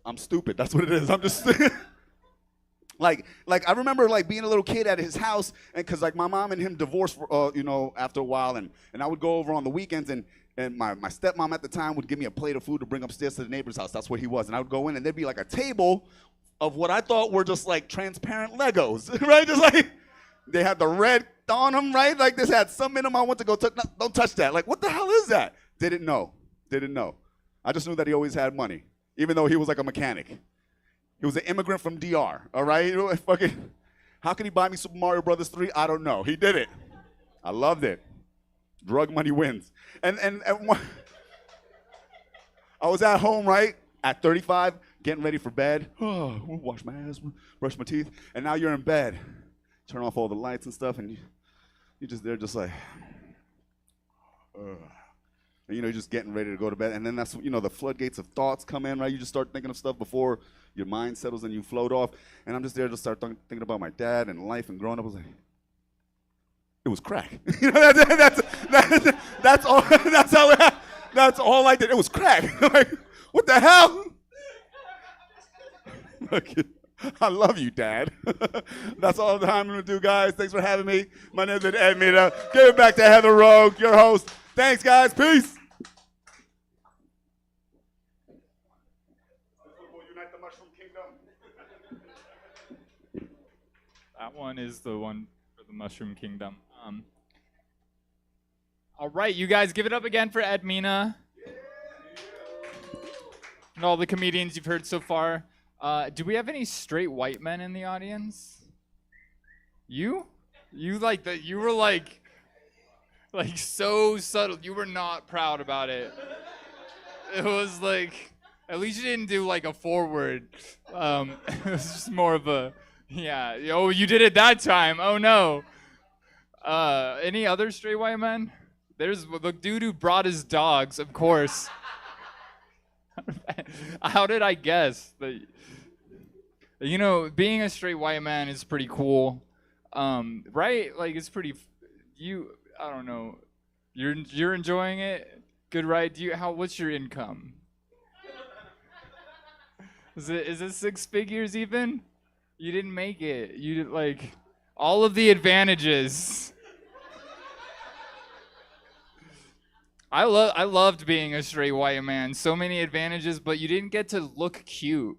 I'm stupid. That's what it is. I'm just like I remember like being a little kid at his house, and because like my mom and him divorced, after a while, and I would go over on the weekends, and my stepmom at the time would give me a plate of food to bring upstairs to the neighbor's house. That's where he was, and I would go in, and there'd be like a table of what I thought were just like transparent Legos, right? Just like they had the red on them, right? Like this had some in them. I went to go touch. No, don't touch that. Like what the hell is that? Didn't know. I just knew that he always had money, even though he was like a mechanic. He was an immigrant from DR, all right? How could he buy me Super Mario Brothers 3? I don't know. He did it. I loved it. Drug money wins. And I was at home, right, at 35, getting ready for bed. Oh, wash my ass, brush my teeth. And now you're in bed. Turn off all the lights and stuff, and you're just there just like, and, you're just getting ready to go to bed. And then that's, the floodgates of thoughts come in, right? You just start thinking of stuff before your mind settles and you float off. And I'm just there to start thinking about my dad and life and growing up. I was like, it was crack. That's all. That's all I did. It was crack. Like, what the hell? I love you, Dad. That's all the time I'm gonna do, guys. Thanks for having me. My name's Emery. Give it back to Heather Rogue, your host. Thanks, guys. Peace. That one is the one for the Mushroom Kingdom. All right, you guys, give it up again for Ed Mina and all the comedians you've heard so far. Do we have any straight white men in the audience? You like that? You were like so subtle. You were not proud about it. It was like, at least you didn't do like a forward. It was just more of a, yeah. Oh, you did it that time. Oh no. Any other straight white men? There's the dude who brought his dogs, of course. How did I guess that? Being a straight white man is pretty cool, right? Like it's pretty. I don't know. You're enjoying it. Good, right? What's your income? Is it 6 figures even? You didn't make it. You did like all of the advantages. I loved being a straight white man. So many advantages, but you didn't get to look cute.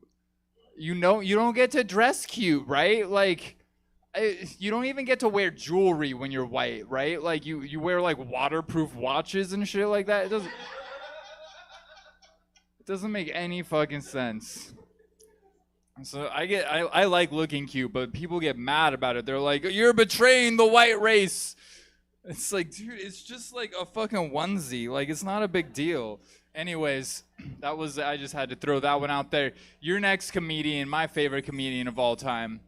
You don't get to dress cute, right? Like, you don't even get to wear jewelry when you're white, right? Like, you wear, like, waterproof watches and shit like that. It doesn't make any fucking sense. So I like looking cute, but people get mad about it. They're like, you're betraying the white race. It's like, dude, it's just like a fucking onesie. Like, it's not a big deal. Anyways, I just had to throw that one out there. Your next comedian, my favorite comedian of all time.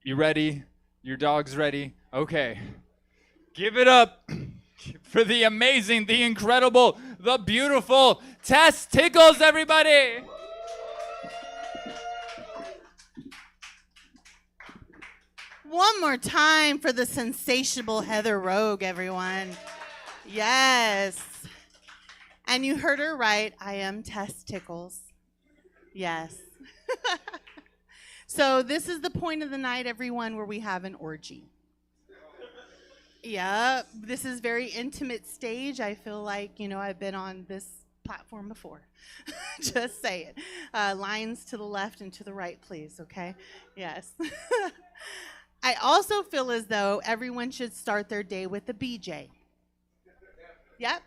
You ready? Your dog's ready? Okay. Give it up for the amazing, the incredible, the beautiful Tess Tickles, everybody! One more time for the sensational Heather Rogue, everyone. Yes. And you heard her right. I am Tess Tickles. Yes. So this is the point of the night, everyone, where we have an orgy. Yep. This is very intimate stage. I feel like, I've been on this platform before. Just say it. Lines to the left and to the right, please, okay? Yes. I also feel as though everyone should start their day with a BJ. Yep.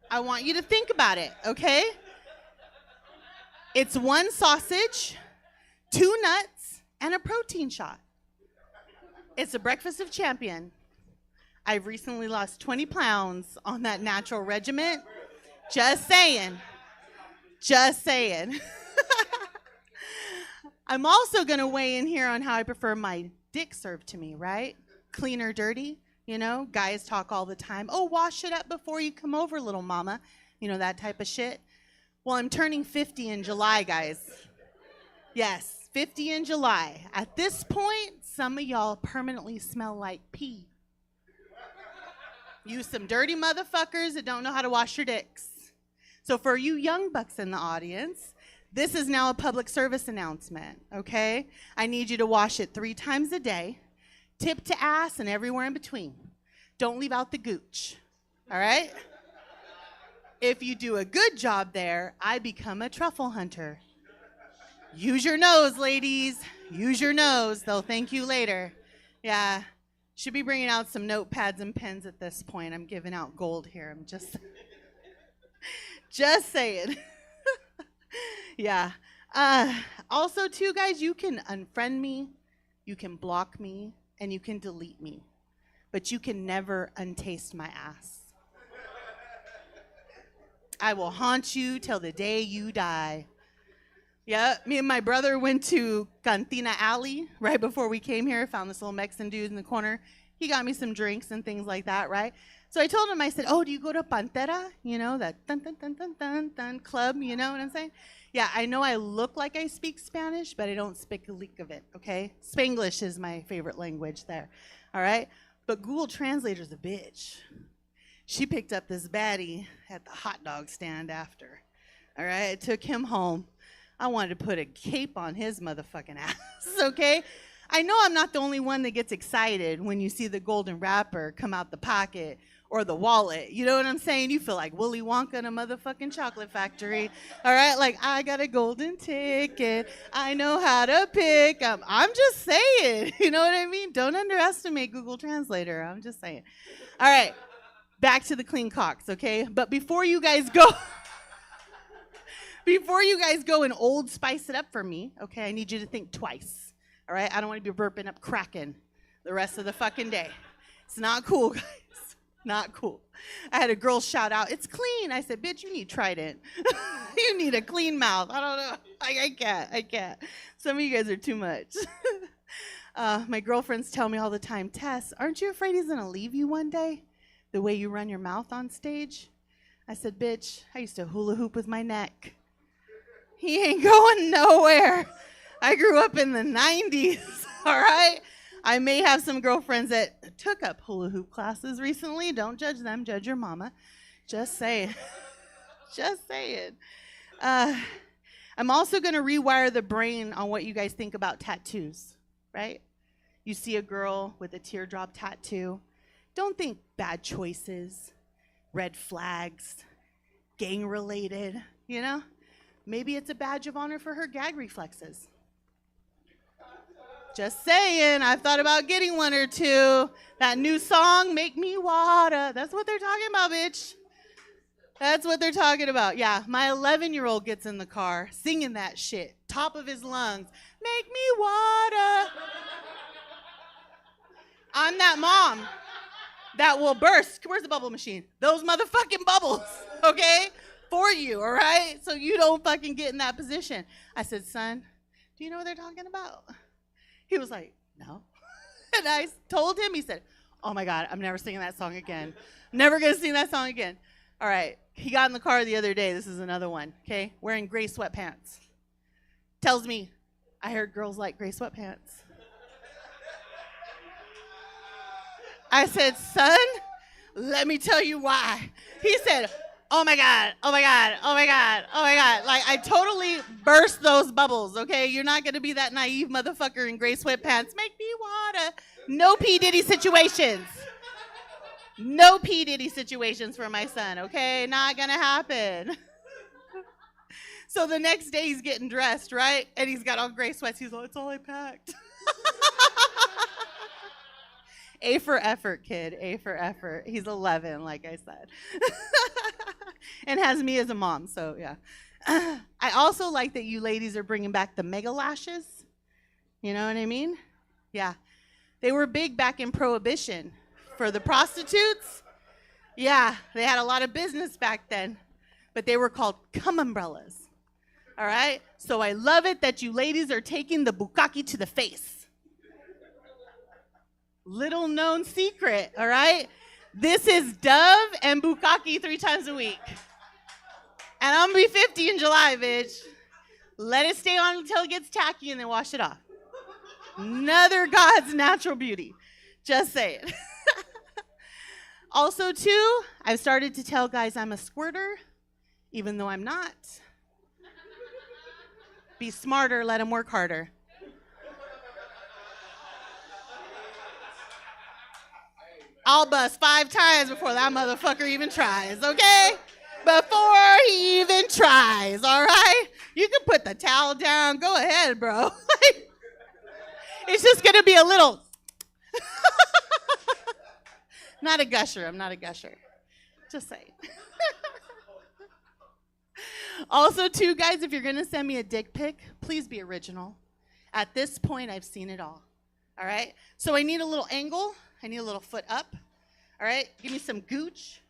I want you to think about it, okay? It's 1 sausage, 2 nuts, and a protein shot. It's a breakfast of champion. I've recently lost 20 pounds on that natural regimen. Just saying. Just saying. I'm also going to weigh in here on how I prefer my dick served to me, right? Clean or dirty? Guys talk all the time. Oh, wash it up before you come over, little mama. That type of shit. Well, I'm turning 50 in July, guys. Yes, 50 in July. At this point, some of y'all permanently smell like pee. You some dirty motherfuckers that don't know how to wash your dicks. So for you young bucks in the audience, this is now a public service announcement, okay? I need you to wash it 3 times a day, tip to ass and everywhere in between. Don't leave out the gooch, all right? If you do a good job there, I become a truffle hunter. Use your nose, ladies. Use your nose. They'll thank you later. Yeah. Should be bringing out some notepads and pens at this point. I'm giving out gold here. I'm just saying. Yeah. Also, too, guys, you can unfriend me, you can block me, and you can delete me. But you can never untaste my ass. I will haunt you till the day you die. Yeah, me and my brother went to Cantina Alley right before we came here. Found this little Mexican dude in the corner. He got me some drinks and things like that, right? So I told him, I said, oh, do you go to Pantera? You know, that dun dun dun dun dun dun club, you know what I'm saying? Yeah, I know I look like I speak Spanish, but I don't speak a lick of it, okay? Spanglish is my favorite language there, all right? But Google Translator's a bitch. She picked up this baddie at the hot dog stand after, all right? I took him home. I wanted to put a cape on his motherfucking ass, okay? I know I'm not the only one that gets excited when you see the golden wrapper come out the pocket or the wallet. You know what I'm saying? You feel like Willy Wonka in a motherfucking chocolate factory, all right? Like, I got a golden ticket. I know how to pick. I'm just saying, you know what I mean? Don't underestimate Google Translator. I'm just saying. All right, back to the clean cocks, okay? But before you guys go... Before you guys go and old spice it up for me, okay, I need you to think twice, all right? I don't want to be burping up Kraken the rest of the fucking day. It's not cool, guys. Not cool. I had a girl shout out, it's clean. I said, bitch, you need Trident. You need a clean mouth. I don't know. I can't. Some of you guys are too much. My girlfriends tell me all the time, Tess, aren't you afraid he's going to leave you one day? The way you run your mouth on stage? I said, bitch, I used to hula hoop with my neck. He ain't going nowhere. I grew up in the 90s, all right? I may have some girlfriends that took up hula hoop classes recently. Don't judge them, judge your mama. Just saying. Just saying. I'm also going to rewire the brain on what you guys think about tattoos, right? You see a girl with a teardrop tattoo. Don't think bad choices, red flags, gang-related, you know? Maybe it's a badge of honor for her gag reflexes. Just saying, I've thought about getting one or two. That new song, Make Me Water. That's what they're talking about, bitch. That's what they're talking about. Yeah, my 11-year-old gets in the car singing that shit, top of his lungs. Make me water. I'm that mom that will burst. Where's the bubble machine? Those motherfucking bubbles, okay? For you, all right? So you don't fucking get in that position. I said, son, do you know what they're talking about? He was like, no. And I told him, he said, oh my God, I'm never singing that song again. Never gonna sing that song again. All right, he got in the car the other day. This is another one, okay? Wearing gray sweatpants. Tells me, I heard girls like gray sweatpants. I said, son, let me tell you why. He said, oh my God, oh my God, oh my God, oh my God. Like, I totally burst those bubbles, okay? You're not gonna be that naive motherfucker in gray sweatpants. Make me water. No P. Diddy situations. No P. Diddy situations for my son, okay? Not gonna happen. So the next day he's getting dressed, right? And he's got all gray sweats. He's like, it's all I packed. A for effort, kid. A for effort. He's 11, like I said. And has me as a mom, so yeah. I also like that you ladies are bringing back the mega lashes. You know what I mean? Yeah. They were big back in Prohibition. For the prostitutes, yeah, they had a lot of business back then. But they were called cum umbrellas. All right? So I love it that you ladies are taking the bukkake to the face. Little known secret, all right? This is Dove and bukkake 3 times a week. And I'm gonna be 50 in July, bitch. Let it stay on until it gets tacky and then wash it off. Another God's natural beauty. Just say it. Also, too, I've started to tell guys I'm a squirter, even though I'm not. Be smarter, let them work harder. I'll bust 5 times before that motherfucker even tries, okay? Before he even tries, all right? You can put the towel down. Go ahead, bro. It's just going to be a little. Not a gusher. I'm not a gusher. Just saying. Also, too, guys, if you're going to send me a dick pic, please be original. At this point, I've seen it all. All right? So I need a little angle. I need a little foot up. All right? Give me some gooch.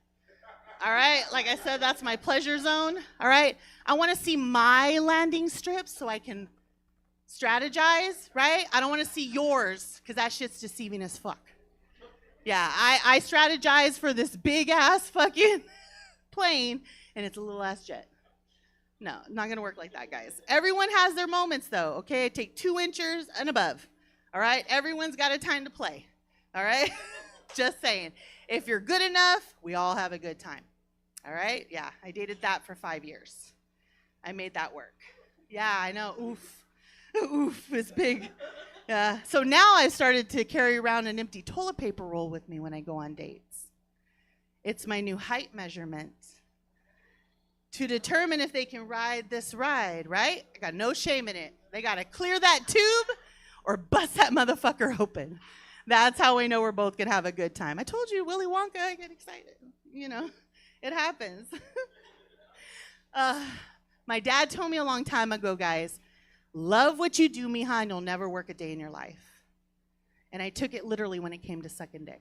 All right? Like I said, that's my pleasure zone. All right? I want to see my landing strip so I can strategize, right? I don't want to see yours because that shit's deceiving as fuck. Yeah, I strategize for this big-ass fucking plane, and it's a little-ass jet. No, not going to work like that, guys. Everyone has their moments, though, okay? I take 2 inches and above, all right? Everyone's got a time to play, all right? Just saying. If you're good enough, we all have a good time, all right? Yeah, I dated that for 5 years. I made that work. Yeah, I know. Oof. Oof is big. Yeah. So now I've started to carry around an empty toilet paper roll with me when I go on dates. It's my new height measurement to determine if they can ride this ride, right? I got no shame in it. They got to clear that tube or bust that motherfucker open. That's how we know we're both going to have a good time. I told you, Willy Wonka, I get excited. You know, it happens. My dad told me a long time ago, guys, love what you do, mija, and you'll never work a day in your life. And I took it literally when it came to sucking dick.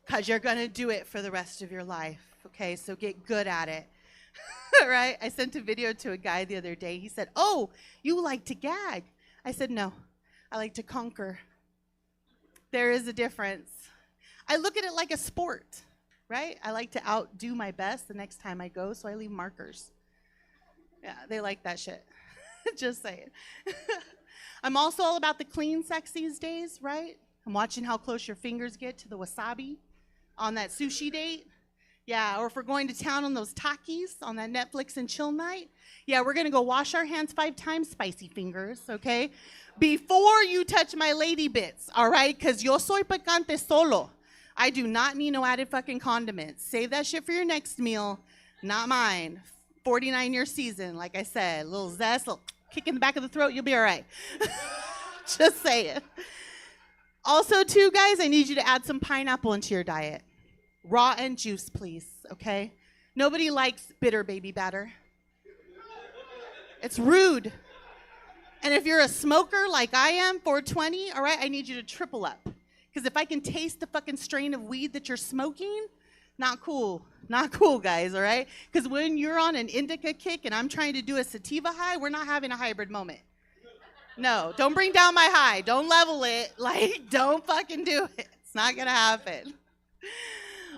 Because you're going to do it for the rest of your life, okay? So get good at it, all right? I sent a video to a guy the other day. He said, oh, you like to gag. I said, no, I like to conquer. There is a difference. I look at it like a sport, right? I like to outdo my best the next time I go, so I leave markers. Yeah, they like that shit. Just saying. I'm also all about the clean sex these days, right? I'm watching how close your fingers get to the wasabi on that sushi date. Yeah, or if we're going to town on those Takis on that Netflix and chill night. Yeah, we're going to go wash our hands 5 times, spicy fingers, okay? Before you touch my lady bits, all right? Because yo soy picante solo. I do not need no added fucking condiments. Save that shit for your next meal, not mine. 49-year season, like I said, a little zest, a little kick in the back of the throat, you'll be all right. Just say it. Also, too, guys, I need you to add some pineapple into your diet. Raw and juice, please, okay? Nobody likes bitter baby batter. It's rude. And if you're a smoker like I am, 420, all right, I need you to triple up. Because if I can taste the fucking strain of weed that you're smoking, not cool. Not cool, guys, all right? Because when you're on an indica kick and I'm trying to do a sativa high, we're not having a hybrid moment. No, don't bring down my high. Don't level it. Like, don't fucking do it. It's not going to happen.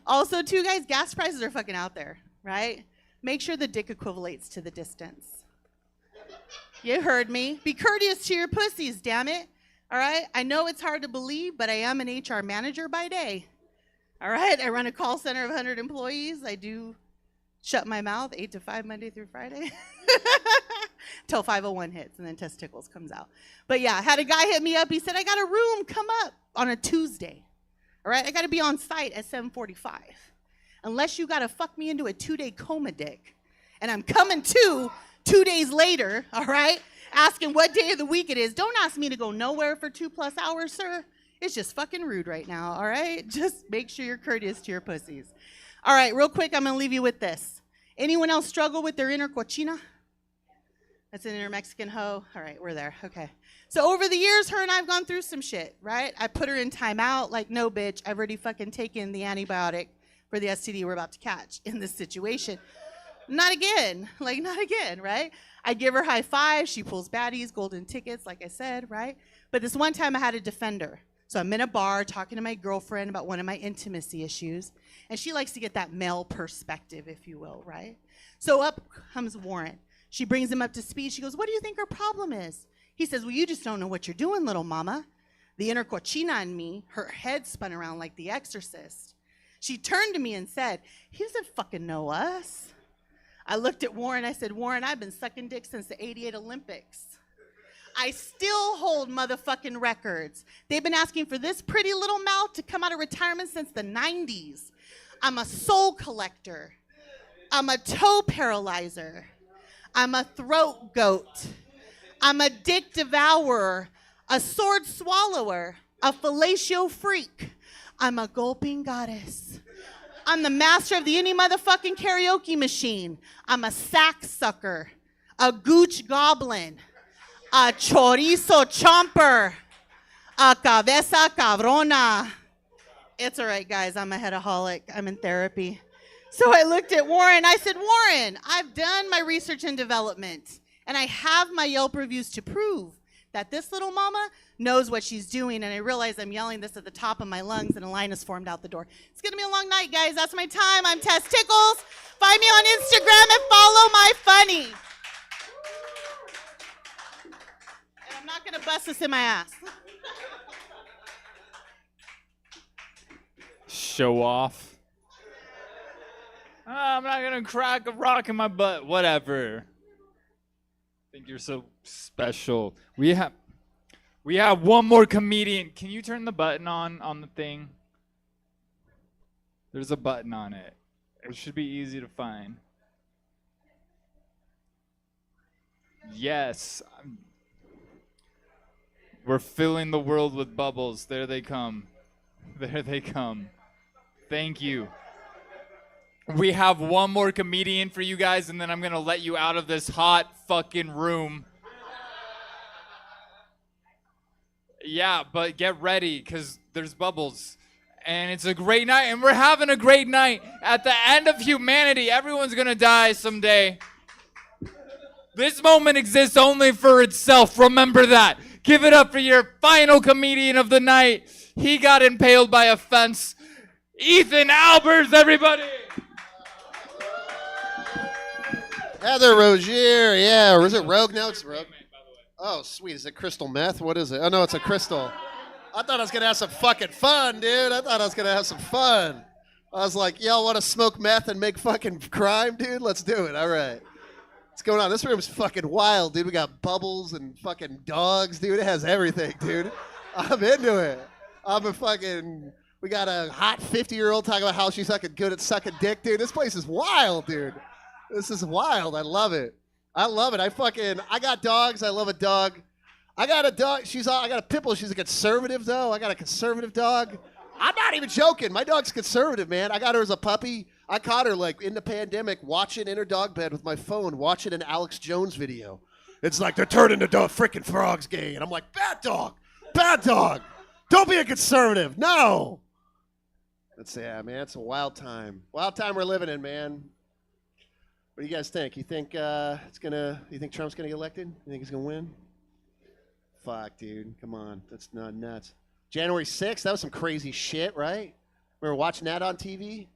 Also, too, guys, gas prices are fucking out there, right? Make sure the dick equivalates to the distance. You heard me. Be courteous to your pussies, damn it. All right? I know it's hard to believe, but I am an HR manager by day. All right? I run a call center of 100 employees. I do shut my mouth 8 to 5 Monday through Friday. Till 5:01 hits, and then testicles comes out. But yeah, I had a guy hit me up. He said, I got a room. Come up on a Tuesday. All right? I got to be on site at 7:45. Unless you got to fuck me into a 2-day coma dick. And I'm coming to 2 days later, all right, asking what day of the week it is. Don't ask me to go nowhere for 2+ hours, sir. It's just fucking rude right now, all right? Just make sure you're courteous to your pussies. All right, real quick, I'm going to leave you with this. Anyone else struggle with their inner cochina? That's an inner Mexican hoe. All right, we're there. Okay. So over the years, her and I have gone through some shit, right? I put her in timeout like, no, bitch, I've already fucking taken the antibiotic for the STD we're about to catch in this situation. Not again. Like, not again, right? I give her high five. She pulls baddies, golden tickets, like I said, right? But this one time I had to defend her. So I'm in a bar talking to my girlfriend about one of my intimacy issues. And she likes to get that male perspective, if you will, right? So up comes Warren. She brings him up to speed. She goes, what do you think her problem is? He says, well, you just don't know what you're doing, little mama. The inner cochina in me, her head spun around like The Exorcist. She turned to me and said, he doesn't fucking know us. I looked at Warren. I said, Warren, I've been sucking dick since the 88 Olympics. I still hold motherfucking records. They've been asking for this pretty little mouth to come out of retirement since the 90s. I'm a soul collector. I'm a toe paralyzer. I'm a throat goat. I'm a dick devourer, a sword swallower, a fellatio freak. I'm a gulping goddess. I'm the master of the any motherfucking karaoke machine. I'm a sack sucker, a gooch goblin, a chorizo chomper, a cabeza cabrona. It's all right, guys. I'm a headaholic. I'm in therapy. So I looked at Warren. I said, Warren, I've done my research and development, and I have my Yelp reviews to prove that this little mama knows what she's doing. And I realize I'm yelling this at the top of my lungs, and a line has formed out the door. It's going to be a long night, guys. That's my time. I'm Tess Tickles. Find me on Instagram and follow my funny. And I'm not going to bust this in my ass. Show off. I'm not gonna crack a rock in my butt. Whatever. Think you're so special. We have one more comedian. Can you turn the button on the thing? There's a button on it. It should be easy to find. Yes. We're filling the world with bubbles. There they come. There they come. Thank you. We have one more comedian for you guys, and then I'm going to let you out of this hot fucking room. Yeah, but get ready, because there's bubbles. And it's a great night, and we're having a great night. At the end of humanity, everyone's going to die someday. This moment exists only for itself. Remember that. Give it up for your final comedian of the night. He got impaled by a fence. Ethan Albers, everybody. Heather Rogier, yeah, or is it Rogue now? It's Rogue. Oh, sweet. Is it crystal meth? What is it? Oh, no, it's a crystal. I thought I was going to have some fucking fun, dude. I thought I was going to have some fun. I was like, y'all want to smoke meth and make fucking crime, dude? Let's do it. All right. What's going on? This room's fucking wild, dude. We got bubbles and fucking dogs, dude. It has everything, dude. I'm into it. We got a hot 50-year-old talking about how she's fucking good at sucking dick, dude. This place is wild, dude. This is wild. I love it. I love it. I got dogs. I love a dog. I got a dog. I got a pit bull. She's a conservative, though. I got a conservative dog. I'm not even joking. My dog's conservative, man. I got her as a puppy. I caught her, like, in the pandemic, watching in her dog bed with my phone, watching an Alex Jones video. It's like, they're turning the freaking frogs gay. And I'm like, bad dog. Bad dog. Don't be a conservative. No. Yeah, man. It's a wild time. Wild time we're living in, man. What do you guys think? You think Trump's gonna get elected? You think he's gonna win? Fuck, dude. Come on. That's not nuts. January 6th, that was some crazy shit, right? Remember watching that on TV?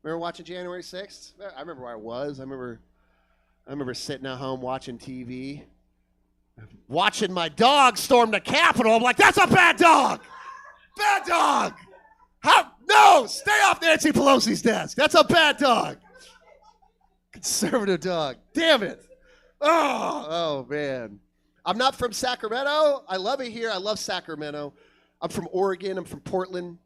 Remember watching January 6th? I remember where I was. I remember sitting at home watching TV. Watching my dog storm the Capitol. I'm like, that's a bad dog! Bad dog! No! Stay off Nancy Pelosi's desk. That's a bad dog. Conservative dog. Damn it. Oh, man. I'm not from Sacramento. I love it here. I love Sacramento. I'm from Oregon. I'm from Portland.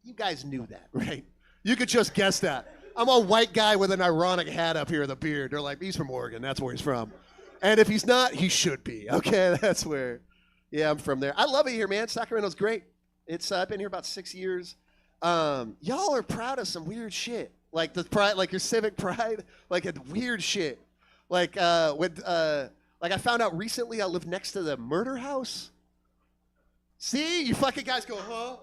You guys knew that, right? You could just guess that. I'm a white guy with an ironic hat up here with a beard. They're like, he's from Oregon. That's where he's from. And if he's not, he should be. Okay, that's where. Yeah, I'm from there. I love it here, man. Sacramento's great. I've been here about 6 years. Y'all are proud of some weird shit. Like the pride, like your civic pride, like a weird shit. Like I found out recently I live next to the murder house. See, you fucking guys go, huh?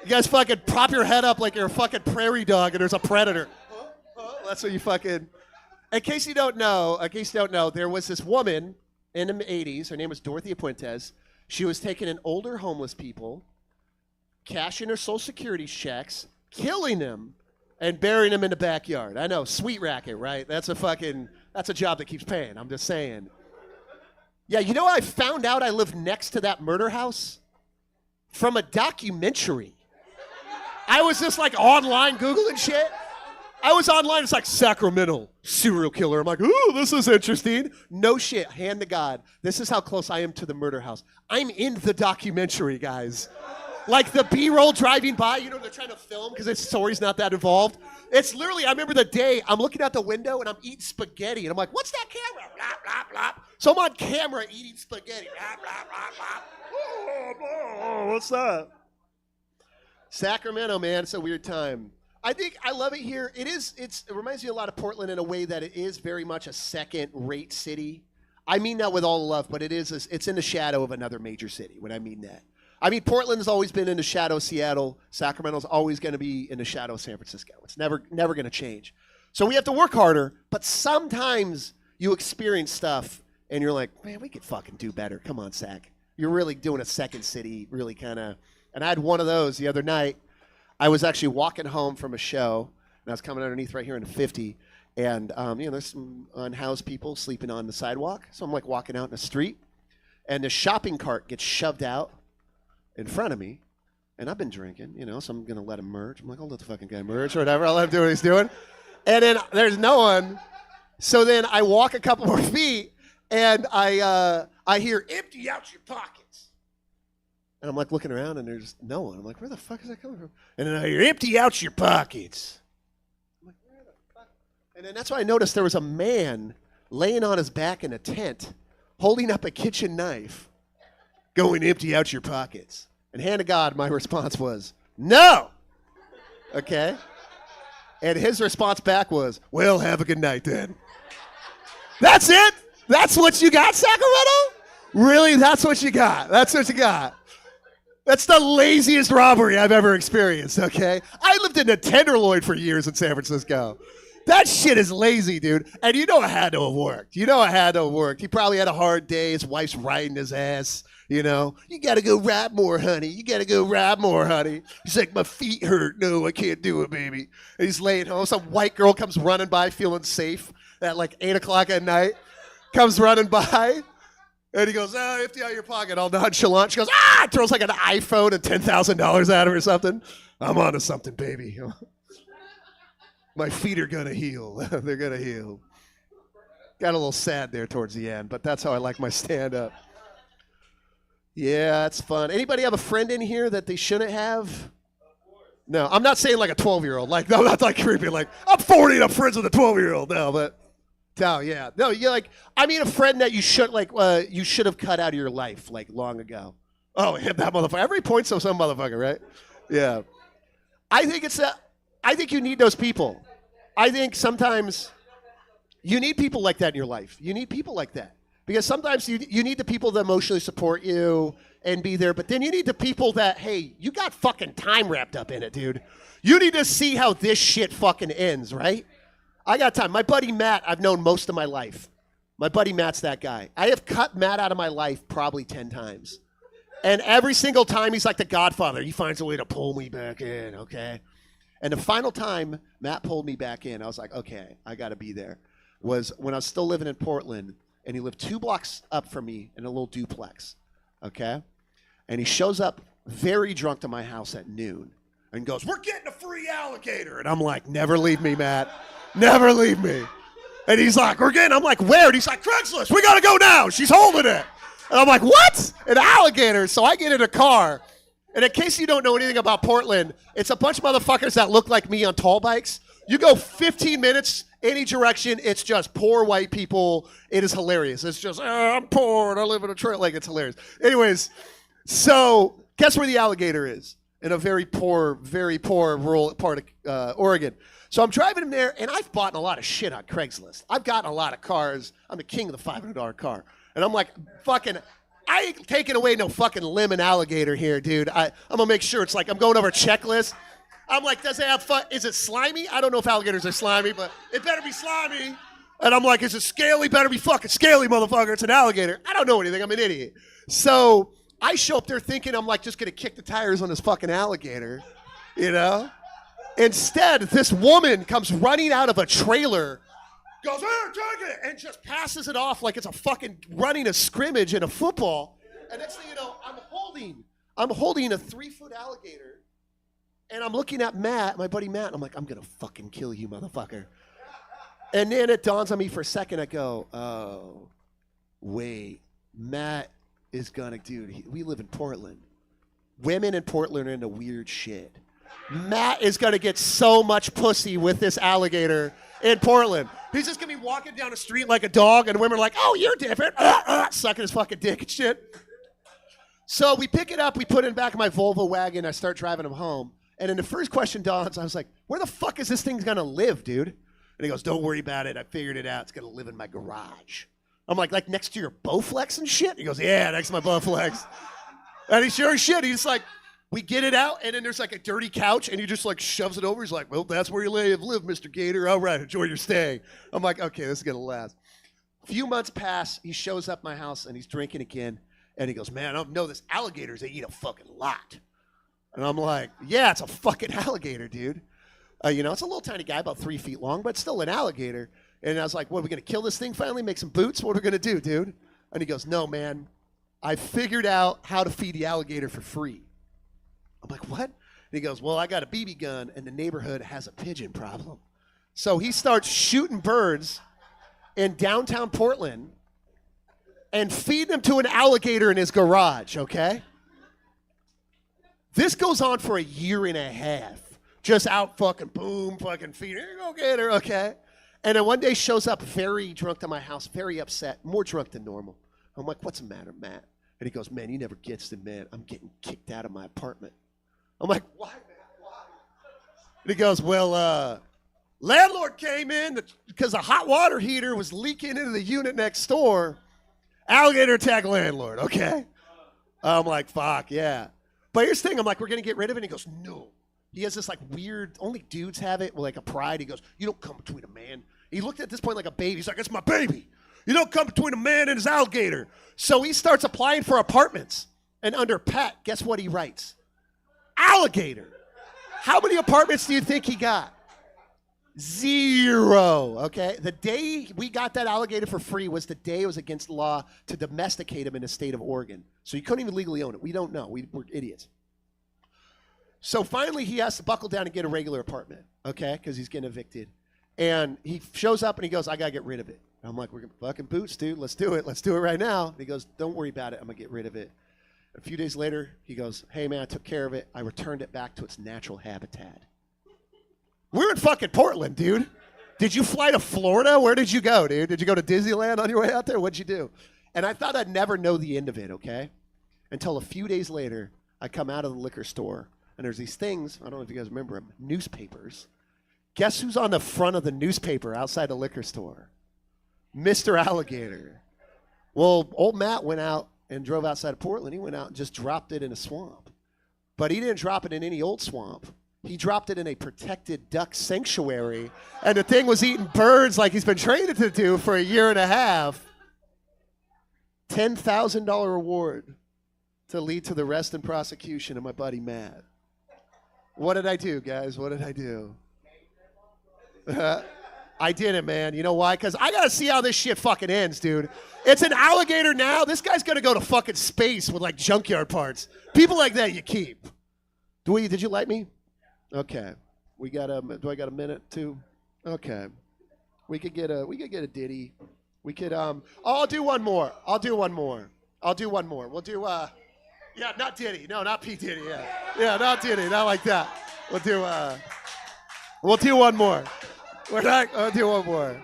You guys fucking prop your head up like you're a fucking prairie dog and there's a predator. That's what you fucking. In case you don't know, there was this woman in the 80s. Her name was Dorothea Puentes. She was taking in older homeless people, cashing their Social Security checks, killing them, and burying them in the backyard. I know, sweet racket, right? That's a job that keeps paying. I'm just saying. Yeah, you know what? I found out I live next to that murder house. from a documentary. I was just like online Googling shit. I was online, it's like Sacramento serial killer. I'm like, ooh, this is interesting. No shit, hand to God. This is how close I am to the murder house. I'm in the documentary, guys. Like the B-roll driving by, you know, they're trying to film because the story's not that involved. It's literally, I remember the day I'm looking out the window and I'm eating spaghetti. And I'm like, what's that camera? Blah, blah, blah. So I'm on camera eating spaghetti. Blah, blah, blah, blah. Oh, what's that? Sacramento, man, it's a weird time. I love it here. It reminds me a lot of Portland in a way that it is very much a second-rate city. I mean that with all the love, but it's in the shadow of another major city when I mean that. I mean, Portland's always been in the shadow of Seattle. Sacramento's always going to be in the shadow of San Francisco. It's never going to change. So we have to work harder, but sometimes you experience stuff and you're like, man, we could fucking do better. Come on, Sac. You're really doing a second city, really kind of. And I had one of those the other night. I was actually walking home from a show, and I was coming underneath right here in the 50, and there's some unhoused people sleeping on the sidewalk. So I'm like walking out in the street, and the shopping cart gets shoved out in front of me, and I've been drinking, so I'm gonna let him merge. I'm like, I'll let the fucking guy merge or whatever. I'll let him do what he's doing. And then there's no one. So then I walk a couple more feet, and I hear, empty out your pockets. And I'm like looking around and there's no one. I'm like, where the fuck is that coming from? And then I hear, empty out your pockets. I'm like, where the fuck? And then that's why I noticed there was a man laying on his back in a tent, holding up a kitchen knife, going, empty out your pockets. And hand to God, my response was, no. Okay? And his response back was, well, have a good night then. That's it? That's what you got, Sacramento? Really? That's what you got? That's what you got? That's the laziest robbery I've ever experienced, okay? I lived in a Tenderloin for years in San Francisco. That shit is lazy, dude. And it had to have worked. It had to have worked. He probably had a hard day. His wife's riding his ass, You got to go rob more, honey. You got to go rob more, honey. He's like, my feet hurt. No, I can't do it, baby. And he's laying home. Some white girl comes running by feeling safe at like 8 o'clock at night. Comes running by. And he goes, empty out your pocket, all nonchalant. She goes, throws like an iPhone and $10,000 at him or something. I'm onto something, baby. My feet are going to heal. They're going to heal. Got a little sad there towards the end, but that's how I like my stand-up. Yeah, it's fun. Anybody have a friend in here that they shouldn't have? No, I'm not saying like a 12-year-old. Like, no, not like creepy. Like, I'm 40 and I'm friends with a 12-year-old. No, but... No, yeah. No, you're like, I mean a friend that you should have cut out of your life like long ago. Oh, him, that motherfucker. Every point's of some motherfucker, right? Yeah. I think you need those people. I think sometimes you need people like that in your life. You need people like that. Because sometimes you need the people that emotionally support you and be there, but then you need the people that, hey, you got fucking time wrapped up in it, dude. You need to see how this shit fucking ends, right? I got time. My buddy Matt, I've known most of my life. My buddy Matt's that guy. I have cut Matt out of my life probably 10 times. And every single time he's like the Godfather. He finds a way to pull me back in, okay? And the final time Matt pulled me back in, I was like, okay, I got to be there, was when I was still living in Portland, and he lived 2 blocks up from me in a little duplex, okay? And he shows up very drunk to my house at noon and goes, we're getting a free alligator. And I'm like, never leave me, Matt. Never leave me. And he's like, we're getting, I'm like, where? And he's like, Craigslist, we got to go now. She's holding it. And I'm like, what? An alligator. So I get in a car. And in case you don't know anything about Portland, it's a bunch of motherfuckers that look like me on tall bikes. You go 15 minutes any direction, it's just poor white people. It is hilarious. It's just, I'm poor and I live in a trailer. Like, it's hilarious. Anyways, so guess where the alligator is? In a very poor rural part of Oregon. So I'm driving him there, and I've bought a lot of shit on Craigslist. I've gotten a lot of cars. I'm the king of the $500 car. And I'm like, fucking, I ain't taking away no fucking lemon alligator here, dude. I'm going to make sure it's like, I'm going over a checklist. I'm like, does it have fun? Is it slimy? I don't know if alligators are slimy, but it better be slimy. And I'm like, is it scaly? Better be fucking scaly, motherfucker. It's an alligator. I don't know anything. I'm an idiot. So I show up there thinking I'm like just going to kick the tires on this fucking alligator, you know? Instead, this woman comes running out of a trailer, goes, here, take it, and just passes it off like it's a fucking running a scrimmage in a football. And next thing you know, I'm holding a 3-foot alligator, and I'm looking at Matt, my buddy Matt, and I'm like, I'm going to fucking kill you, motherfucker. And then it dawns on me for a second. I go, oh, wait, Matt is going to, dude, we live in Portland. Women in Portland are into weird shit. Matt is going to get so much pussy with this alligator in Portland. He's just going to be walking down the street like a dog, and women are like, oh, you're different. Sucking his fucking dick and shit. So we pick it up, we put it in the back of my Volvo wagon, I start driving him home. And then the first question dawns, I was like, where the fuck is this thing going to live, dude? And he goes, don't worry about it. I figured it out. It's going to live in my garage. I'm like next to your Bowflex and shit? He goes, yeah, next to my Bowflex. And he sure as shit, he's like, we get it out, and then there's like a dirty couch, and he just like shoves it over. He's like, well, that's where you live, Mr. Gator. All right, enjoy your stay. I'm like, okay, this is going to last. A few months pass, he shows up at my house, and he's drinking again. And he goes, man, I don't know this alligators, they eat a fucking lot. And I'm like, yeah, it's a fucking alligator, dude. It's a little tiny guy, about 3 feet long, but still an alligator. And I was like, what, are we going to kill this thing finally, make some boots? What are we going to do, dude? And he goes, no, man, I figured out how to feed the alligator for free. I'm like, what? And he goes, well, I got a BB gun, and the neighborhood has a pigeon problem. So he starts shooting birds in downtown Portland and feeding them to an alligator in his garage, okay? This goes on for a year and a half. Just out fucking boom, fucking feeding, here you go, Gator, okay? And then one day shows up very drunk to my house, very upset, more drunk than normal. I'm like, what's the matter, Matt? And he goes, man, you never gets it, man. I'm getting kicked out of my apartment. I'm like, why, man? Why? And he goes, well, landlord came in because the hot water heater was leaking into the unit next door. Alligator attack landlord, okay? I'm like, fuck, yeah. But here's the thing, I'm like, we're going to get rid of it? And he goes, no. He has this like weird, only dudes have it, like a pride. He goes, you don't come between a man. He looked at this point like a baby. He's like, it's my baby. You don't come between a man and his alligator. So he starts applying for apartments. And under Pat, guess what he writes? Alligator. How many apartments do you think he got? 0, okay? The day we got that alligator for free was the day it was against the law to domesticate him in the state of Oregon. So you couldn't even legally own it. We don't know. We're idiots. So finally he has to buckle down and get a regular apartment, okay? Because he's getting evicted. And he shows up and he goes, I got to get rid of it. And I'm like, we're going to fucking boots, dude. Let's do it. Let's do it right now. And he goes, don't worry about it. I'm going to get rid of it. A few days later, he goes, hey, man, I took care of it. I returned it back to its natural habitat. We're in fucking Portland, dude. Did you fly to Florida? Where did you go, dude? Did you go to Disneyland on your way out there? What'd you do? And I thought I'd never know the end of it, okay? Until a few days later, I come out of the liquor store, and there's these things, I don't know if you guys remember them, newspapers. Guess who's on the front of the newspaper outside the liquor store? Mr. Alligator. Well, old Matt went out and drove outside of Portland. He went out and just dropped it in a swamp. But he didn't drop it in any old swamp. He dropped it in a protected duck sanctuary, and the thing was eating birds like he's been trained to do for a year and a half. $10,000 reward to lead to the arrest and prosecution of my buddy Matt. What did I do, guys? What did I do? I didn't, man. You know why? Because I got to see how this shit fucking ends, dude. It's an alligator now. This guy's going to go to fucking space with, like, junkyard parts. People like that you keep. Did you like me? Okay. Do I got a minute, too? Okay. We could get a ditty. We could, I'll do one more. We'll do, yeah, not Diddy. No, not P. Diddy, yeah. Yeah, not Diddy, not like that. We'll do one more. I'll do one more.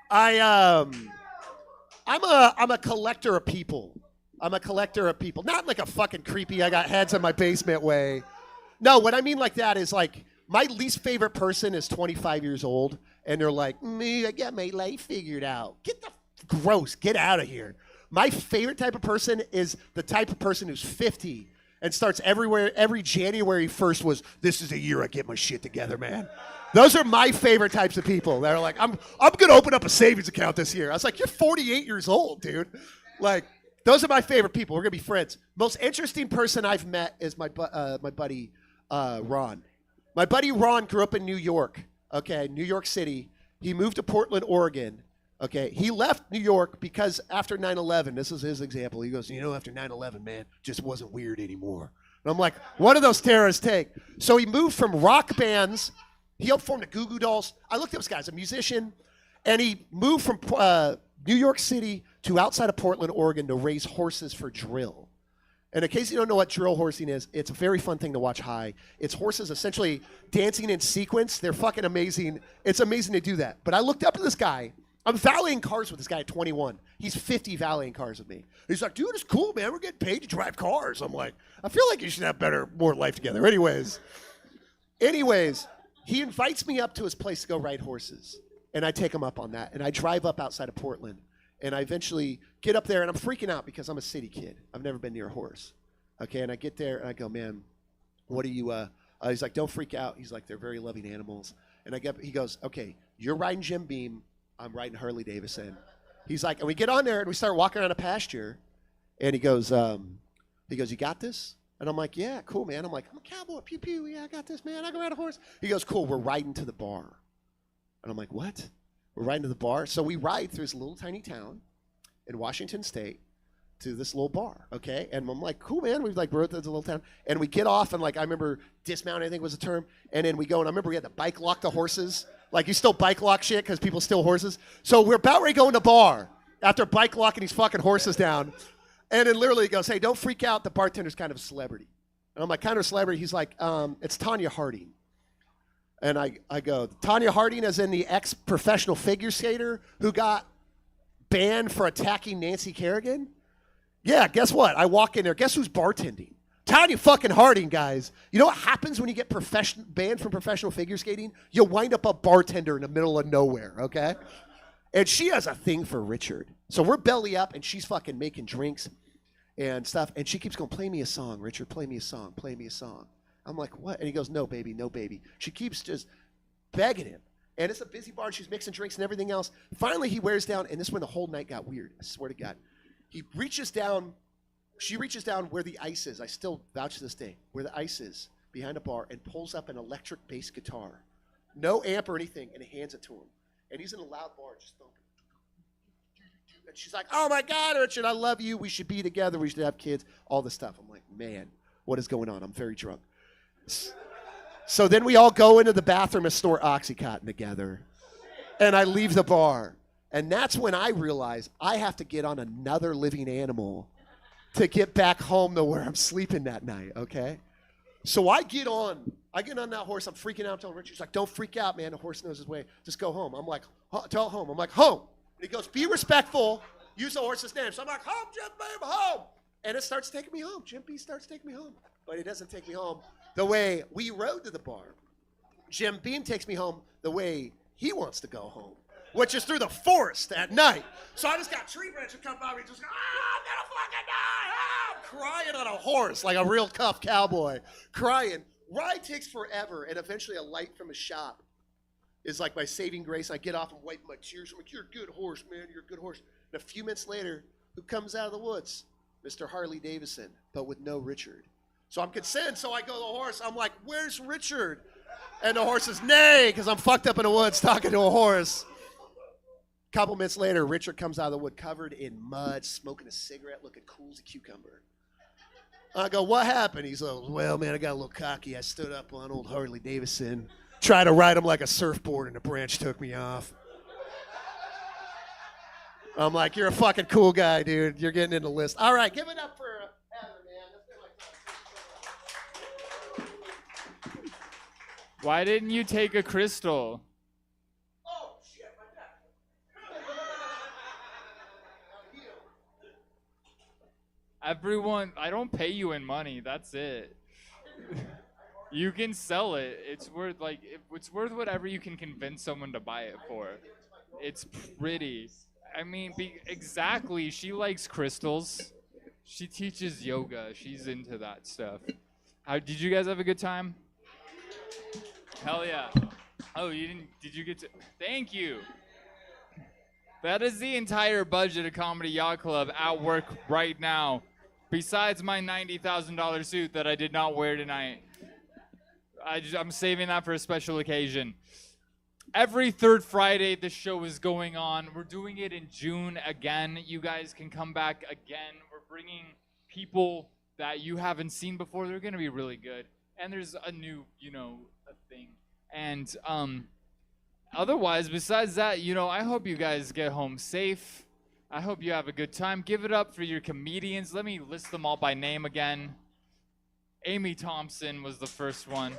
I'm a collector of people. Not like a fucking creepy, I got heads in my basement way. No, what I mean like that is like, my least favorite person is 25 years old, and they're like, me, I got my life figured out. Get out of here. My favorite type of person is the type of person who's 50 and starts every January 1st was, this is a year I get my shit together, man. Those are my favorite types of people. They're like, I'm going to open up a savings account this year. I was like, you're 48 years old, dude. Like, those are my favorite people. We're going to be friends. Most interesting person I've met is my buddy Ron. My buddy Ron grew up in New York, okay, New York City. He moved to Portland, Oregon. Okay, he left New York because after 9/11, this is his example. He goes, after 9/11, man, just wasn't weird anymore. And I'm like, what do those terrorists take? So he moved from rock bands. He helped form the Goo Goo Dolls. I looked at this guy as a musician, and he moved from New York City to outside of Portland, Oregon to raise horses for drill. And in case you don't know what drill horsing is, it's a very fun thing to watch high. It's horses essentially dancing in sequence. They're fucking amazing. It's amazing to do that. But I looked up to this guy. I'm valeting cars with this guy at 21. He's 50 valeting cars with me. He's like, dude, it's cool, man. We're getting paid to drive cars. I'm like, I feel like you should have more life together. Anyways, he invites me up to his place to go ride horses. And I take him up on that. And I drive up outside of Portland. And I eventually get up there, and I'm freaking out because I'm a city kid. I've never been near a horse. Okay, and I get there, and I go, man, what are you, he's like, don't freak out. He's like, they're very loving animals. And he goes, okay, you're riding Jim Beam. I'm riding Harley Davidson. He's like, and we get on there, and we start walking around a pasture. And he goes, you got this? And I'm like, yeah, cool, man. I'm like, I'm a cowboy, pew, pew. Yeah, I got this, man. I can ride a horse. He goes, cool, we're riding to the bar. And I'm like, what? We're riding to the bar? So we ride through this little tiny town in Washington State to this little bar, okay? And I'm like, cool, man. We rode through the little town. And we get off, and I remember dismount, I think was the term. And then we go, and I remember we had to bike lock the horses. You still bike lock shit because people steal horses. So we're about ready to go in the bar after bike locking these fucking horses down. And then literally he goes, hey, don't freak out. The bartender's kind of a celebrity. And I'm like, kind of a celebrity? He's like, it's Tanya Harding. And I go, Tanya Harding as in the ex-professional figure skater who got banned for attacking Nancy Kerrigan? Yeah, guess what? I walk in there. Guess who's bartending? Tanya fucking Harding, guys. You know what happens when you get banned from professional figure skating? You wind up a bartender in the middle of nowhere, okay? And she has a thing for Richard. So we're belly up, and she's fucking making drinks and stuff. And she keeps going, play me a song, Richard. Play me a song. Play me a song. I'm like, what? And he goes, no, baby, no, baby. She keeps just begging him. And it's a busy bar, and she's mixing drinks and everything else. Finally, he wears down, and this is when the whole night got weird. I swear to God. He reaches down. She reaches down where the ice is. I still vouch to this day. Where the ice is behind a bar and pulls up an electric bass guitar. No amp or anything, and hands it to him. And he's in a loud bar just thumping. And she's like, oh, my God, Richard, I love you. We should be together. We should have kids. All this stuff. I'm like, man, what is going on? I'm very drunk. So then we all go into the bathroom and store Oxycontin together. And I leave the bar. And that's when I realize I have to get on another living animal to get back home to where I'm sleeping that night, okay? So I get on that horse. I'm freaking out, telling Richard, he's like, don't freak out, man. The horse knows his way. Just go home. I'm like, tell home. I'm like, home. And he goes, be respectful. Use the horse's name. So I'm like, home, Jim Beam, home. And it starts taking me home. Jim B starts taking me home. But it doesn't take me home the way we rode to the bar. Jim Beam takes me home the way he wants to go home, which is through the forest at night. So I just got tree branches come by me, just go, I'm gonna fucking die! I'm crying on a horse like a real tough cowboy, crying. Ride takes forever, and eventually a light from a shop is like my saving grace. I get off and wipe my tears. I'm like, you're a good horse, man. You're a good horse. And a few minutes later, who comes out of the woods? Mr. Harley Davidson, but with no Richard. So I'm concerned, so I go to the horse. I'm like, where's Richard? And the horse says, nay, because I'm fucked up in the woods talking to a horse. A couple minutes later, Richard comes out of the wood covered in mud, smoking a cigarette, looking cool as a cucumber. I go, what happened? He's like, well, man, I got a little cocky. I stood up on old Harley Davidson, tried to ride him like a surfboard, and the branch took me off. I'm like, you're a fucking cool guy, dude. You're getting in the list. All right, give it up for Heather, man. Why didn't you take a crystal? Oh, shit, my back. Everyone, I don't pay you in money. That's it. You can sell it. It's worth whatever you can convince someone to buy it for. It's pretty. I mean, exactly. She likes crystals. She teaches yoga. She's into that stuff. Did you guys have a good time? Hell yeah. Oh, you didn't? Did you get to? Thank you. That is the entire budget of Comedy Yacht Club at work right now, besides my $90,000 suit that I did not wear tonight. I'm saving that for a special occasion. every third Friday the show is going on. We're doing it in June again. You guys can come back again. We're bringing people that you haven't seen before. They're going to be really good. And there's a new, a thing. And otherwise, besides that, I hope you guys get home safe. I hope you have a good time. Give it up for your comedians. Let me list them all by name again. Amy Thompson was the first one.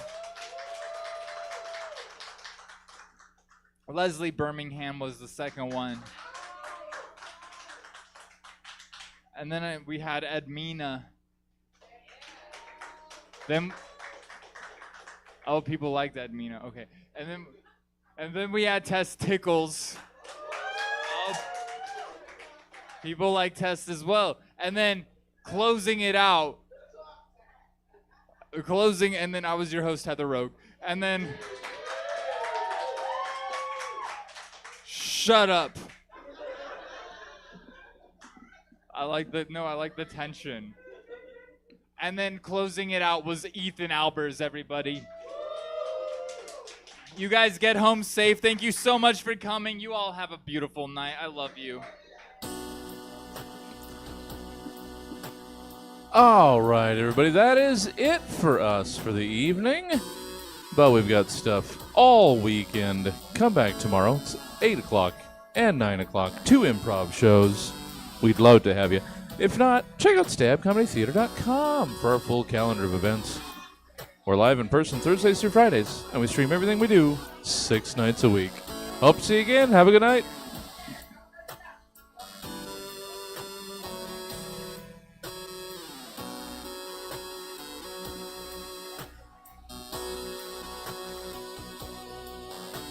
Leslie Birmingham was the second one. And then we had Edmina. Then, people liked Edmina. Okay. And then we had Tess Tickles. People like Tess as well. And then closing it out. And then I was your host, Heather Rogue. And then shut up. I like the tension. And then closing it out was Ethan Albers, everybody. You guys get home safe. Thank you so much for coming. You all have a beautiful night. I love you. All right, everybody, that is it for us for the evening. But we've got stuff all weekend. Come back tomorrow. It's 8 o'clock and 9 o'clock. 2 improv shows. We'd love to have you. If not, check out stabcomedytheater.com for our full calendar of events. We're live in person Thursdays through Fridays, and we stream everything we do 6 nights a week. Hope to see you again. Have a good night.